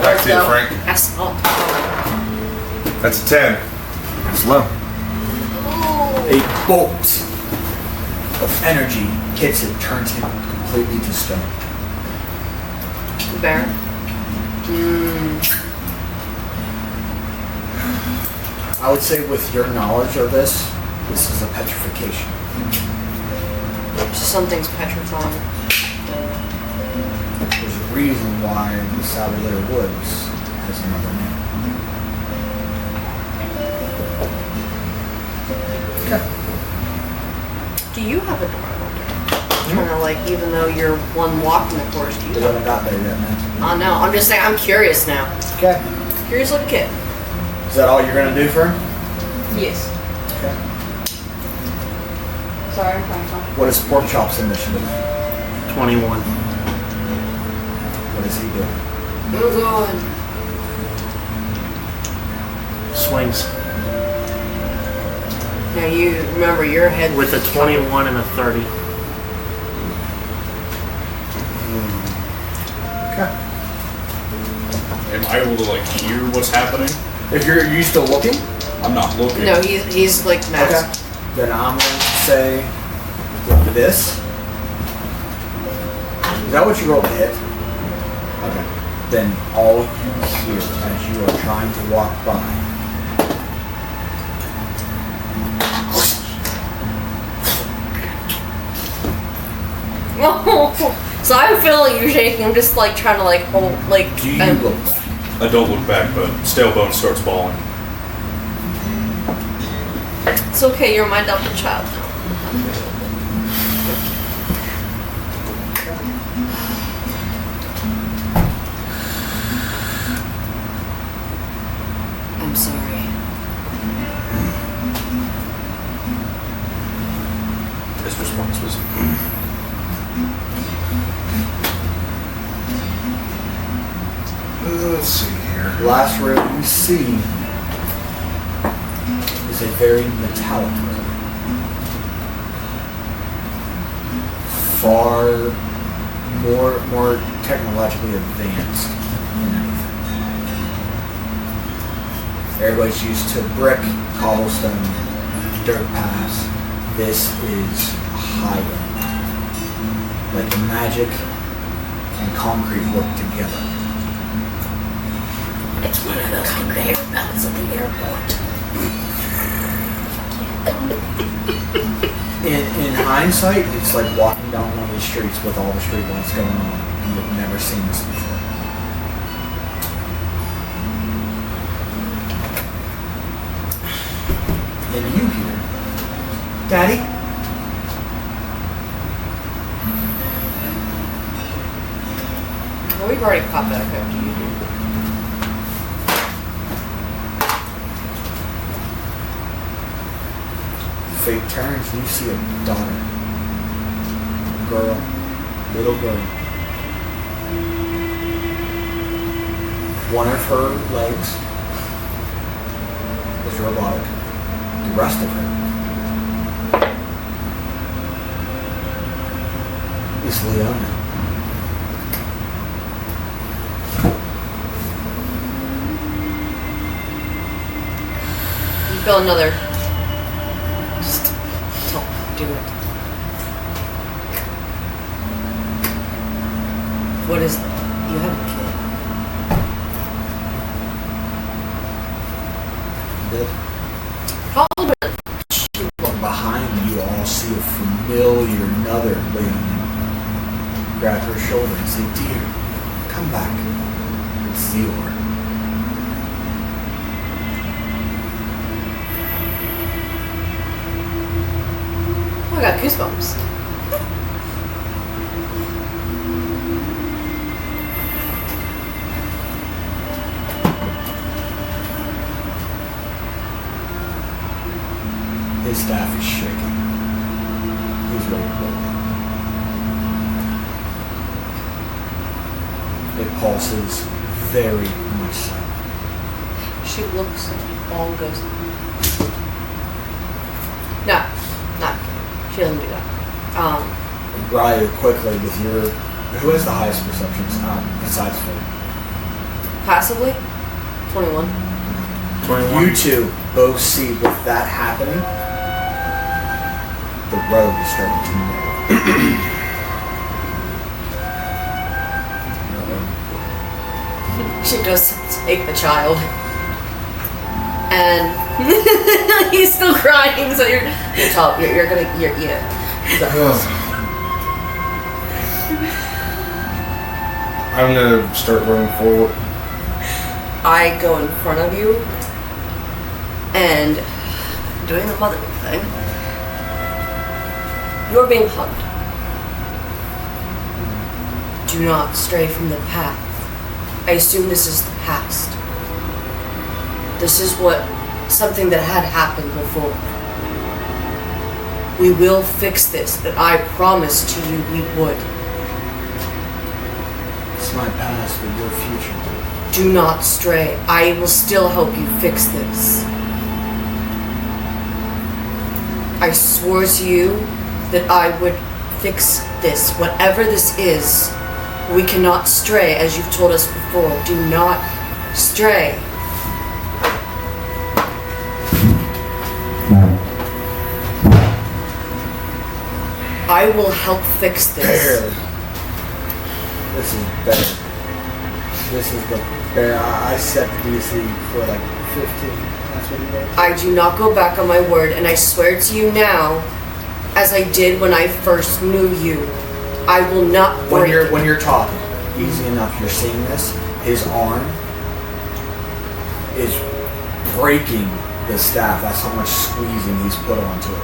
Back to you, Frank. That's all. That's a 10. That's low. A bolt of energy hits it, turns him completely to stone. Bear. I would say with your knowledge of this is a petrification. So something's petrifying. There's a reason why the Salvador Woods has another name. Do you have a door open? Kind of like, even though you're one walk in the course, do We you? haven't got there yet, man. I know. I'm just saying. I'm curious now. Okay. Curious little kid. Is that all you're going to do for him? yes. Okay. Sorry, I'm trying to What is Pork Chop's initiative? 21. What does he do? Oh God. Swings. Now you remember your head With a 21 and a 30. Okay. Am I able to like hear what's happening? If you're you still looking? I'm not looking. No, he's like masked. Then I'm going to say with this. Is that what you rolled to hit? Okay. Then all you hear as you are trying to walk by. So I'm feeling you shaking. I'm just like trying to like hold like. Do you look back? I don't look back, but Stalebone starts bawling. It's okay. You're my adopted child now. I'm sorry. His response was, Let's see here. Last room you see is a very metallic room. Far more technologically advanced than anything. Everybody's used to brick, cobblestone, dirt paths. This is high end. Like the magic and concrete work together. It's one of those conveyor belts at the airport. In hindsight, it's like walking down one of these streets with all the street lights going on. You've never seen this before. And you hear, Daddy? Well, we've already popped back after you do. Fate turns and you see a daughter. Girl. Little girl. One of her legs is robotic. the rest of her is Leona. You feel another. Just don't do it. What is? You have a kid. Did. How old? From behind you all see a familiar another Leona. Grab her shoulder and say, "Dear, come back. It's Zior." Oh, I got goosebumps. His staff is shaking. He's ready to go. It pulses very much so. She looks all goes. No, not. She doesn't do that. Ryu, quickly with your. Who has the highest perceptions besides Phil? Passively, 21. 21. You two both see with that happening, the road is starting to narrow. She goes to take the child, and he's still crying. So you're yeah. I'm gonna start running forward. I go in front of you, and doing the mother thing. You're being hugged. Do not stray from the path. I assume this is the past. This is something that had happened before. We will fix this, and I promised to you we would. It's my past, but your future. Do not stray. I will still help you fix this. I swore to you that I would fix this, whatever this is. We cannot stray, as you've told us before. Do not stray. I will help fix this. Barely. This is better. This is the bear. I set the DC for like 15. That's what he wrote. I do not go back on my word, and I swear to you now, as I did when I first knew you, I will not break it. When you're talking, easy enough. You're seeing this. His arm is breaking the staff. That's how much squeezing he's put onto it.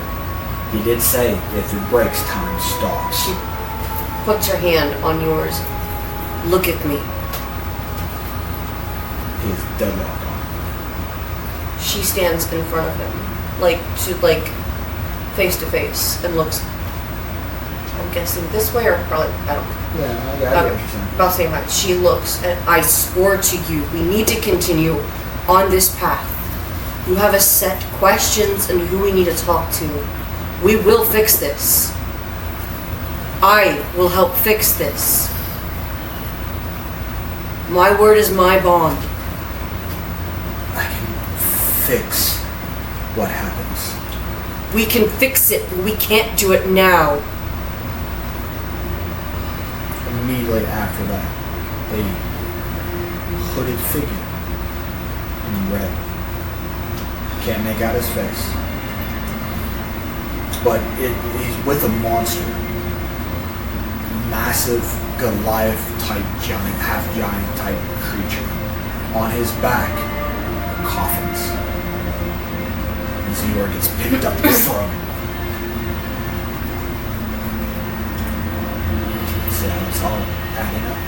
He did say, if it breaks, time stops. She puts her hand on yours. Look at me. He's deadlocked on. She stands in front of him, face to face, and looks. I'm guessing this way, or probably I don't know. Yeah, I get what you're saying. About the same height. She looks, and I swore to you, we need to continue on this path. You have a set questions and who we need to talk to. We will fix this. I will help fix this. My word is my bond. I can fix what happens. We can fix it, but we can't do it now. Immediately after that, a hooded figure in red. Can't make out his face. But he's with a monster. Massive Goliath-type giant, half-giant type creature. On his back are coffins. And Zior gets picked up and thrown. So it's all adding up.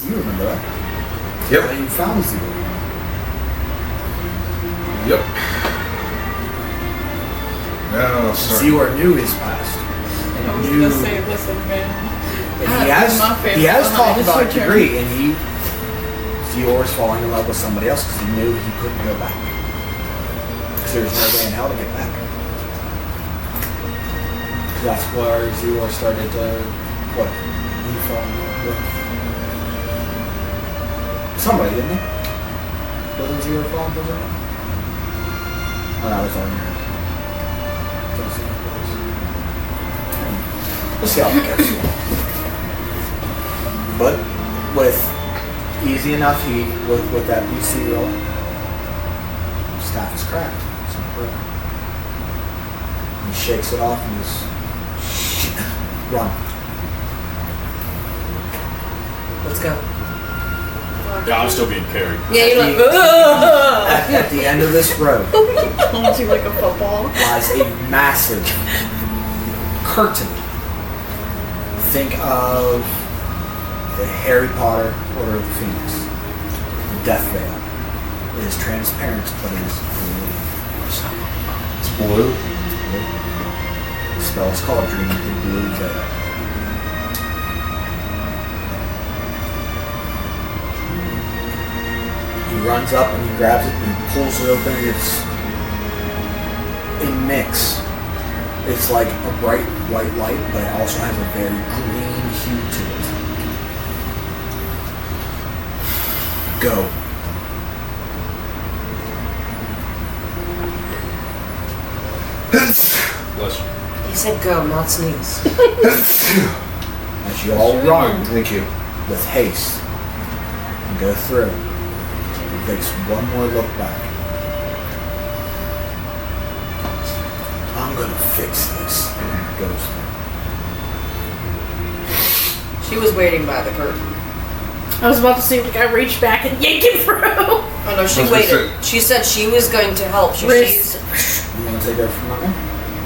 You remember that? Yep. How you found Zior. Yep. Now, sorry. Zior knew his past. I And was knew, gonna say, listen, man. and he has talked about degree, and Dior's falling in love with somebody else because he knew he couldn't go back. Because there was no way in hell to get back. That's where Dior started to, what? He fell in love with somebody, didn't he? Doesn't Dior fall in love with him? Oh, no, that's all in your head. Let's see how it goes. But with easy enough heat, with that BC roll, staff is cracked. It's not broken. He shakes it off and he's run. Let's go. Yeah, I'm still being carried. Yeah, you're like, At the end of this road Holds you like a football. lies a massive curtain. Think of the Harry Potter Order of the Phoenix. Death Veil. It is transparent, but it is blue. It's blue. The spell is called Dream in Blue Veil. He runs up and he grabs it and he pulls it open. It's a mix. It's like a bright white light, but it also has a very green hue to it. Go. Bless you. He said go, not sneeze. As you all run Thank you. with haste and go through, he takes one more look back. I'm gonna fix this. And he goes. She was waiting by the curtain. I was about to say, like, I reached back and yanked him through. Oh no, she I was gonna waited. She said she was going to help. Wrist. You wanna take over from that one?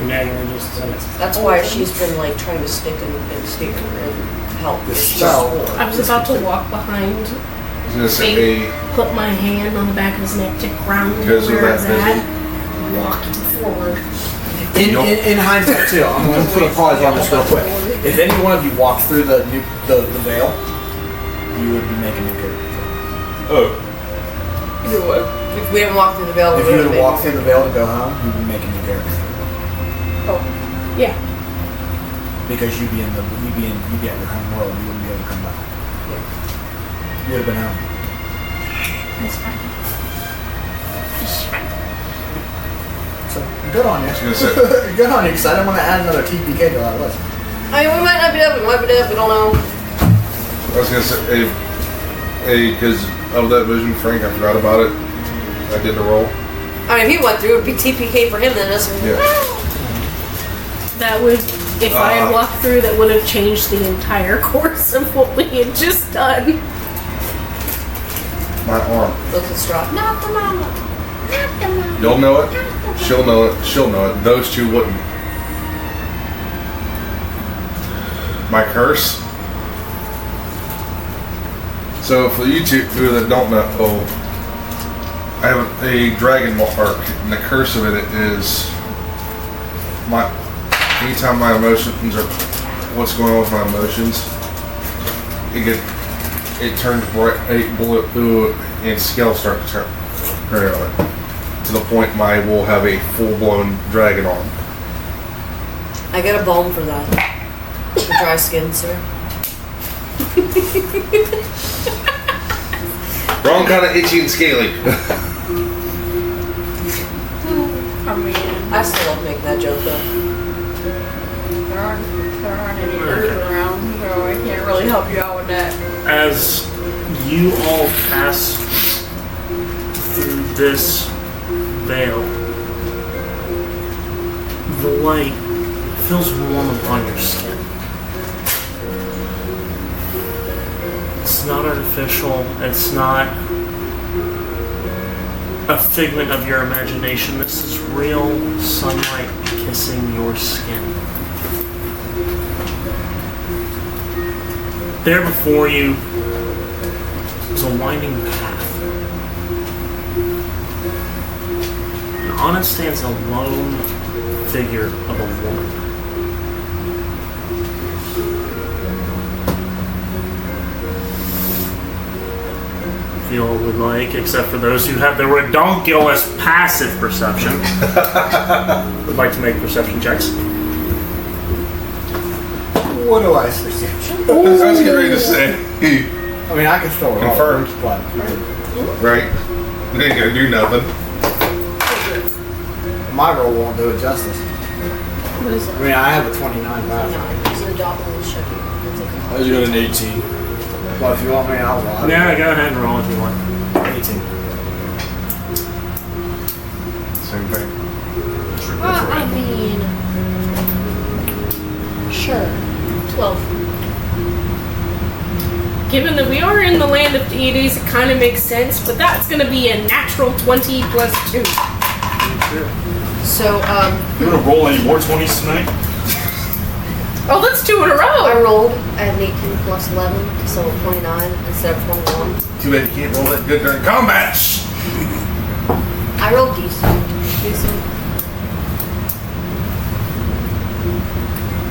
Yeah, you're just. That's why she's been like trying to stick and steer and help. The She's spell. sworn. I was about to walk behind, I was gonna say, put my hand on the back of his neck to ground him Because of where that it's at, walking forward. In hindsight too, I'm gonna put a pause on this real quick. If any one of you walked through the veil, you would be making a character. Oh, If we didn't walk through the veil, we If you would would have walk through the veil to go home, you'd be making a character. Yeah. Because you'd be at your home world, you wouldn't be able to come back. You would have been home. That's fine. That's fine. So good on you. I was gonna say, Good on you, because I don't want to add another TPK to our list. I mean, we might not be dead, we might be dead, we don't know. I was gonna say, because of that vision, Frank, I forgot about it. I did the roll. I mean, if he went through, it would be TPK for him then. Yeah. That would, if I had walked through, that would have changed the entire course of what we had just done. My arm. Look at Straw. Not the mama. Not the mama. You'll know it. She'll know it. She'll know it. Those two wouldn't. My curse. So for you two that don't know, I have a dragon mark, and the curse of it is anytime my emotions or what's going on with my emotions, it turns blue and scales start to turn to the point I will have a full-blown dragon arm. I get a balm for that. For dry skin, sir. Wrong kind of itchy and scaly. I mean, I still love making that joke though. there aren't any birds around, so I can't really help you out with that. As you all pass through this veil, the light feels warm upon your skin. It's not artificial, it's not a figment of your imagination. This is real sunlight kissing your skin. There before you is a winding path. And on it stands a lone figure of a woman. you all would like, except for those who have the redonkulous passive perception. Would like to make perception checks. What do I say? I was getting ready to say. I mean, I can still roll. Confirmed. But Right. We ain't gonna do nothing. my roll won't do it justice. What is I it? mean, I have a 29 pass. So the dot will show you. I got an 18. But if you want me, I'll roll. Yeah, go ahead and roll if you want. 18. Same thing. Well, I mean, sure. 12. Given that we are in the land of deities, it kind of makes sense, but that's going to be a natural 20 plus 2. So, You want to roll any more 20s tonight? Oh, that's 2 in a I row! rolled at an 18 plus 11, so 29 instead of 21. Too bad you can't roll that good during combat. I rolled decent.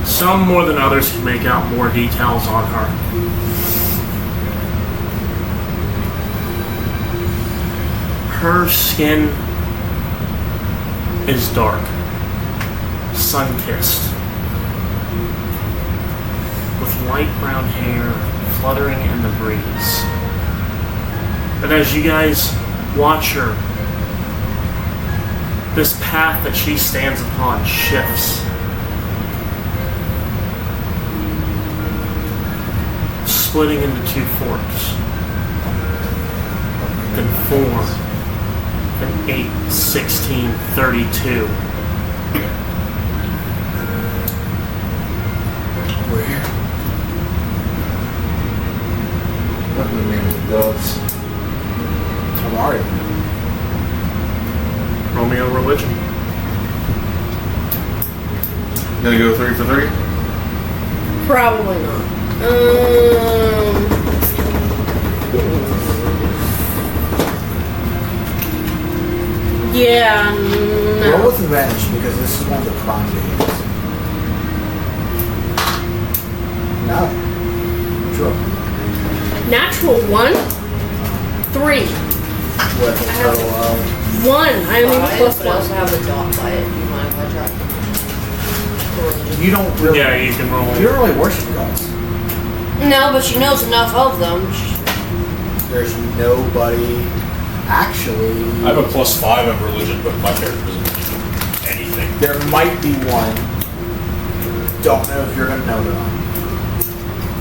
Some more than others can make out more details on her. Her skin is dark, sun-kissed, with light brown hair fluttering in the breeze. But as you guys watch her, this path that she stands upon shifts. Splitting into 2 forks, then 4, then 8, 16, 32. We're here. What in the name of the gods? How are you? Roll me a religion. Gonna go 3 for 3? Probably not. Yeah, Roll no. with advantage because this is one of the prime games. No. Sure. Natural 1, 3, With a total of 1. I only have plus But I also 1. have a dot by it. Do you mind if I try? you don't really Yeah, you can roll. you don't really worship gods. No, but she knows enough of them. There's nobody actually. I have a +5 of religion, but my character doesn't do anything. There might be one. Don't know if you're gonna know it or not.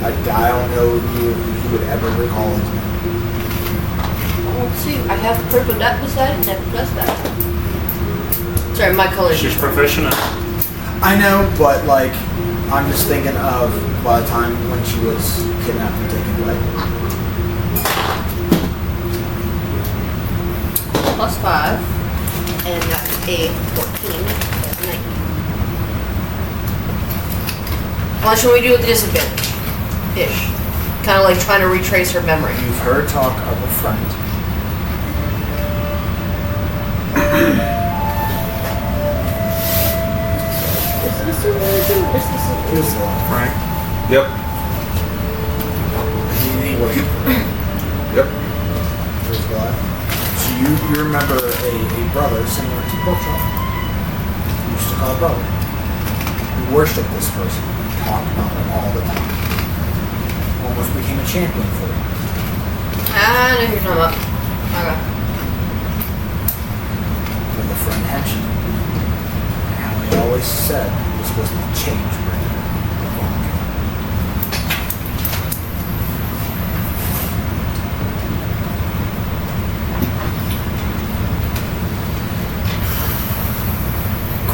I don't know if you would ever recall his name. Well, let's see. I have the purple dot beside it. Never pressed that. Sorry, my color. She's proficient at I know, but like, I'm just thinking of by the time when she was kidnapped and taken away. Plus 5. And that's a 14. That's 19. What should we do with disadvantage? Ish. Kind of like trying to retrace her memory. You've heard talk of a friend. Is this a religion? Is this a Here's the one. right? Yep. He worshipped her. Yep. Here's God. So you remember a brother similar to Porkchop. You used to call a brother. You worshipped this person. Talked about him all the time. Almost became a champion for him. I know who you're talking about. Okay. With a friend henchman. And how he always said this was the change bringer of Pumkin.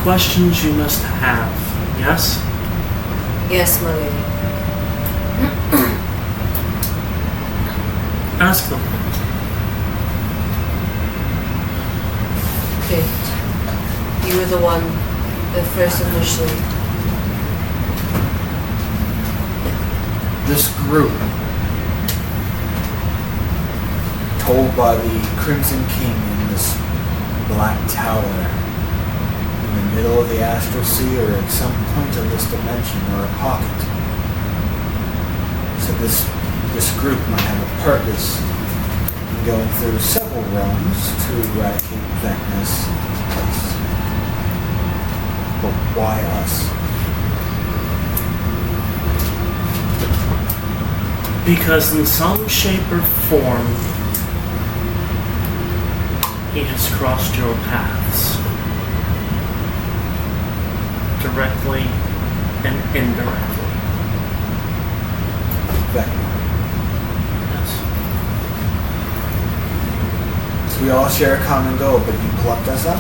Questions you must have, yes? Yes, my lady. Ask them. Okay. You were the one that first initially. This group, told by the Crimson King in this black tower in the middle of the astral sea or at some point of this dimension or a pocket, so this group might have a purpose and going through several realms to eradicate Vecna's place. But why us? Because in some shape or form, he has crossed your paths. Directly and indirectly. Vecna. Yes. So we all share a common goal, but you plucked us up?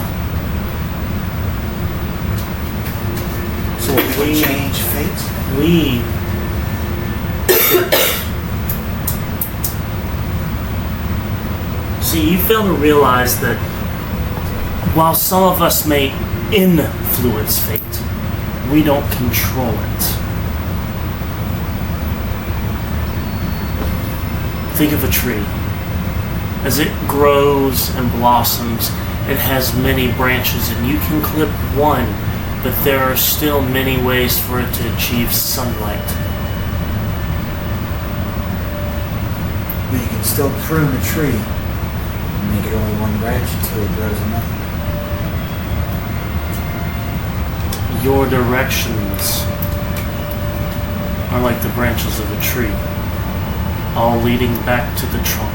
So we change fate? We see, you fail to realize that while some of us may influence fate, we don't control it. Think of a tree. As it grows and blossoms, it has many branches, and you can clip one, but there are still many ways for it to achieve sunlight. But you can still prune a tree and make it only one branch until it grows another. Your directions are like the branches of a tree, all leading back to the trunk.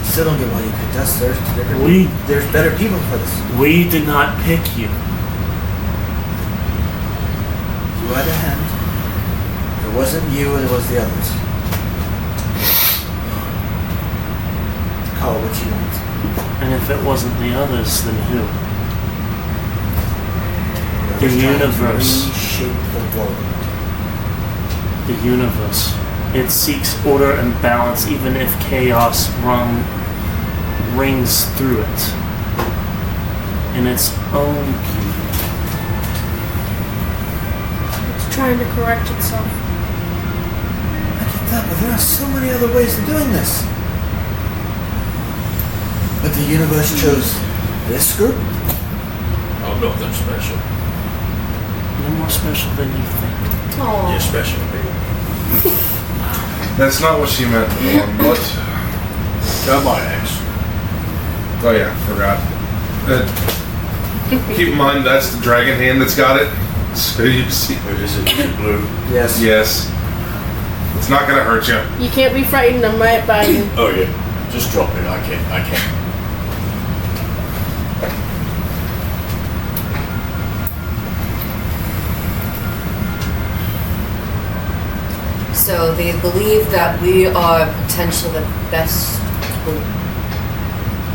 Still don't get why you picked us. We- There's better people for this. We did not pick you. You had a hand. If it wasn't you, it was the others. Call it what you want. And if it wasn't the others, then who? The Whoever's trying to universe. reshape the world. The universe. It seeks order and balance even if chaos rings through it. In its own beauty. It's trying to correct itself. I get that, but there are so many other ways of doing this. But the universe chose this group? I'm not that special. You're more special than you think. Aww. You're special, baby. That's not what she meant. What? Come on, Axe. Oh yeah, forgot. Keep in mind that's the dragon hand that's got it. So you see. Is it blue? Yes. Yes. It's not gonna hurt you. You can't be frightened. I'm right by you. Oh yeah. Just drop it. I can't. So they believe that we are potentially the best people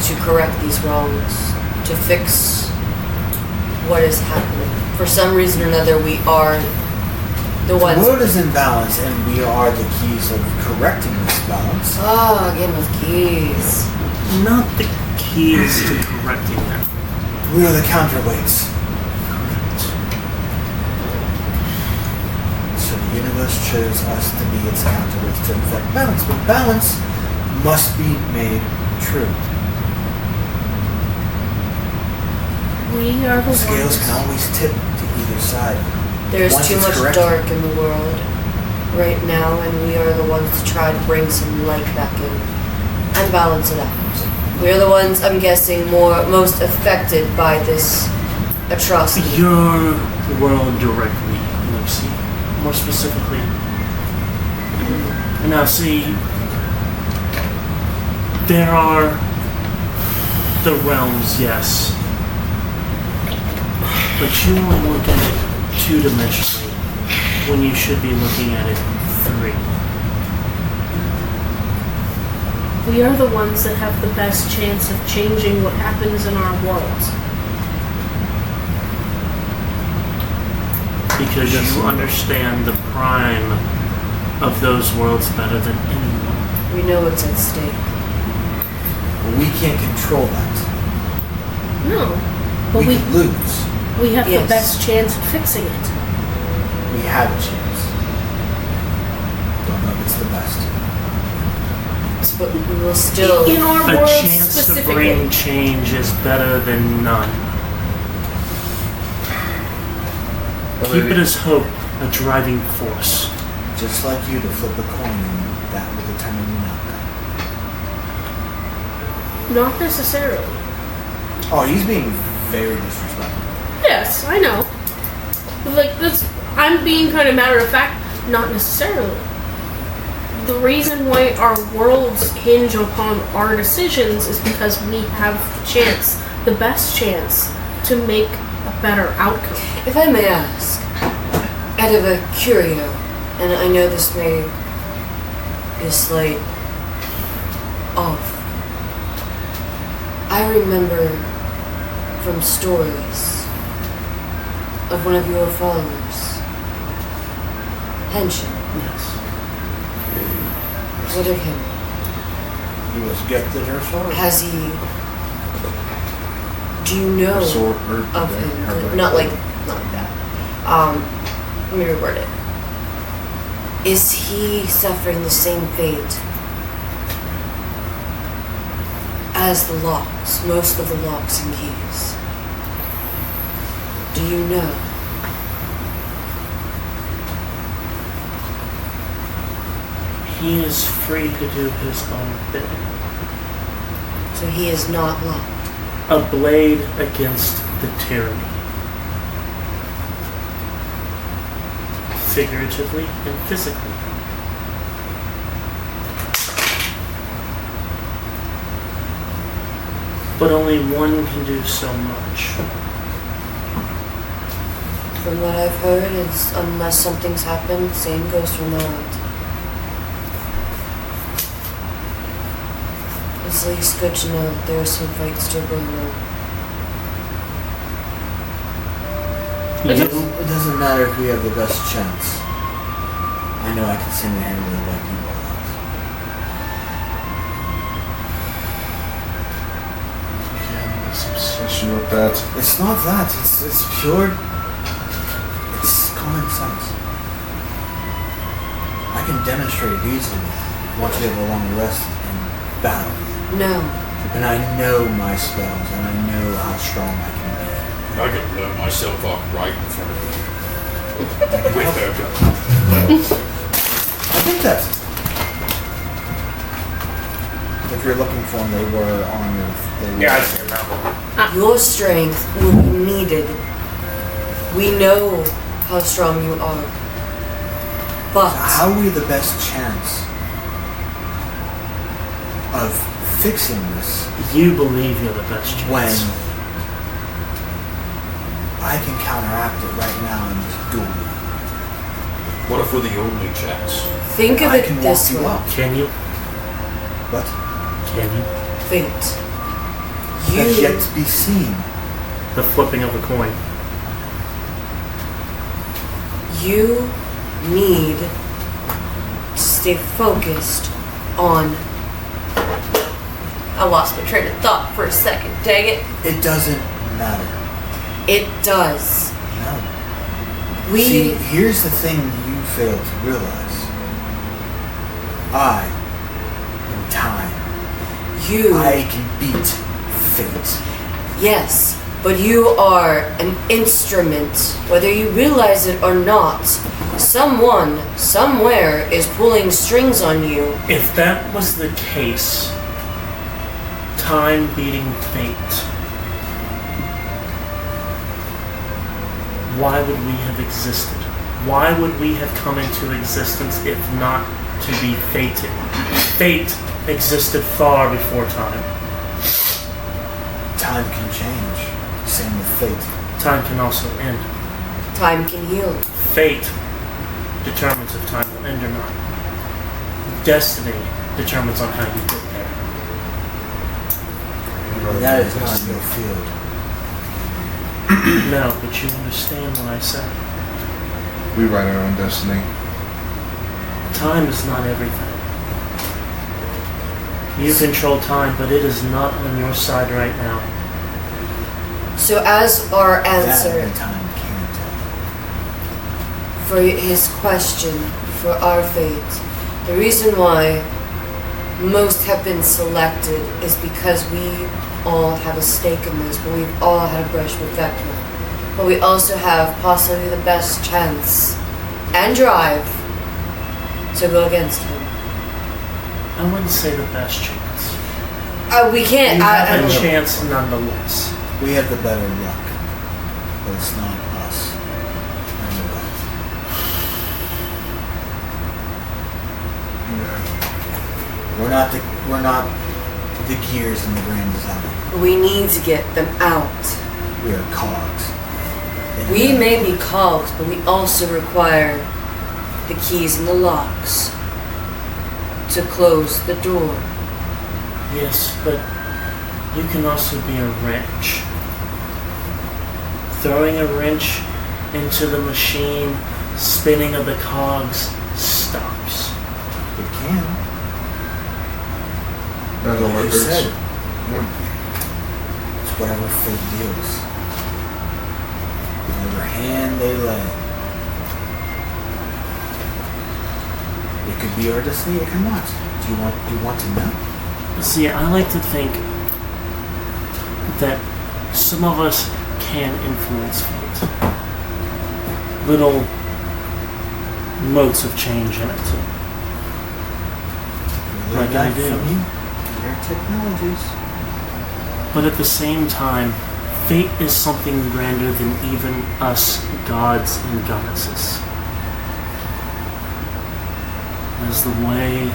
to correct these wrongs, to fix what is happening. For some reason or another, we are the The ones. world is in balance, and we are the keys of correcting this balance. Oh, game of keys. Not the keys to correcting that. We are the counterweights. So the universe chose us to be its counterweights to affect balance, but balance must be made true. We are the Scales ones. can always tip to either side. There's Once too it's much corrected. dark in the world right now, and we are the ones to try to bring some light back in and balance it out. We're the ones, I'm guessing, most affected by this atrocity. Your world directly, Lucy. More specifically. Now, see, there are the realms, yes. But you only look at it two-dimensionally when you should be looking at it three. We are the ones that have the best chance of changing what happens in our world. Because you understand the prime of those worlds better than anyone. We know what's at stake. But we can't control that. No, but We we could lose. have Yes. the best chance of fixing it. We have a chance. Don't know if it's the best. But we will still. In our A world chance to specifically. bring change is better than none. Keep it as hope a driving force. Just like you to flip a coin and that with a tiny knock. Not necessarily. Oh, he's being very disrespectful. Yes, I know. Like this, I'm being kind of matter of fact. Not necessarily. The reason why our worlds hinge upon our decisions is because we have the chance, the best chance, to make a better outcome. If I may ask, out of a curio, and I know this may be a slight off, I remember from stories of one of your followers, Henshin. Yes. What of him? He was gifted her sword. Has he? Do you know Sword of him? Not like that. Let me reword it. Is he suffering the same fate as the locks? Most of the locks and keys. Do you know? He is free to do his own bidding. So he is not locked. A blade against the tyranny. Figuratively and physically. But only one can do so much. From what I've heard, it's unless something's happened, same goes for now. It's at least good to know that there are some fights still going on. It doesn't matter if we have the best chance. I know I can single-handedly wipe you all out. Again, this obsession with that. It's not that. It's pure. It's common sense. I can demonstrate it easily once we have a long rest in battle. No. And I know my spells, and I know how strong I can be. I could blow myself up right in front of you. I can With help. her gun. I think that's. If you're looking for them, they were on your. Yeah, I see him now. Your strength will be needed. We know how strong you are. But How are we the best chance of fixing this You believe you're the best chance. when I can counteract it right now in this duel? What if we're the only chance? think of I it can this walk you way. up. Can you? What? Can you? Fate. That's You yet to be seen. The flipping of the coin. You need to stay focused on. I lost my train of thought for a second, dang it. It doesn't matter. It does. No. We See, here's the thing you fail to realize. I am time. you I can beat fate. yes, but you are an instrument, whether you realize it or not. Someone, somewhere is pulling strings on you. If that was the case, time beating fate, why would we have existed? Why would we have come into existence if not to be fated? Fate existed far before time. Time can change. Same with fate. Time can also end. Time can heal. Fate determines if time will end or not. Destiny determines on how you get there. That is not your field. No, but you understand what I said. We write our own destiny. Time is not everything. You control time, but it is not on your side right now. So as our That answer and time can tell. for his question, for our fate, the reason why most have been selected is because we all have a stake in this, but we've all had a brush with Vecna. But we also have possibly the best chance and drive to go against him. I wouldn't say the best chance. We can't. You I have a don't know. chance nonetheless. We have the better luck, but it's not us. I know that. We're not the gears in the grand design. We need to get them out. We are cogs. We may be cogs, but we also require the keys and the locks to close the door. Yes, but you can also be a wrench. Throwing a wrench into the machine, spinning of the cogs stops. It can. That's all Like it you hurts. said. It's whatever fate deals. Whatever hand they lay. It could be our destiny, it could not. Do you want to know? See, I like to think that some of us can influence fate. Little motes of change in it. We Like learned I that do. from you. Your technologies. But at the same time, fate is something grander than even us gods and goddesses. As the way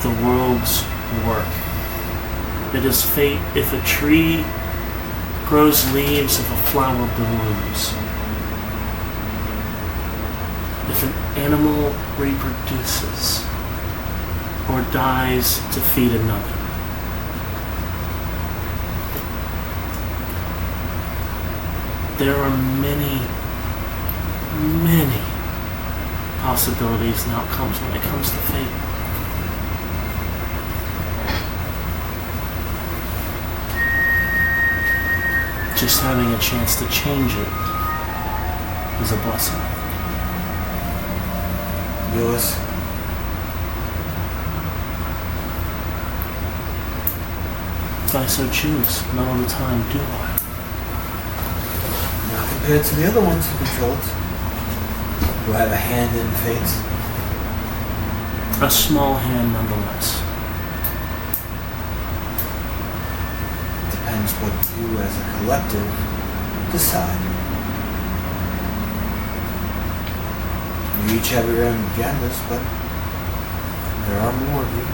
the worlds work. It is fate if a tree grows leaves, if a flower blooms. If an animal reproduces or dies to feed another. There are many, many possibilities and outcomes when it comes to fate. Just having a chance to change it is a blessing. Lewis. If I so choose, not all the time do I. Not compared to the other ones who control it. Who have a hand in fate. A small hand nonetheless. Depends what you as a collective decide. You each have your own agendas, but there are more of you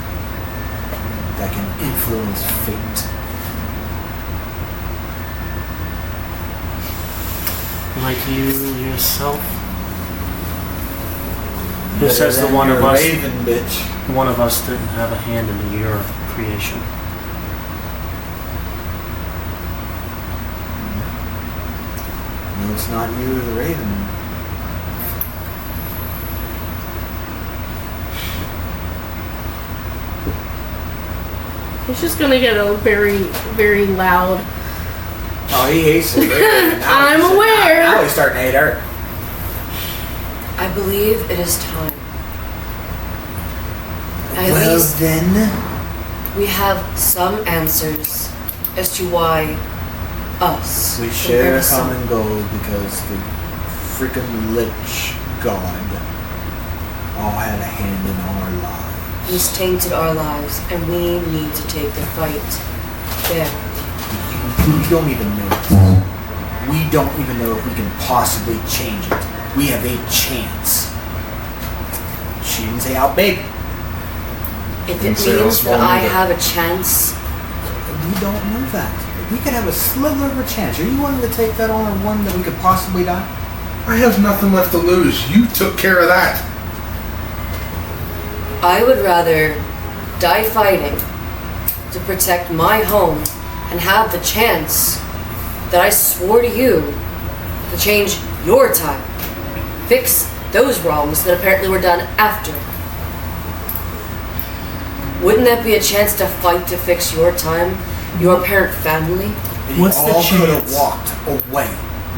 that can influence fate. Like you yourself? Who Better says the than one your of us Raven, bitch. one of us didn't have a hand in your creation? No, it's not you or the Raven. He's just gonna get a very, very loud. Oh, he hates it. Now I'm he's- aware. Now he's starting to hate her. I believe it is time. At Well least then, we have some answers as to why us. we compared share to a some- common goal because the freaking Lich God all had a hand in our lives. He's tainted our lives, and we need to take the fight there. We don't even know it. We don't even know if we can possibly change it. We have a chance. She didn't say how big. If Didn't it say how means that small I either. have a chance, We don't know that. We could have a sliver of a chance. Are you willing to take that on, or one that we could possibly die? I have nothing left to lose. You took care of that. I would rather die fighting to protect my home and have the chance that I swore to you to change your time. Fix those wrongs that apparently were done after. Wouldn't that be a chance to fight to fix your time, your parent family? What's the all could have chance? walked away.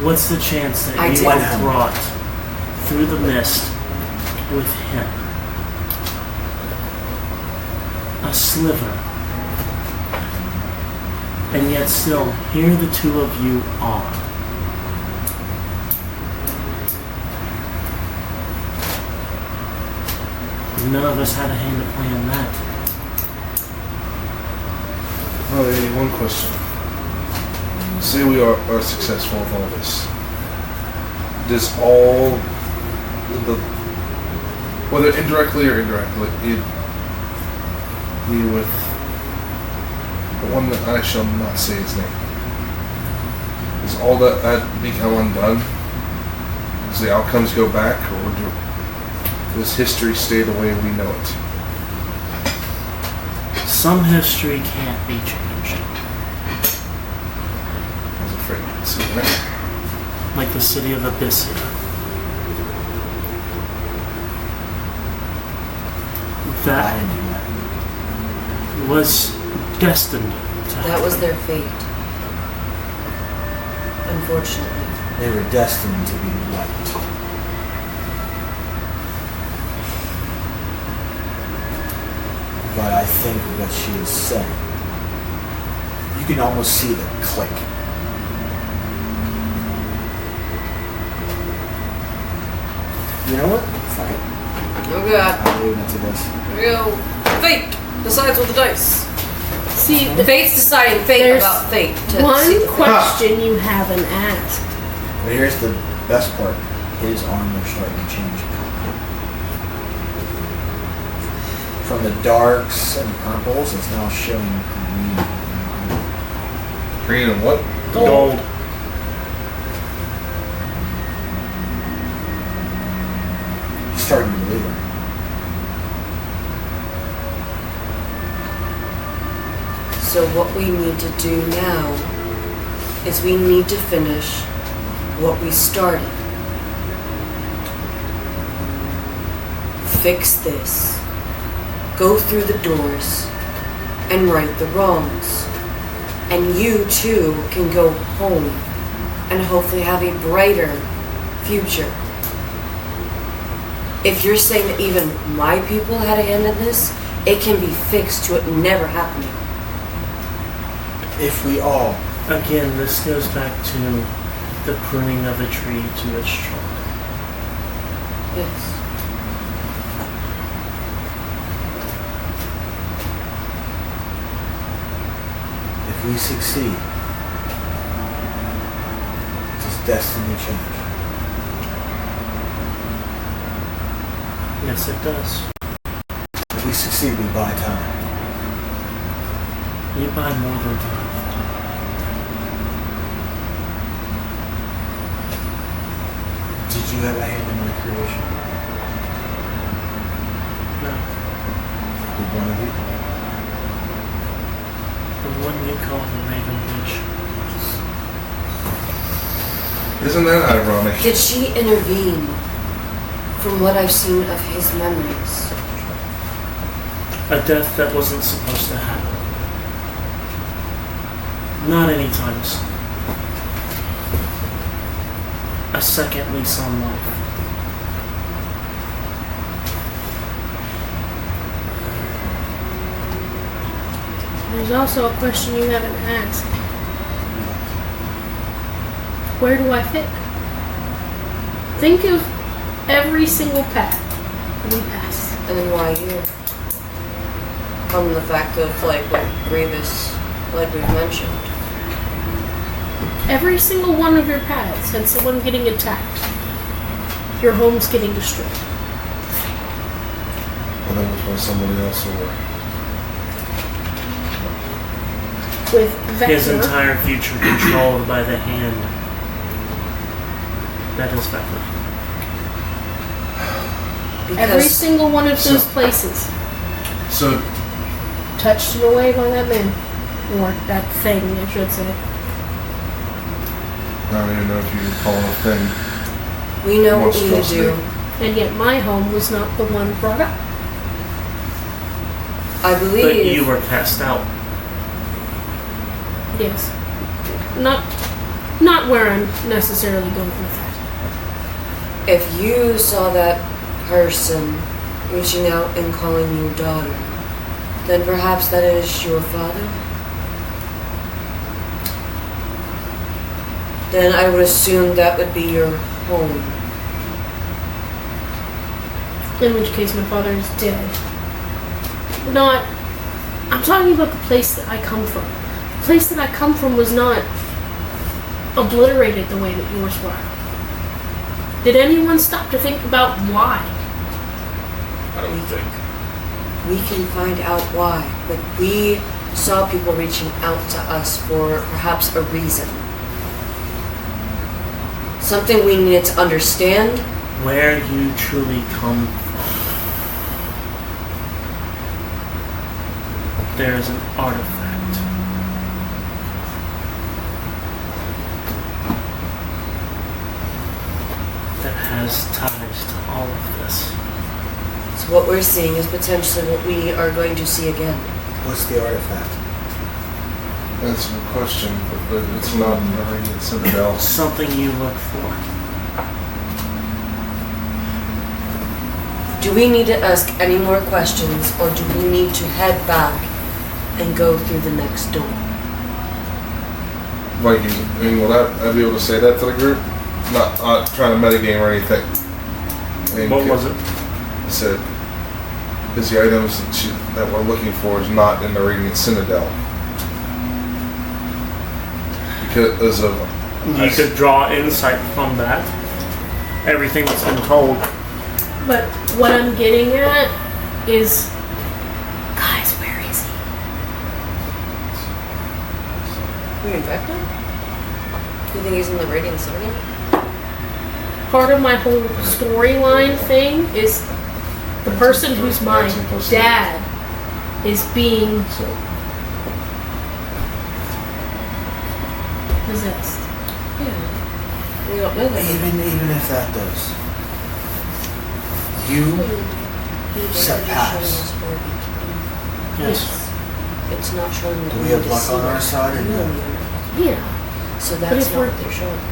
What's the chance that I you did. were brought through the mist with him? A sliver. And yet still, here the two of you are. None of us had a hand to play in that. Oh, hey, one question. Say we are successful with all this. Does all the, whether indirectly or indirectly, be with the one that I shall not say his name? Does all that become undone? Does the outcomes go back, or does history stay the way we know it? Some history can't be changed. I was afraid you'd say that. Like the city of Abyssia. I That didn't do that. was destined to That was happen. their fate. Unfortunately. They were destined to be wiped. But I think what she is saying, you can almost see the click. You know what? Fuck it. Oh god. I'm leaving it to this. Here we go. Fate decides with the dice. See, The fate's deciding fate There's about fate. To see one the question you haven't asked. But here's the best part. His armor starting to change. From the darks and purples, it's now showing green. Green and what? Gold. He's starting to believe it. So what we need to do now is we need to finish what we started. Fix this. Go through the doors and right the wrongs. And you too can go home and hopefully have a brighter future. If you're saying that even my people had a hand in this, it can be fixed to it never happening. If we all, Again, this goes back to the pruning of a tree to its trunk. Yes. if we succeed, does destiny change? Yes, it does. If we succeed, we buy time. You buy more than time. Did you have a hand in my creation? No. Did one of you? The one you call the Raven Bitch. Isn't that ironic? Did she intervene from what I've seen of his memories? A death that wasn't supposed to happen. Not anytime soon. A second lease on life. There's also a question you haven't asked. Where do I fit? Think of every single path we pass. And then why here? From the fact of like what Grievous, like we've mentioned. Every single one of your paths had someone getting attacked. Your home's getting destroyed. Well, that was by somebody else or... With His Vecna, entire future controlled by the hand. That is Vecna. every Because single one of those So- places So, touched in a way by that man. Or that thing, I should say. I don't even know if you would call it a thing. we know what we need to Monstrosity. do. And yet my home was not the one brought up. I But believe you were cast out. Yes. Not where I'm necessarily going with that. if you saw that person reaching out and calling you daughter, then perhaps that is your father? Then I would assume that would be your home. In which case, my father is dead. Not. I'm talking about the place that I come from. The place that I come from was not obliterated the way that yours were. Did anyone stop to think about why? I don't think. We can find out why, but we saw people reaching out to us for perhaps a reason. Something we needed to understand. Where you truly come from. There's an artifact. That has ties to all of this. So what we're seeing is potentially what we are going to see again. What's the artifact? That's a question, but it's not in the Radiant Citadel. Something you look for. Do we need to ask any more questions, or do we need to head back and go through the next door? Like, I mean, will I be able to say that to the group? Not trying to metagame or anything. I mean, What was it? I said, because the items that we're looking for is not in the Radiant Citadel. Because of... You could draw insight from that. Everything that's been told. But what I'm getting at is, guys, where is he? We're infected? You think he's in the Radiant Citadel? Part of my whole storyline thing is the person who's my dad is being possessed. Yeah. We don't know that. Even if that does. You set paths. Yes. It's not showing. Do we have luck on our side or no? Yeah. So But that's if not we're- what they're showing us.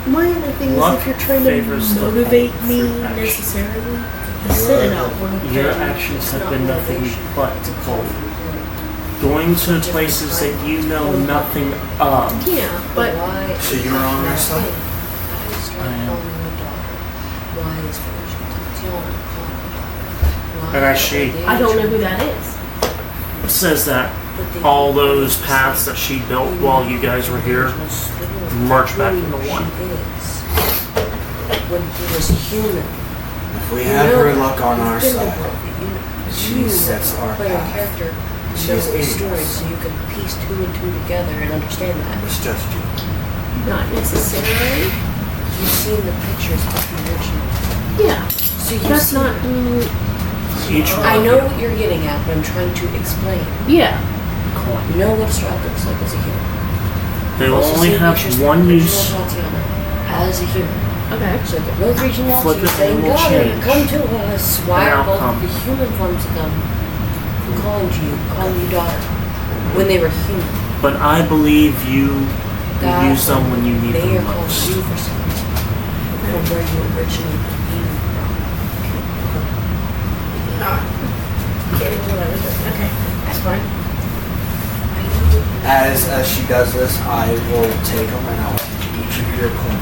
My only thing Luck is if you're trying to favors the motivate hope me for action. necessarily, the Citadel wouldn't Your fail. actions It's have not been nothing motivation. but cold. Going to places that you know nothing of. Yeah, but why? So you're on our side? Why is Strike I am. calling you a daughter? Why is Felicia Tatiana calling you a daughter? Why And I she. I don't know who that is. It says that all those paths that she built while you guys were here merged back into one. When he was human. If we have her luck on our side, she sets our Play a path. character. She's Know the aiding story, us. so you can piece two and two together and understand that. Misjudged you. Not necessarily. You've seen the pictures of the original. Yeah. So you That's see, not. Each I know what you're getting at, but I'm trying to explain. Yeah. coin. You know what Strike looks like as a human. They will Also only see have pictures one of the use. original Tatiana as a human. Okay. So they're both reaching out Flip to you it saying, and we'll "Daughter, change come to us." Why an are both outcome. the human forms of them calling to you, calling you daughter, when they were human? But I believe you God, use them when you need they them are calling most. you for something from where you originally came from. Not getting what I was doing. Okay. That's fine. As she does this, I will take them and I'll give each of you a coin.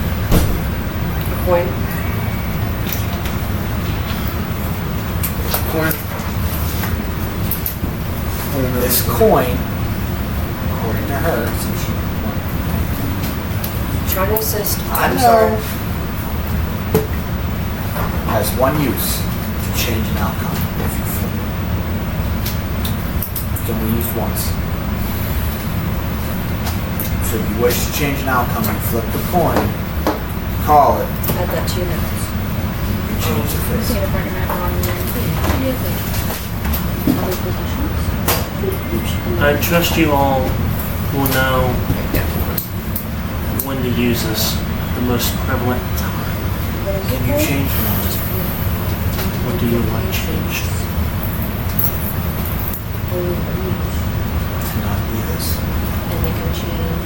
A coin. Coin. This coin, according to her, since she Try to assist. I'm know. sorry, has one use to change an outcome if you flip it. It's only used once. So if you wish to change an outcome, you flip the coin, call it, Add that to your notes. you change the face. Other positions? I trust you all will know when to use this at the most prevalent time. Can you change one? What do you want changed? To not be this. And they can change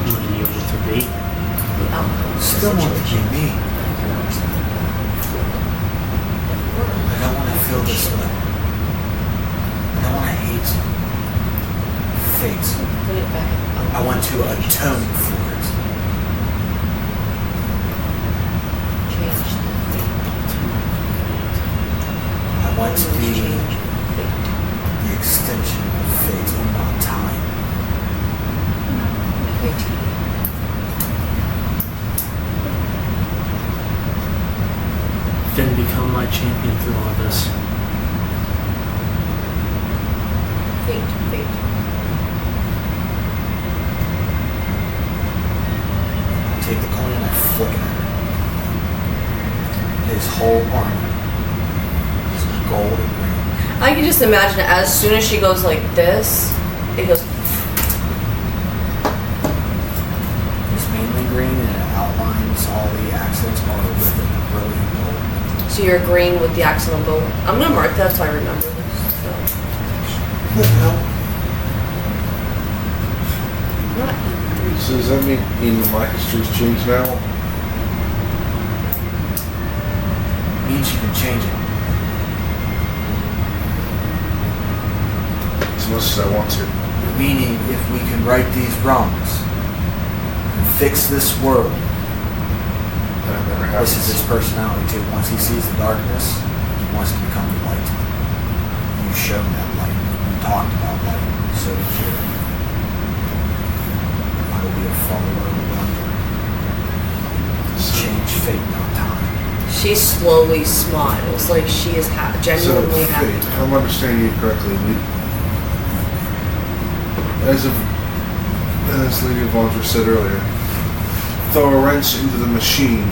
What do you want to be? the outcome. of the Still want to be situation. me. I don't want to feel this way. I don't want to hate fate. Put it back. I want to atone for it. Change the want to be the extension of fate and not time. Then become my champion through all this. Fate. I take the coin and I flick it at her. His whole armor is gold and green. I can just imagine as soon as she goes like this, it goes. It's mainly green and it outlines all the accents are with it brilliant gold. So you're green with the accent of gold. I'm gonna mark that so I remember this. So. So does that mean my history's changed now? Means you can change it. As much as I want to. Meaning, if we can right these wrongs and fix this world, That never this is happens. his personality too. Once he sees the darkness, he wants to become the light. You showed that light. You talked about light. So did you. I will be a follower of the wonder. Change fate, not time. She slowly smiles, like she is genuinely So, happy. Fate, if I'm understanding you correctly, as Lady Vondra said earlier, throw a wrench into the machine.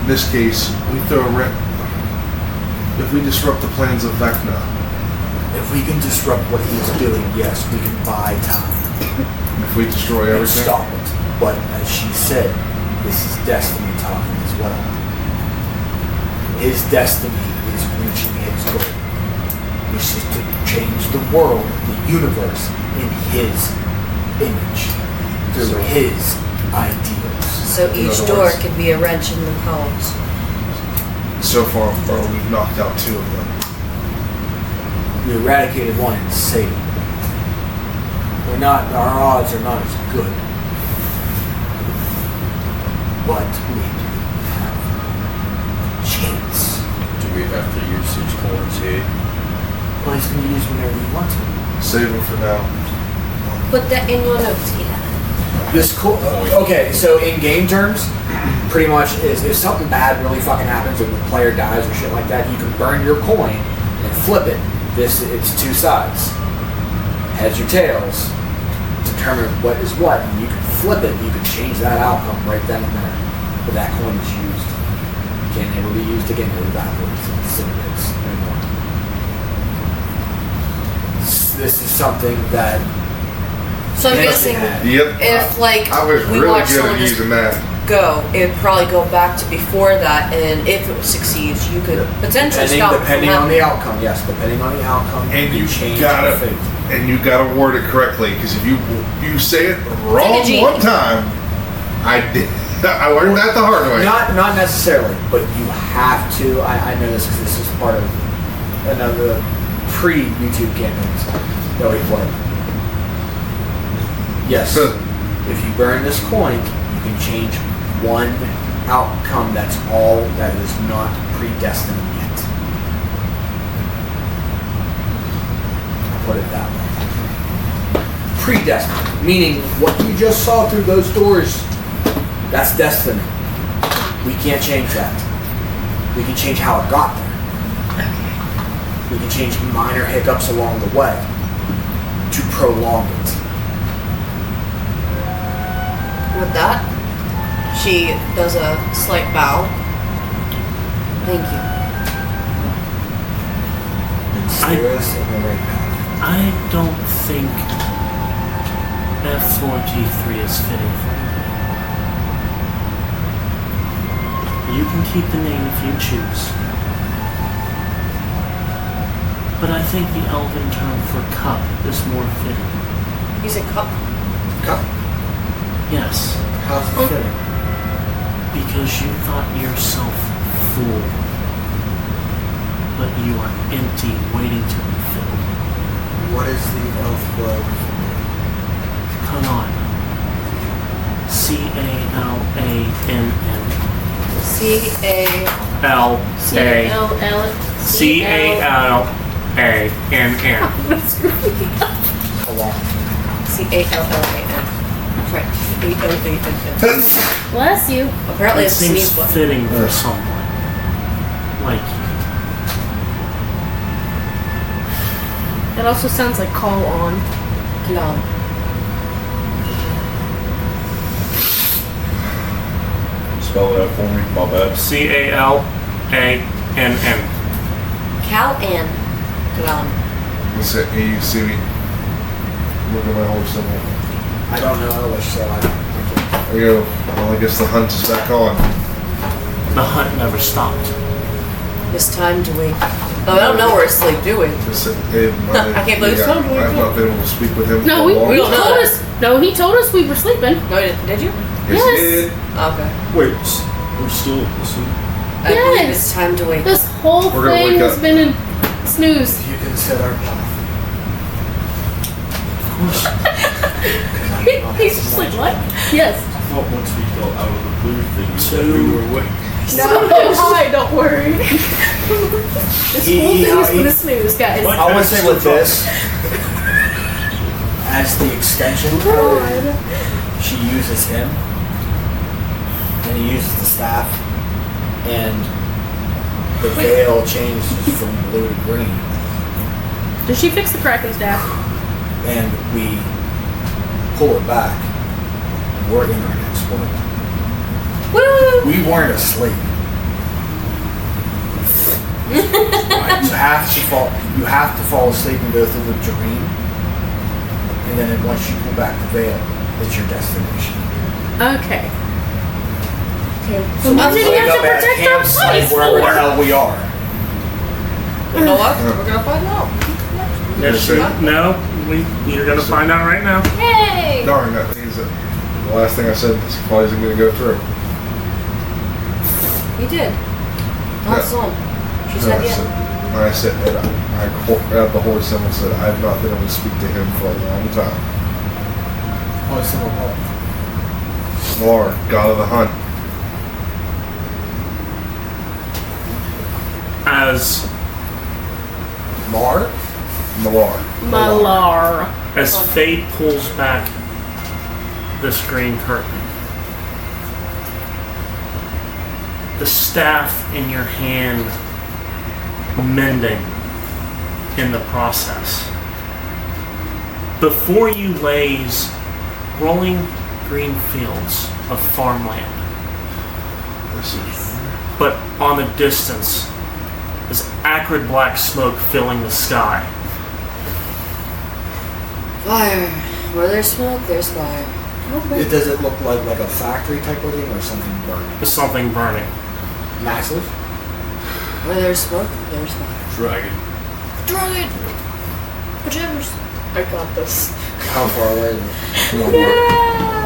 In this case, we throw a wrench. If we disrupt the plans of Vecna, If we can disrupt what he's doing, yes, we can buy time if we destroy and everything, stop it. But as she said, this is destiny talking as well. His destiny is reaching his goal, which is to change the world, the universe, in his image, through his ideals. So In each other door words- can be a wrench in the cause. so far, we've knocked out 2 of them. We eradicated one and saved it. Our odds are not as good. But we do have a chance. Do we have to use each coin's head? Well, he's going to use whenever he wants to. Save them for now. Put that in your notes, yeah. This okay, so in game terms, pretty much is if something bad really fucking happens or the player dies or shit like that, you can burn your coin and flip it. It's 2 sides. Heads or tails. Determine what is what. And you can flip it, you can change that outcome right then and there. But that coin is used. Can't ever be used again, it evaporates and disintegrates no more. This is something that So I'm Nancy guessing had. Yep. if like I was we really watch good someone at just using that. go, it'd probably go back to before that, and if it succeeds, you could potentially stop it from Depending on happening. the outcome, yes. Depending on the outcome, And you change gotta, the fate. and you gotta word it correctly, because if you say it wrong genie. one time, I did. I learned that the hard way. Not necessarily, but you have to. I know this because this is part of another pre-YouTube campaigns that we play. Yes, if you burn this coin, you can change one outcome that's all that is not predestined yet. I'll put it that way. Predestined, meaning what you just saw through those doors, that's destiny. We can't change that. We can change how it got there. We can change minor hiccups along the way to prolong it. With that, she does a slight bow. Thank you. And steer us in the right path. I don't think F4G3 is fitting for you. You can keep the name if you choose. But I think the Elven term for cup is more fitting. You said cup. Cup. Yes, How's it fitting? because you thought yourself full, but you are empty, waiting to be filled. What is the elf word? Come on. CALANN. C-A... L-A. CALANN. Along. CALLAN. Right. AOANN. Bless you. Apparently It it's seems sneeze one. fitting for someone. Like, It also sounds like call on. Clown. Spell it out for me, my bad. CALANN. Cal-Ann. Clown. Let's say, you see me. Look at my horse symbol. I don't know English, so I can't. I go, well, I guess the hunt is back on. The hunt never stopped. It's time to wake. Oh, I don't know where it's sleep, do we? Just said, hey, I can't believe it's time to wake I've not been able to speak with him No, for we a long told time. us. No, he told us we were sleeping. No, did you? Yes, Yes. he did. Okay. Wait, we're still asleep. I believe Yes. it's time to wake. This whole We're gonna thing wake has up. been in snooze. You can set our path. He's just like, what? Yes. I thought once we got out of the blue thing, you said we were awake. No, hi, don't worry. This whole thing has been a snooze, guys. What? I would say with this, as the extension, she uses him, and he uses the staff, and the veil changes from blue to green, Did she fix the Kraken staff? and we pull it back. We're in our next world. Woo! We weren't asleep. Right, you have to fall asleep and go through the dream, and then once you pull back the veil, it's your destination. Okay. Okay. So I'm why did he wake have to Up at a protect our campsite place wherever the for? hell we are. You know what? We're gonna find out. Yes, no, you're gonna find out right now. Yay! Darn, that means that the last thing I said this probably isn't going to go through. He did. Not some. She No, said I yeah. said, when I said that, I grabbed the horse symbol and said, I've not been able to speak to him for a long time. Oh, it's simple. Mar, god of the hunt. As Mar? Malar. Malar. as fate pulls back the screen curtain, the staff in your hand mending in the process. Before you lays rolling green fields of farmland, This is but on the distance is acrid black smoke filling the sky. Fire. Where there's smoke, there's fire. Does it look like a factory type of thing or something burning? There's something burning. Massive? Where there's smoke, there's fire. Dragon. Dragon! Pajamas. I got this. How far away is it?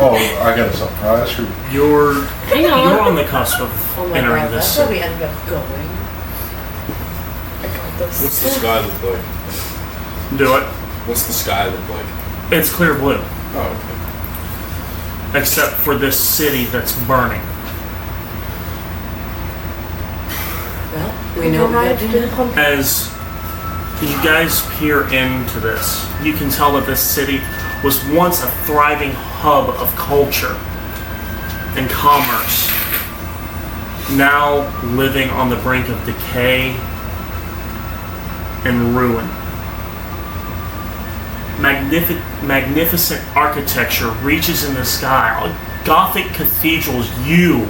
Oh, I got a surprise for you. You're Hang on. you're on the cusp of Oh my entering god, this that's where we city. ended up going. I got this. What's the sky look like? Do it. What's the sky look like? It's clear blue, Oh, okay. except for this city that's burning. Well, we know what we have to do. As you guys peer into this, you can tell that this city was once a thriving hub of culture and commerce, now living on the brink of decay and ruin. Magnificent architecture reaches in the sky, Gothic cathedrals you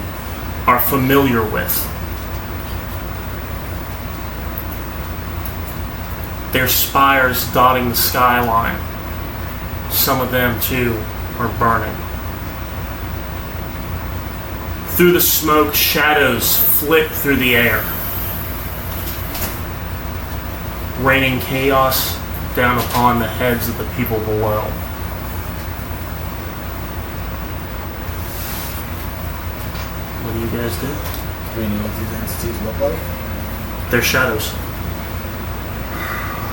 are familiar with. Their spires dotting the skyline. Some of them, too, are burning. Through the smoke, shadows flit through the air, raining chaos down upon the heads of the people below. What do you guys do? Do we know what these entities look like? They're shadows.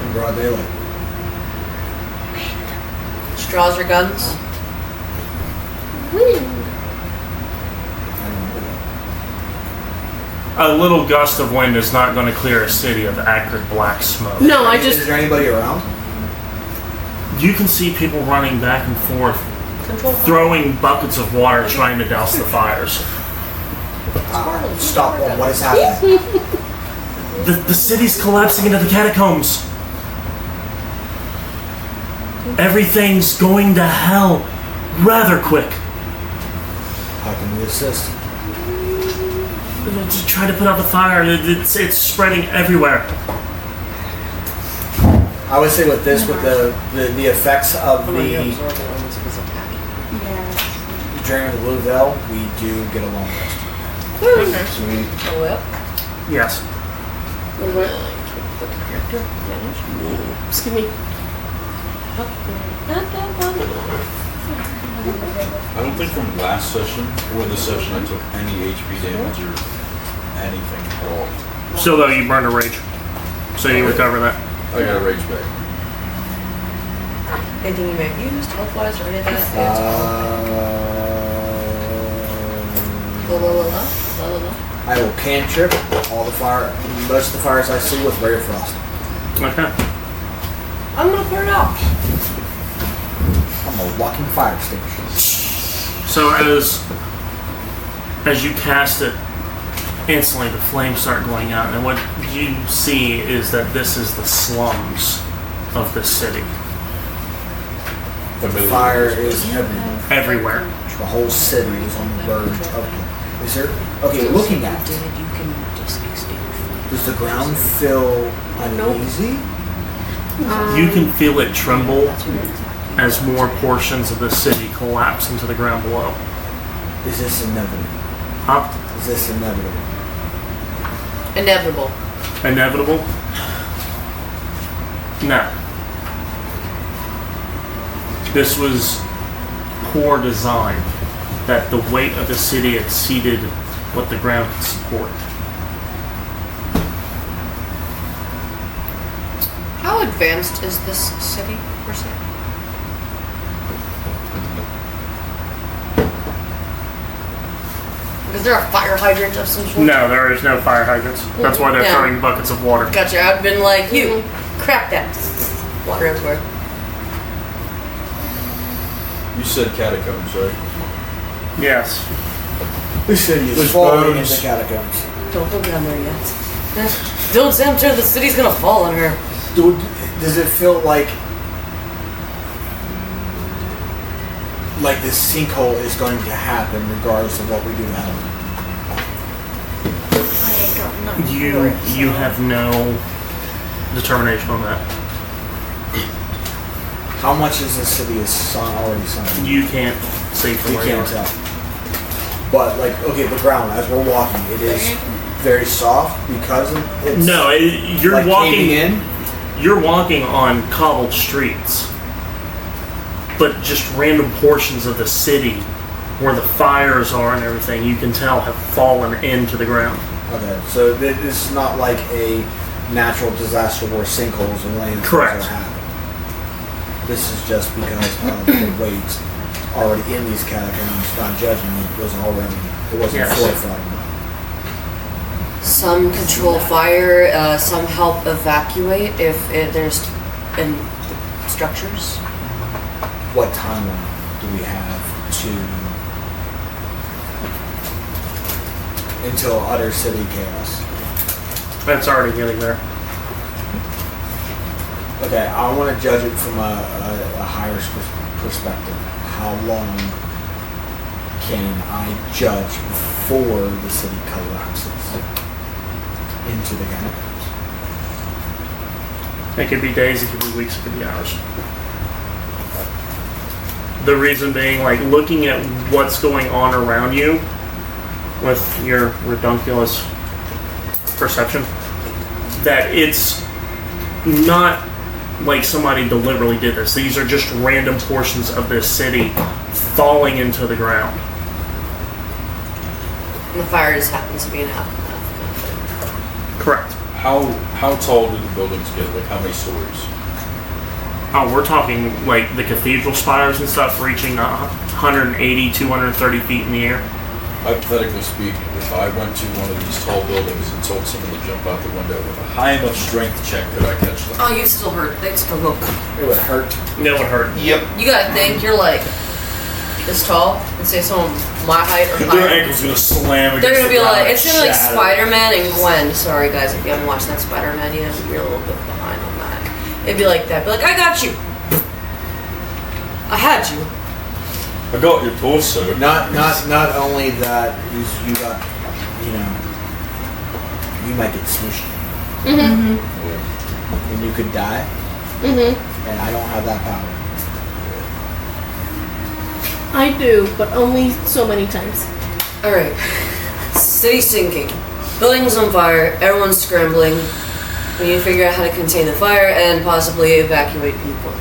In broad daylight. Straws or guns? Wind. I don't know A little gust of wind is not going to clear a city of acrid black smoke. No, I Is just. there anybody around? You can see people running back and forth, throwing buckets of water trying to douse the fires. Stop one. What is happening? The city's collapsing into the catacombs. Everything's going to hell rather quick. How can we assist? Just try to put out the fire. It's spreading everywhere. I would say with this, with the effects of the during the Blue Veil, we do get a long rest. A whip. Yes. Excuse me. I don't think from last session or this session I took any HP damage or anything at all. So though you burned a rage, so you recover that. I got a rage back. Anything you may have used, health-wise, or any of that? I will cantrip all the fire, most of the fires I see with Ray of Frost. Okay. I'm gonna clear it out. I'm a walking fire extinguisher. So as you cast it, instantly the flames start going out, and what you see is that this is the slums of the city. The fire is everywhere. Everywhere. The whole city is on the verge of it. Is there? Okay, looking at it, does the ground feel uneasy? You can feel it tremble as more portions of the city collapse into the ground below. Is this inevitable? Huh? Is this inevitable? Inevitable. Inevitable? No. This was poor design, that the weight of the city exceeded what the ground could support. How advanced is this city, per se? Is there a fire hydrant of some sort? No, there is no fire hydrants. That's why they're Yeah. throwing buckets of water. Gotcha. I've been like, you crap that. Water everywhere. You said catacombs, right? Yes. This city is There's falling bones. into catacombs. Don't go down there yet. Don't say I'm sure the city's gonna fall on her. Dude, does it feel like this sinkhole is going to happen regardless of what we do happen? You have no determination on that. How much is this city already sunk? You can't see from You where you can't are. tell. But okay, the ground as we're walking, it is very soft because it's No, you're like walking caving in. You're walking on cobbled streets, but just random portions of the city where the fires are and everything, you can tell have fallen into the ground. Okay, so this is not like a natural disaster where sinkholes and landslides Correct. are happening. This is just because of the weight already in these catacombs. Not judging, it wasn't Yes. fortified. Some control fire, some help evacuate if there's structures. What timeline do we have until utter city chaos? That's already getting there. Okay, I want to judge it from a higher perspective. How long can I judge before the city collapses into the catacombs? It could be days, it could be weeks, it could be hours. The reason being, like, looking at what's going on around you with your redunculous perception, that it's not like somebody deliberately did this. These are just random portions of this city falling into the ground. And the fire just happens to be in half. Correct. How tall do the buildings get? Like how many stories? Oh, we're talking like the cathedral spires and stuff reaching 180, 230 feet in the air. hypothetically speaking, if I went to one of these tall buildings and told someone to jump out the window with a high enough strength check, could I catch them? Oh, you'd still hurt. They'd still go. It would hurt. That would hurt. Yep. You gotta think you're like this tall, and say someone my height or Their higher. ankle's gonna slam against They're gonna the be ground like, and it's gonna be like shatter. Spider-Man and Gwen. Sorry guys, if you haven't watched that Spider-Man yet, you're a little bit behind on that. It'd be like that. Be like, I got you. I had you. I got your torso. Not only that, you got, you know, you might get smushed. And you could die. And I don't have that power. I do, but only so many times. Alright. City sinking. Buildings on fire. Everyone's scrambling. We need to figure out how to contain the fire and possibly evacuate people.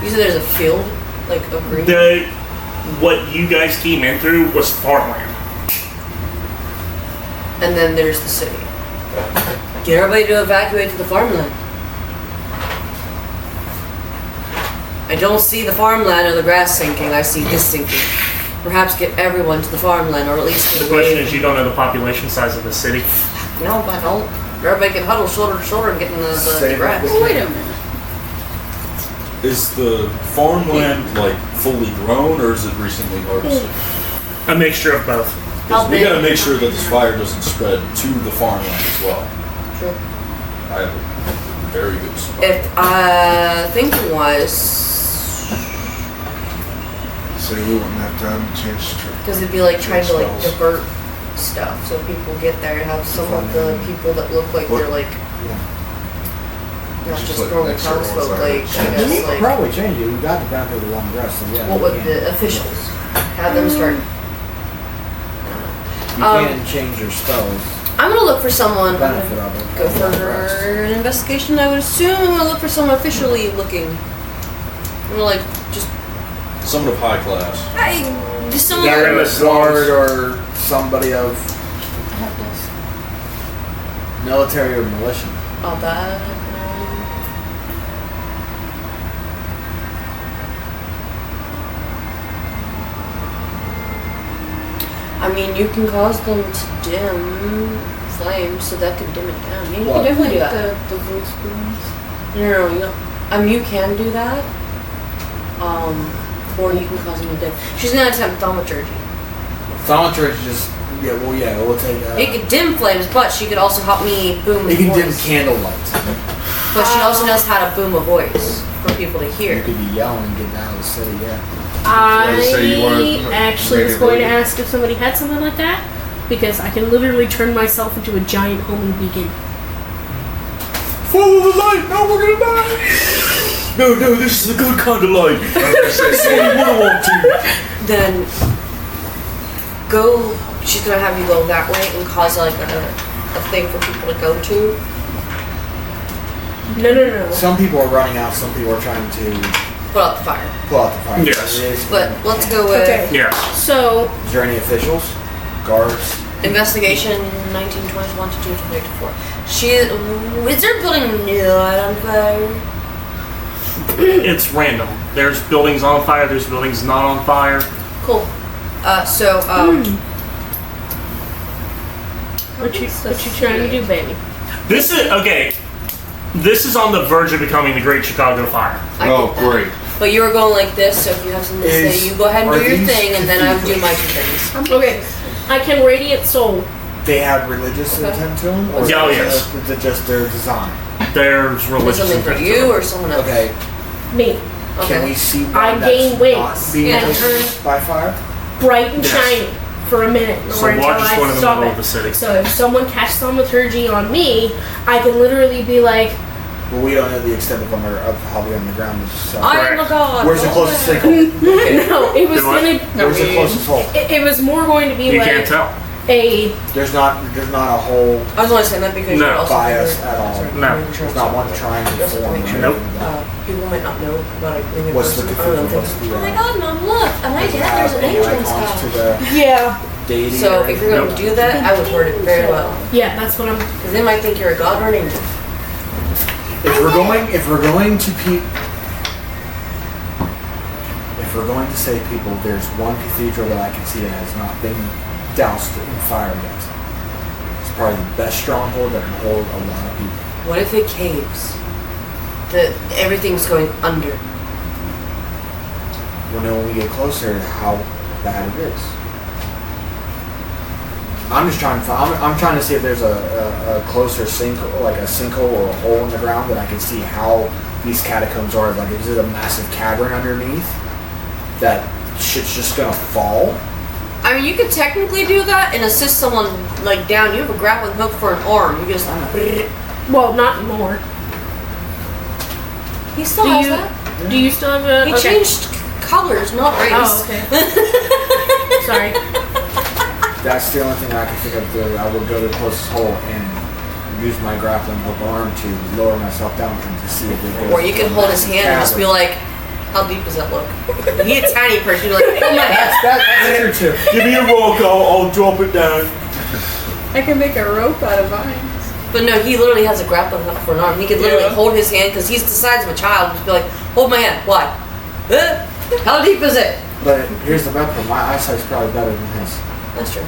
You said there's a field, like of green? What you guys came in through was farmland. And then there's the city. Get everybody to evacuate to the farmland. I don't see the farmland or the grass sinking. I see this sinking. Perhaps get everyone to the farmland, or at least The question is, you don't know the population size of the city. No, I don't. Everybody can huddle shoulder to shoulder and get in the grass. Oh, wait a minute. Is the farmland like fully grown, or is it recently harvested? A mixture of both. Because we gotta make sure that this fire doesn't spread to the farmland as well. Sure. I have a very good spot. If thinking was, So we wouldn't have time to change the trip. because it'd be like trying to like Spells. divert stuff, so people get there and have some of the people that look like they're like not Just just like normal next to everyone's townsfolk, like, like I You guess could like probably change it. We've got the benefit of the long rest, so yeah. what you would can. the officials have them start? You can change your spells. I'm gonna look for someone. Benefit of it. Go for an investigation. I would assume I'm gonna look for someone officially looking. I'm gonna like just Someone of high class. just someone. They're in the Guard or somebody of I have this. military or militia. All that. I mean, you can cause them to dim flames, so that could dim it down. Yeah, you What? can definitely do Like that. the voice booms. No, you don't. I mean, you can do that. Or you can cause them to dim. She's gonna attempt thaumaturgy. Thaumaturgy is just we'll take. It could dim flames, but she could also help me boom. You the can dim voice. candlelight. But she also knows how to boom a voice for people to You hear. could be yelling and getting out of the city. Yeah. So you wanna actually was maybe going to leave. ask if somebody had something like that, because I can literally turn myself into a giant homing beacon. Follow the light! No, we're gonna die! No, this is the good kind of light. This is what we wanna walk to. Then go. She's gonna have you go that way and cause like a thing for people to go to. No. Some people are running out. Some people are trying to Put out the fire. pull out the fire. Yes. It is- But let's go with Okay. Yeah. So, Is there any officials, guards? investigation 1921 to 224. Is there a building not on fire? It's random. There's buildings on fire, there's buildings not on fire. Cool. what you trying to do, baby? This is okay. This is on the verge of becoming the Great Chicago Fire. I Oh, get that. great. But you were going like this, so if you have something to say, you go ahead and Are do your these thing, and then I'll do cathedrals? my two things. Okay, I can radiant soul. They have religious Okay. intent to them, or Oh, is yes. it just their design? There's Is religious something for intent to you them. or someone else? Okay. Me, Okay. Can we see one I that's gain not wings being and touched by fire? bright and Yes. shiny for a minute, So or until largest one I in the stop middle it. of the city. So if someone casts thaumaturgy on me, I can literally be like, Well, we don't know the extent of how they're on the ground. So. I am a Correct. god. Where's the closest sinkhole? no, it was Do what? gonna. Where's the closest hole? It was more going to be You like can't tell. a. There's not a hole I was only saying that because No. you're also by us at all. No. There's not one trying to Just to form. make sure. Nope. People might not know about it being a What's the person. I don't know, cathedral? What's thinking, the, oh my god, mom, look! On my does it dad, have there's an any angel in icons to sky. the Yeah, deity? So or if you're going to do that, I would word it very well. yeah, that's what I'm. Because they might think you're a god or an angel. If we're going to we're going to save people, there's one cathedral that I can see that has not been doused in fire yet. It's probably the best stronghold that can hold a lot of people. What if it caves? Everything's going under. We'll know when we get closer how bad it is. I'm just trying to find, I'm trying to see if there's a closer sinkhole, like a sinkhole or a hole in the ground that I can see how these catacombs are. Like, is it a massive cavern underneath that shit's just gonna fall? I mean, you could technically do that and assist someone like down. You have a grappling hook for an arm. You just. Well, not anymore. He still has that. Do you still have a? He okay. changed colors, not race. Oh, okay. Sorry. That's the only thing I can think of. I would go to the closest hole and use my grappling hook arm to lower myself down and to see if it goes. Or you can hold his hand and just be like, "How deep does that look?" He's a tiny person. You're like, "Oh my God." That's true too. Give me a rock, I'll drop it down. I can make a rope out of vines. But no, he literally has a grappling hook for an arm. He could literally hold his hand because he's the size of a child. Just be like, "Hold my hand." Why? How deep is it? But here's the bad part. My eyesight's probably better than his. That's true.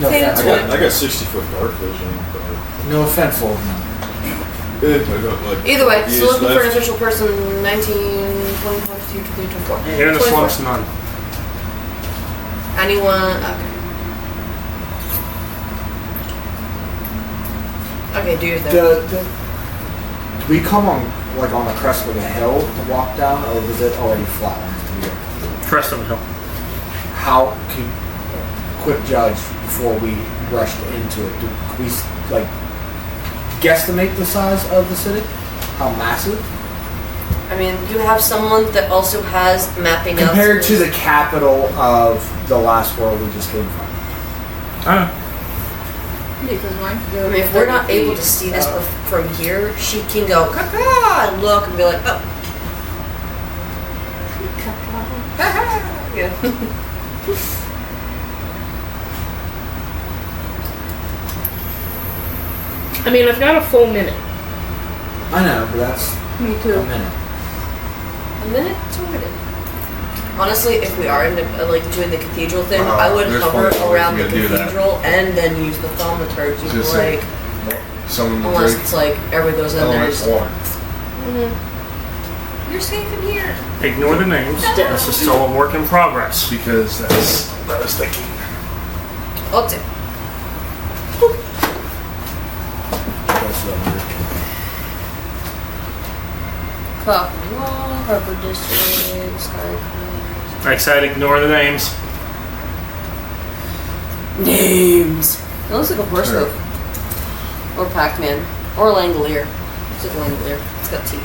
No offense. I got 60-foot dark vision, but No offense, old man. I got like. Either way, years still looking for an left. official person. 19, 20, 22, 23, 24. Here in the 24. slumps, none. Anyone? Okay, do your thing. Do we come on like on the crest of a hill to walk down, or was it already flatlands to begin? Crest of the hill. How can quick judge before we rushed into it? Do we like guesstimate the size of the city? How massive? I mean, you have someone that also has mapping out Compared to skills. the capital of the last world we just came from. Because mine could I go mean, if we're not 30 able feet, to see this so- from here, she can go caca and look and be like, oh. Yeah. I mean, I've got a full minute. I know, but that's Me a too. minute. A minute? That's what we did. Honestly, if we are like doing the cathedral thing, I would there's hover probably a way around for the me to do that. cathedral and then use the thaumaturgy to Just like, someone to unless drink it's like everybody goes in there and elements just, water. you're safe in here. Ignore the names. This is still a work in progress. Because that's what I was thinking. Oh, it's it. That's what I'm Clock wall, Harbor District, Sky Like I said, ignore the names. Names. It looks like a horse Yeah. hoof. Or Pac-Man. Or Langolier. Looks like Langolier. It's got teeth.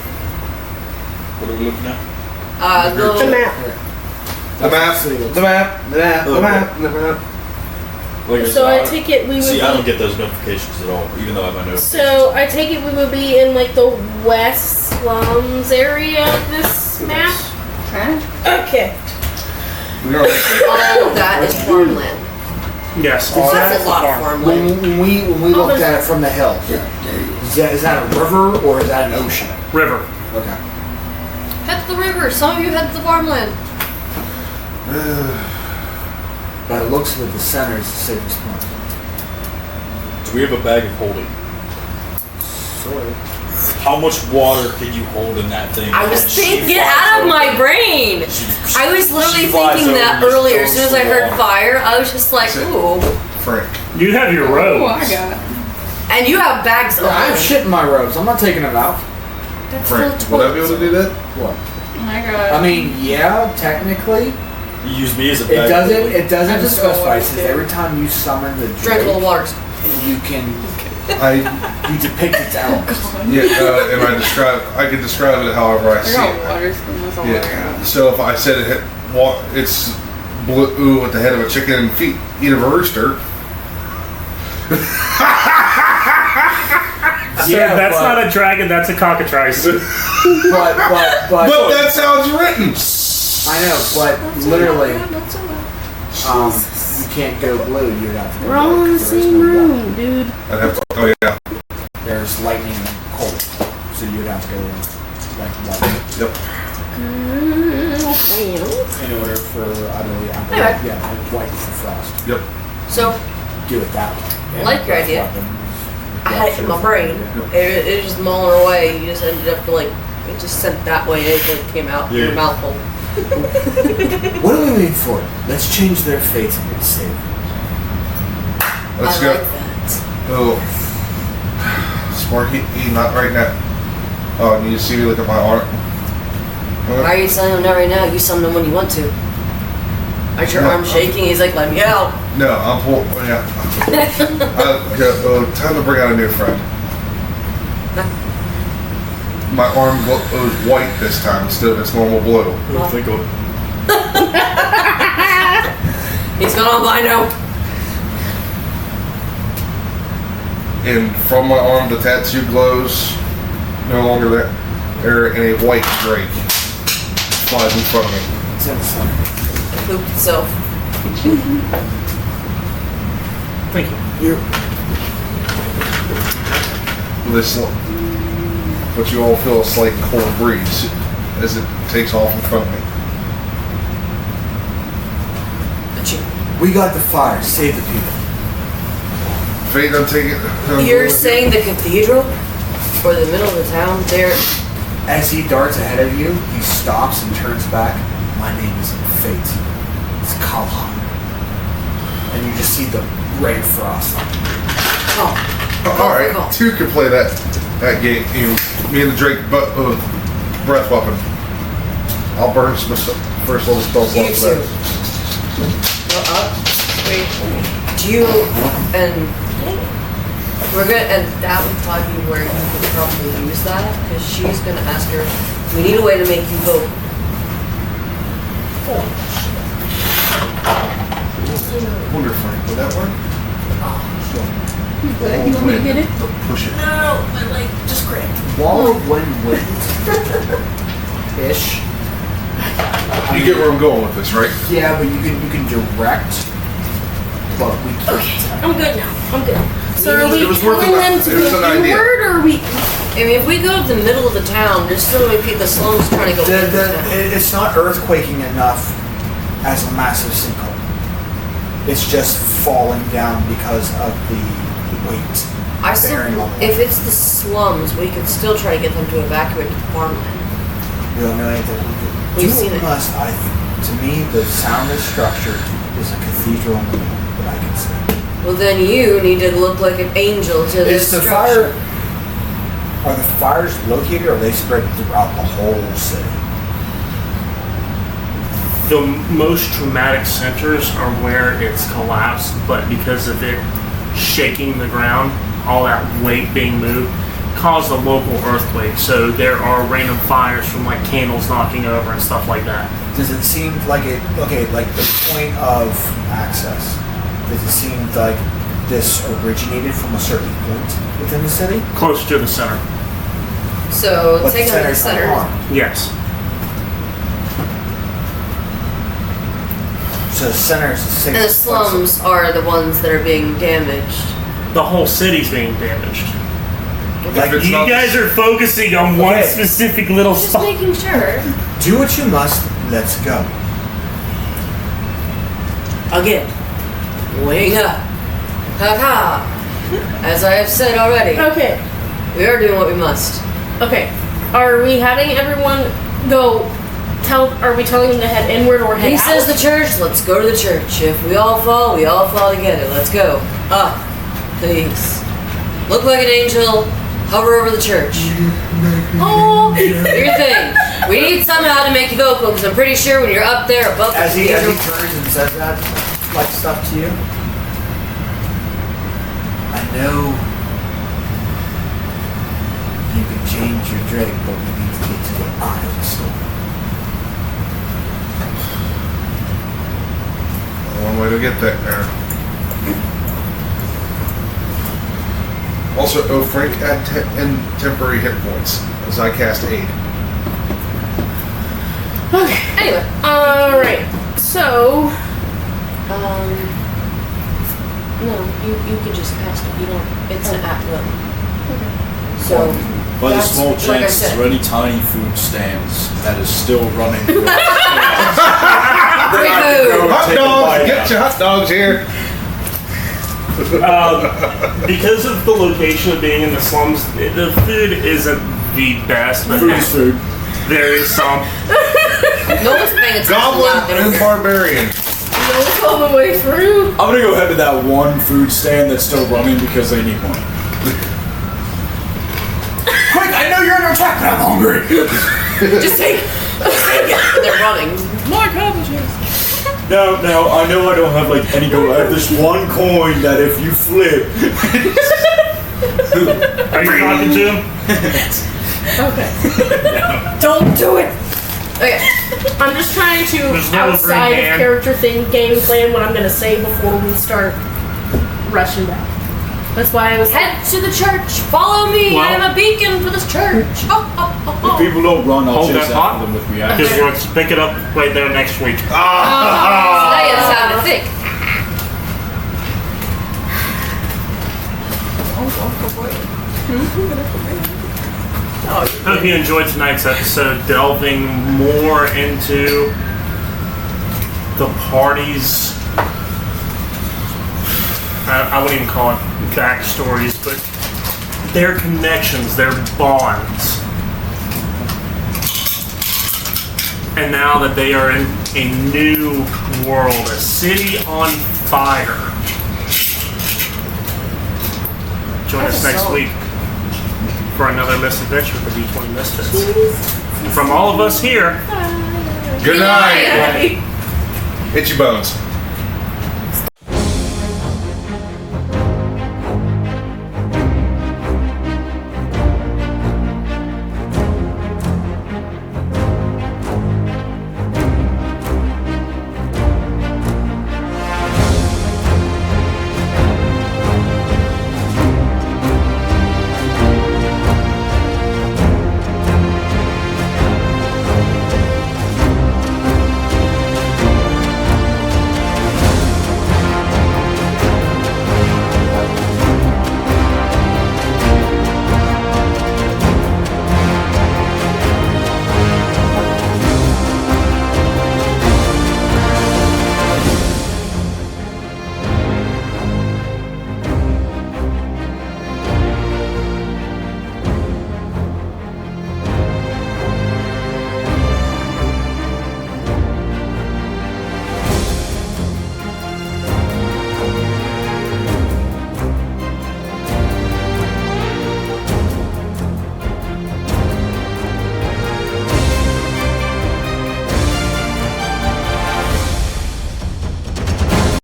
What are we looking at? The The map. The map. The map. Like So I take it we would See, I don't be. get those notifications at all, even though I have my notifications. So I take it we would be in like the West Slums area of this map. Huh? Okay. We are all of that is farmland. Yes. Well, all that's that a lot of farm. farmland. When we looked at it from the hill, is that a river or is that an ocean? River. Okay. Head to the river. Some of you head to the farmland. But it looks like the center is the safest point. Do we have a bag of holding? Sort of. How much water can you hold in that thing? I was And she thinking, get flies out of over. my brain. I was literally She flies thinking over that and just earlier. As soon as I throws the heard water. fire, I was just like, That's it. ooh. Frank. You have your Oh, robes. I got it. And you have bags of I have shit in my robes. I'm not taking them out. That's Frank. still Would I be able to do that? What? Oh my god. I mean, yeah, technically. You use me as a It bag of doesn't. holding. It doesn't I just specify. don't It says every time you summon the drink a little drake, water. you can I you depict its elements. yeah. And I could describe it however I I see got it. water spoons all Yeah. around. So if I said it's blue with the head of a chicken and feet eat of a rooster. So that's not a dragon, that's a cockatrice. But But that's how it's written. I know, but literally, Not so much. you can't go blue. You'd have to go We're all dark, in the 'cause there is same no room, light. dude. I'd have to. Oh yeah. There's lightning and cold, so you'd have to go like light. Yep. In order for, I believe, Alright. yeah, white for frost. Yep. So, Do it that way. I like your idea. I had it in my brain. It just mulling away. You just ended up like, it just sent that way. It like came out your mouth hole. What are we waiting for? Let's change their fates and let's save them. Let's I go. like that. Oh. Sparky, not right now. Oh, and you see me look at my arm? Why are you selling them now right now? You sell them when you want to. Aren't your No. arm shaking? He's like, let me out. No, I'm poor. Yeah. Time to bring out a new friend. My arm was white this time instead of its normal blue. Think of He's gone albino. And from my arm, the tattoo glows no longer there. They're in a white drake. Flies in front of me. It's in the sun. Pooped itself. Thank you. But you all feel a slight cold breeze as it takes off in front of me. We got the fire. Save the people. Fate, I'm taking. You're saying the cathedral? Or the middle of the town? There. As he darts ahead of you, he stops and turns back. My name is Fate. It's Kalhan. And you just see the ray of frost. Oh. All right, two can play that game. Me and the Drake, breath weapon. I'll burn some first level spell slots You for two. that. Wait. Do you and we're gonna and that would probably be where you could probably use that because she's gonna ask her. We need a way to make you vote. Wonder if would that work? You want me to get it? Push it. No, my leg just cracked. Wall of wind ish. You get where I'm going with this, right? Yeah, but you can direct. But we can't. I'm good now. I'm good. So are we It was worth telling it. them to It was go an idea. inward, or are we? I mean, if we go to the middle of the town, there's still gonna be the slums trying to go. into the town. It's not earthquaking enough as a massive sinkhole. It's just falling down because of the weight. I still, bearing on the if land. it's the slums, we could still try to get them to evacuate the farmland. We don't know anything. We've seen it. To me, the soundest structure is a cathedral in the middle that I can see. Well, then you need to look like an angel to this Is the structure. fire? Are the fires located, or are they spread throughout the whole city? The most traumatic centers are where it's collapsed, but because of it shaking the ground, all that weight being moved, caused a local earthquake. So there are random fires from like candles knocking over and stuff like that. Does it seem like it? Okay, like the point of access. Does it seem like this originated from a certain point within the city? Closer to the center. So But take the them to the center's center. unharmed. Yes. So the center is the same. And the slums are the ones that are being damaged. The whole city's being damaged. Like, If it's You not- guys are focusing on one Okay. specific little Just spot. making sure. do what you must. Let's go. Again. Wing up. Ha ha. As I have said already, Okay. we are doing what we must. Okay. Are we having everyone go? Are we telling them to head inward or head He out? says the church, let's go to the church. If we all fall together. Let's go. Up. Please. Look like an angel. Hover over the church. Oh. Do your thing. We need somehow to make you vocal because I'm pretty sure when you're up there above the As he cathedral. turns and says that, like stuff to you, I know you can change your drink, but we need to get to the eye of the storm. One way to get there. Also, Frank, add temporary hit points as I cast aid. Okay. Anyway. All right. So. No, you can just cast it. You don't. It's an at will. So By the That's- small like I chance, said. is there any tiny food stands that is still running? Free food. Hot dogs! Get your hot dogs here! Because of the location of being in the slums, the food isn't the best, but Food is food. there is some. No one's paying attention Goblin now. and barbarian. It's all the way through. I'm gonna go head to that one food stand that's still running because they need money. Quick! I know you're under attack, but I'm hungry. Just take it. They're running. More cabbages. No, I know I don't have like any gold. I have this one coin that if you flip. Are you talking to him? Okay. Don't do it. Okay. I'm just trying to There's no outside green of hand. character thing game plan what I'm gonna say before we start rushing back. That's why I was Head to the church. Follow me. Well- I am a beacon for this church. If people don't run, I'll Hold chase that after thought. them with Because reaction. we're going to pick it up right there next week. Now you sound thick. Hope you enjoyed tonight's episode, delving more into the party's, I wouldn't even call it backstories, but their connections, their bonds. And now that they are in a new world, a city on fire. Join us next week for another misadventure with the D20 Misfits. From all of us here, Good night. Itchy bones.